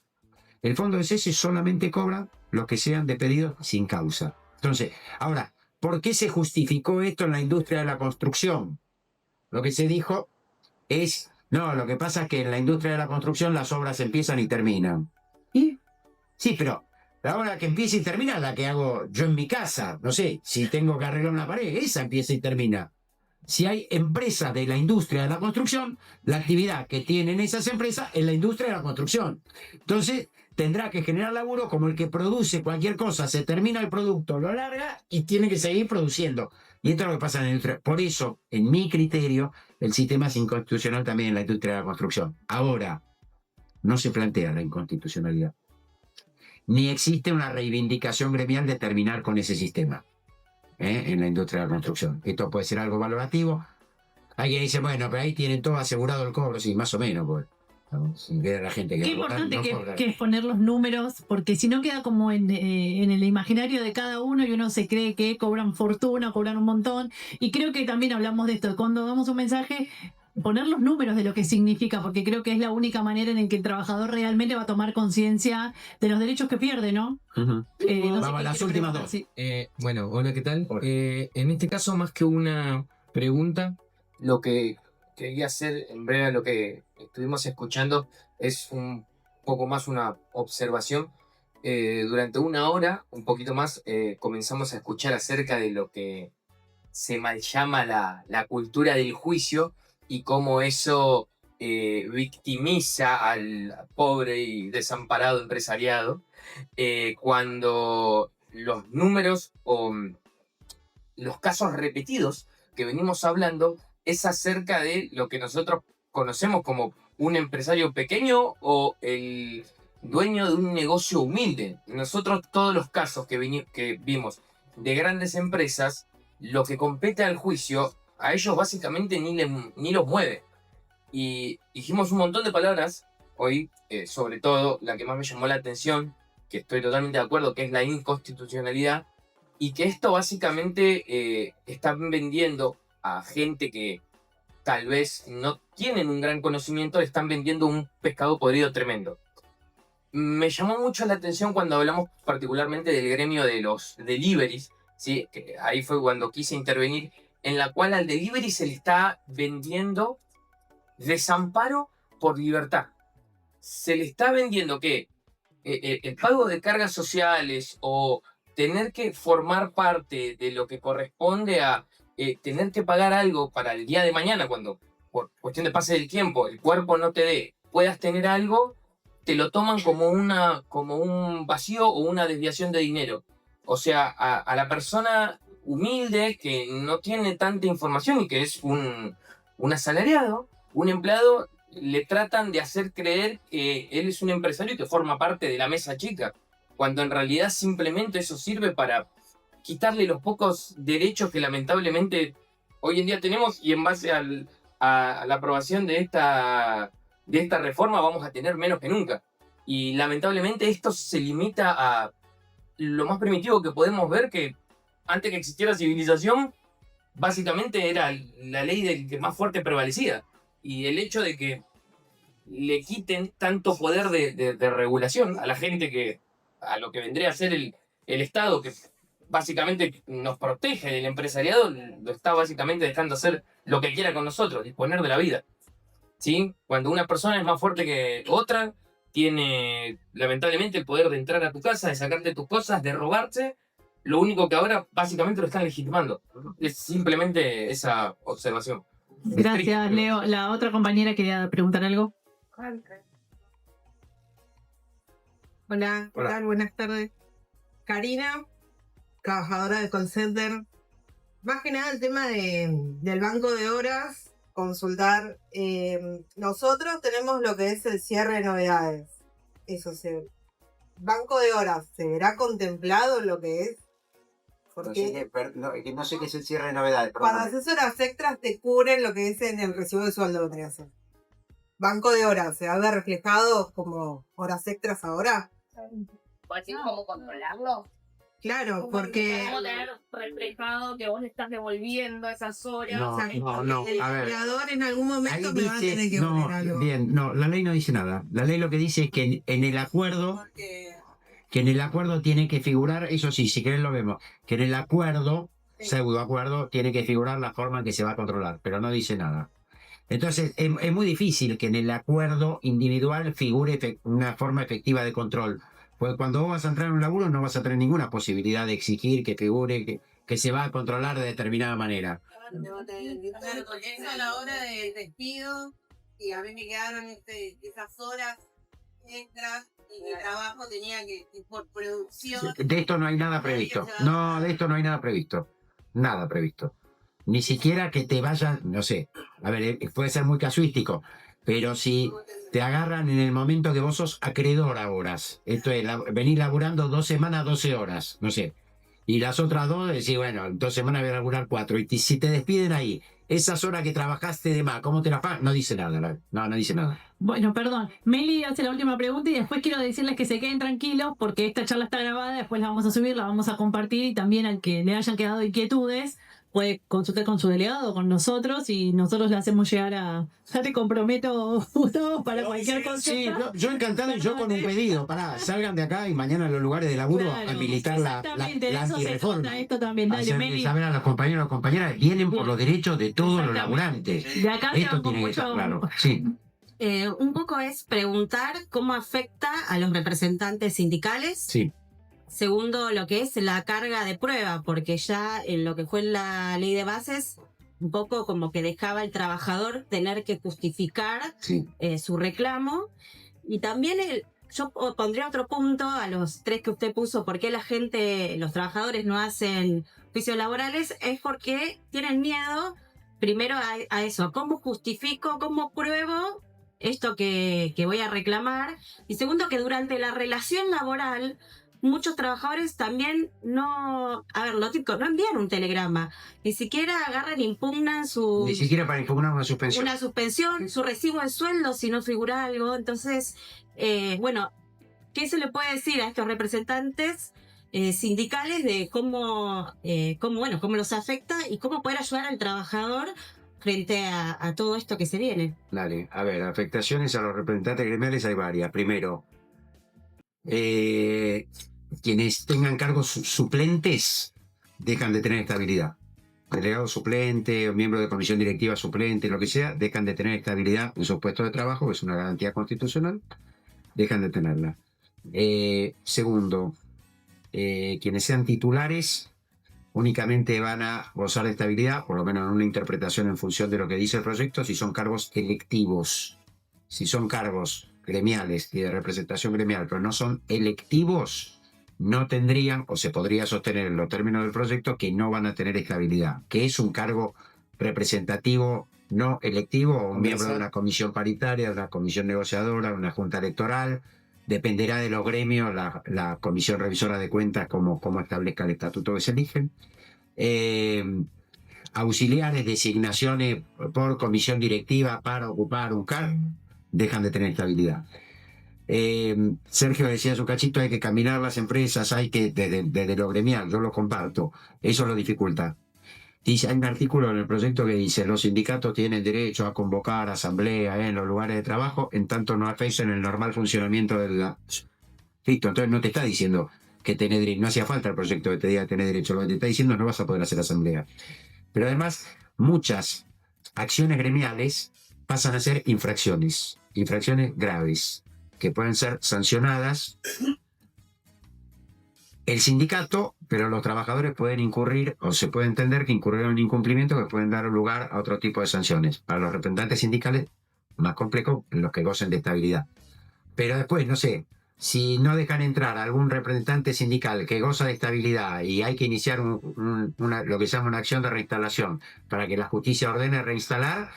El fondo de cese solamente cobra los que sean despedidos sin causa. Entonces, ahora, ¿por qué se justificó esto en la industria de la construcción? Lo que se dijo es, no, lo que pasa es que en la industria de la construcción las obras empiezan y terminan. ¿Y? Sí, pero la obra que empieza y termina es la que hago yo en mi casa. No sé, si tengo que arreglar una pared, esa empieza y termina. Si hay empresas de la industria de la construcción, la actividad que tienen esas empresas es la industria de la construcción. Entonces, tendrá que generar laburo como el que produce cualquier cosa, se termina el producto, lo larga y tiene que seguir produciendo. Y esto es lo que pasa en la industria. Por eso, en mi criterio, el sistema es inconstitucional también en la industria de la construcción. Ahora, no se plantea la inconstitucionalidad. Ni existe una reivindicación gremial de terminar con ese sistema en la industria de la construcción. Esto puede ser algo valorativo. Alguien dice, bueno, pero ahí tienen todo asegurado el cobro. Sí, más o menos, pues. La gente que qué importante que es poner los números, porque si no queda como en el imaginario de cada uno y uno se cree que cobran fortuna, cobran un montón. Y creo que también hablamos de esto. Cuando damos un mensaje, poner los números de lo que significa, porque creo que es la única manera en la que el trabajador realmente va a tomar conciencia de los derechos que pierde, ¿no? No Vamos a las últimas dos. Sí. Bueno, hola, ¿qué tal? En este caso, más que una pregunta, lo que quería hacer en breve a lo que estuvimos escuchando es un poco más una observación. Durante una hora, un poquito más, comenzamos a escuchar acerca de lo que se mal llama la cultura del juicio y cómo eso victimiza al pobre y desamparado empresariado, cuando los números o los casos repetidos que venimos hablando es acerca de lo que nosotros conocemos como un empresario pequeño o el dueño de un negocio humilde. Nosotros todos los casos que vimos de grandes empresas, lo que compete al juicio, a ellos básicamente ni los mueve. Y dijimos un montón de palabras hoy, sobre todo la que más me llamó la atención, que estoy totalmente de acuerdo, que es la inconstitucionalidad, y que esto básicamente están vendiendo a gente que tal vez no tienen un gran conocimiento, están vendiendo un pescado podrido tremendo. Me llamó mucho la atención cuando hablamos particularmente del gremio de los deliveries, ¿sí? Que ahí fue cuando quise intervenir, en la cual al delivery se le está vendiendo desamparo por libertad. Se le está vendiendo que el pago de cargas sociales o tener que formar parte de lo que corresponde a tener que pagar algo para el día de mañana, cuando por cuestión de pase del tiempo el cuerpo no te dé, puedas tener algo, te lo toman como un vacío o una desviación de dinero. O sea, a la persona humilde, que no tiene tanta información y que es un asalariado, un empleado, le tratan de hacer creer que él es un empresario y que forma parte de la mesa chica, cuando en realidad simplemente eso sirve para quitarle los pocos derechos que lamentablemente hoy en día tenemos, y en base a la aprobación de esta reforma vamos a tener menos que nunca. Y lamentablemente esto se limita a lo más primitivo que podemos ver, que antes que existiera civilización, básicamente era la ley del que más fuerte prevalecía. Y el hecho de que le quiten tanto poder de regulación a la gente, a lo que vendría a ser el Estado, que básicamente nos protege del empresariado, lo está básicamente dejando hacer lo que quiera con nosotros, disponer de la vida. ¿Sí? Cuando una persona es más fuerte que otra, tiene lamentablemente el poder de entrar a tu casa, de sacarte tus cosas, de robarte. Lo único que ahora básicamente lo están legitimando. Es simplemente esa observación. Gracias, Leo. La otra compañera quería preguntar algo. Hola, ¿qué tal? Buenas tardes. Karina, trabajadora de call center. Más que nada el tema del banco de horas, consultar. Nosotros tenemos lo que es el cierre de novedades. Eso banco de horas, ¿se verá contemplado lo que es? Porque No sé qué es el cierre de novedades. cuando haces horas extras te cubren lo que es en el recibo de sueldo que tenés que hacer. Banco de horas, ¿se va a ver reflejado como horas extras ahora? ¿Puedes decir cómo controlarlo? Claro, porque... ¿Cómo tener reflejado que vos le estás devolviendo esas horas? No, el a ver. empleador en algún momento Ahí me va a tener que poner algo. Bien, no, la ley no dice nada. La ley lo que dice es que en el acuerdo, tiene que figurar, eso sí, si querés lo vemos, que en el acuerdo, pseudo acuerdo, tiene que figurar la forma en que se va a controlar, pero no dice nada. Entonces, es muy difícil que en el acuerdo individual figure una forma efectiva de control. Porque cuando vos vas a entrar en un laburo no vas a tener ninguna posibilidad de exigir que figure que se va a controlar de determinada manera. Es a la hora del despido y a mí me quedaron esas horas extras y mi trabajo tenía que, por producción... De esto no hay nada previsto. No, de esto no hay nada previsto. Nada previsto. Ni siquiera que te vayan, no sé, a ver, puede ser muy casuístico, pero si te agarran en el momento que vos sos acreedor a horas, esto es, venís laburando 2 semanas, 12 horas, no sé, y las otras 2 decís, bueno, en 2 semanas voy a laburar 4, y si te despiden ahí, esas horas que trabajaste de más, ¿cómo te las pagan? No dice nada, no dice nada. Bueno, perdón. Meli hace la última pregunta y después quiero decirles que se queden tranquilos porque esta charla está grabada, después la vamos a subir, la vamos a compartir y también al que le hayan quedado inquietudes puede consultar con su delegado, con nosotros y nosotros le hacemos llegar a... Ya te comprometo, Gustavo, para cualquier cosa. Sí, yo encantado y yo con un pedido. Salgan de acá y mañana en los lugares de laburo a militar la antirreforma. Esto también, dale, Meli. Saber a los compañeros y las compañeras, vienen por los derechos de todos los laburantes. De acá esto tiene que estar claro. Sí. Un poco es preguntar cómo afecta a los representantes sindicales. Sí. Segundo, lo que es la carga de prueba, porque ya en lo que fue la ley de bases, un poco como que dejaba al trabajador tener que justificar su reclamo. Y también yo pondría otro punto a los 3 que usted puso, por qué los trabajadores no hacen juicios laborales, es porque tienen miedo, primero a eso, a cómo justifico, cómo pruebo esto que voy a reclamar. Y segundo, que durante la relación laboral, muchos trabajadores también no envían un telegrama, ni siquiera agarran e impugnan Ni siquiera para impugnar una suspensión. Su recibo de sueldo si no figura algo. Entonces, ¿qué se le puede decir a estos representantes sindicales de cómo los afecta y cómo poder ayudar al trabajador frente a todo esto que se viene? Dale, a ver, afectaciones a los representantes gremiales hay varias. Primero, quienes tengan cargos suplentes dejan de tener estabilidad. Delegado suplente o miembro de comisión directiva suplente, lo que sea, dejan de tener estabilidad en sus puestos de trabajo, que es una garantía constitucional, dejan de tenerla. Segundo, quienes sean titulares únicamente van a gozar de estabilidad, por lo menos en una interpretación en función de lo que dice el proyecto, si son cargos electivos. Si son cargos gremiales y de representación gremial, pero no son electivos, no tendrían, o se podría sostener en los términos del proyecto, que no van a tener estabilidad, que es un cargo representativo no electivo, o un miembro de una comisión paritaria, de una comisión negociadora, de una junta electoral. Dependerá de los gremios, la comisión revisora de cuentas, cómo establezca el estatuto que se eligen. Auxiliares, designaciones por comisión directiva para ocupar un cargo, dejan de tener estabilidad. Sergio decía hace un cachito, hay que caminar las empresas, hay que, desde lo gremial, yo lo comparto, eso lo dificulta. Dice, hay un artículo en el proyecto que dice, los sindicatos tienen derecho a convocar asamblea en los lugares de trabajo, en tanto no afecten el normal funcionamiento de la... Listo, entonces no te está diciendo que tenés derecho, no hacía falta el proyecto que te diga que tenés derecho, lo que te está diciendo es no vas a poder hacer asamblea. Pero además, muchas acciones gremiales pasan a ser infracciones graves, que pueden ser sancionadas el sindicato, pero los trabajadores pueden incurrir, o se puede entender que incurrieron en incumplimiento que pueden dar lugar a otro tipo de sanciones. Para los representantes sindicales, más complejo, en los que gocen de estabilidad. Pero después, no sé, si no dejan entrar a algún representante sindical que goza de estabilidad y hay que iniciar lo que se llama una acción de reinstalación para que la justicia ordene reinstalar,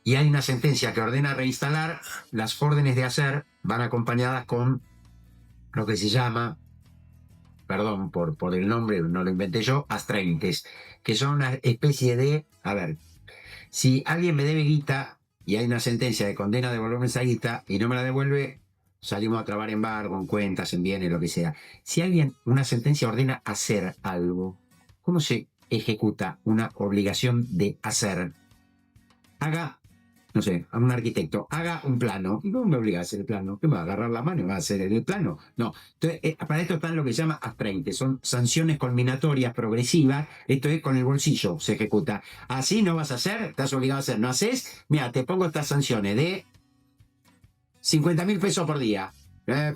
y hay una sentencia que ordena reinstalar, las órdenes de hacer van acompañadas con lo que se llama, perdón por el nombre, no lo inventé yo, astraintes, que son una especie de, a ver, si alguien me debe guita y hay una sentencia de condena a devolverme esa guita y no me la devuelve, salimos a trabar embargo, en cuentas, en bienes, lo que sea. Si alguien, una sentencia ordena hacer algo, ¿cómo se ejecuta una obligación de hacer? Haga, no sé, a un arquitecto, haga un plano. ¿Y cómo me obliga a hacer el plano? ¿Qué me va a agarrar la mano y va a hacer el plano? No. Entonces, para esto están lo que se llama astraintes. Son sanciones culminatorias progresivas. Esto es con el bolsillo, se ejecuta. Así no vas a hacer, estás obligado a hacer. No haces, mira, te pongo estas sanciones de 50.000 pesos por día.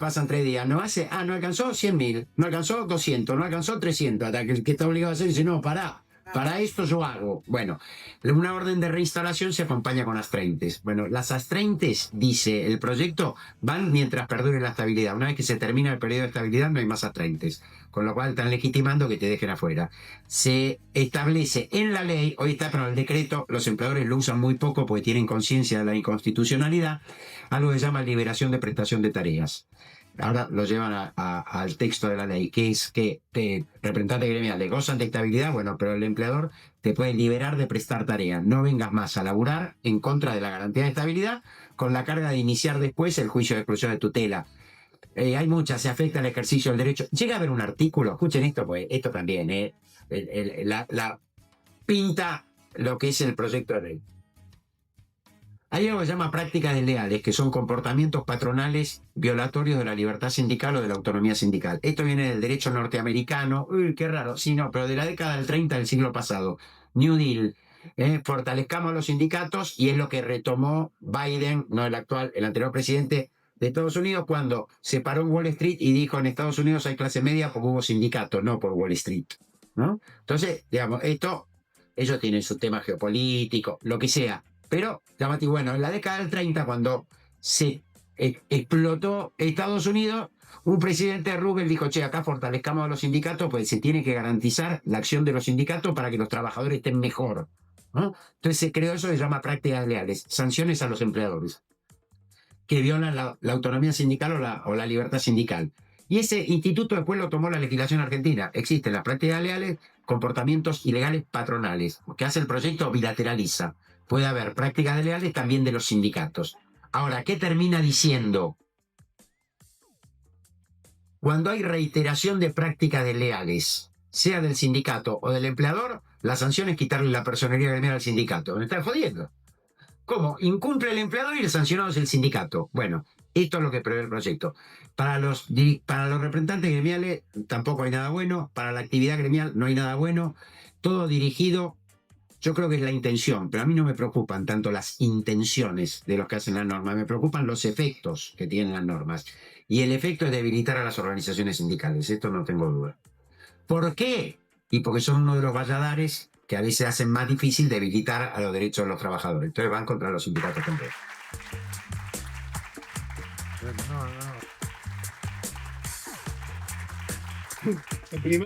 Pasan 3 días. No hace, no alcanzó 100.000. No alcanzó 200. No alcanzó 300. Hasta que el que está obligado a hacer dice, no, para esto yo hago. Bueno, una orden de reinstalación se acompaña con astraintes. Bueno, las astraintes, dice el proyecto, van mientras perdure la estabilidad. Una vez que se termina el periodo de estabilidad no hay más astraintes. Con lo cual están legitimando que te dejen afuera. Se establece en la ley, hoy está pero en el decreto, los empleadores lo usan muy poco porque tienen conciencia de la inconstitucionalidad, algo que se llama liberación de prestación de tareas. Ahora lo llevan al texto de la ley, que es que representantes gremiales gozan de estabilidad, bueno, pero el empleador te puede liberar de prestar tareas. No vengas más a laburar en contra de la garantía de estabilidad con la carga de iniciar después el juicio de exclusión de tutela. Hay muchas, se afecta el ejercicio del derecho. Llega a haber un artículo, escuchen esto, pues esto también, la pinta lo que es el proyecto de ley. Hay algo que se llama prácticas desleales, que son comportamientos patronales violatorios de la libertad sindical o de la autonomía sindical. Esto viene del derecho norteamericano. Uy, qué raro. Sí, no, pero de la década del 30 del siglo pasado. New Deal. Fortalezcamos a los sindicatos, y es lo que retomó Biden, no el actual, el anterior presidente de Estados Unidos, cuando se paró en Wall Street y dijo, en Estados Unidos hay clase media porque hubo sindicatos, no por Wall Street, ¿no? Entonces, digamos, ellos tienen su tema geopolítico, lo que sea. Pero, llamativo, bueno, en la década del 30, cuando se explotó Estados Unidos, un presidente Roosevelt dijo, che, acá fortalezcamos a los sindicatos, pues se tiene que garantizar la acción de los sindicatos para que los trabajadores estén mejor, ¿no? Entonces se creó eso que se llama prácticas desleales, sanciones a los empleadores, que violan la autonomía sindical o la libertad sindical. Y ese instituto después lo tomó la legislación argentina. Existen las prácticas desleales, comportamientos ilegales patronales. Lo que hace el proyecto bilateraliza. Puede haber prácticas desleales también de los sindicatos. Ahora, ¿qué termina diciendo? Cuando hay reiteración de prácticas desleales, sea del sindicato o del empleador, la sanción es quitarle la personería gremial al sindicato. ¿Me están jodiendo? ¿Cómo? Incumple el empleador y el sancionado es el sindicato. Bueno, esto es lo que prevé el proyecto. Para los representantes gremiales tampoco hay nada bueno. Para la actividad gremial no hay nada bueno. Todo dirigido, yo creo que es la intención, pero a mí no me preocupan tanto las intenciones de los que hacen las normas, me preocupan los efectos que tienen las normas. Y el efecto es debilitar a las organizaciones sindicales, esto no tengo duda. ¿Por qué? Y porque son uno de los valladares que a veces hacen más difícil debilitar a los derechos de los trabajadores. Entonces van contra los sindicatos también. El primer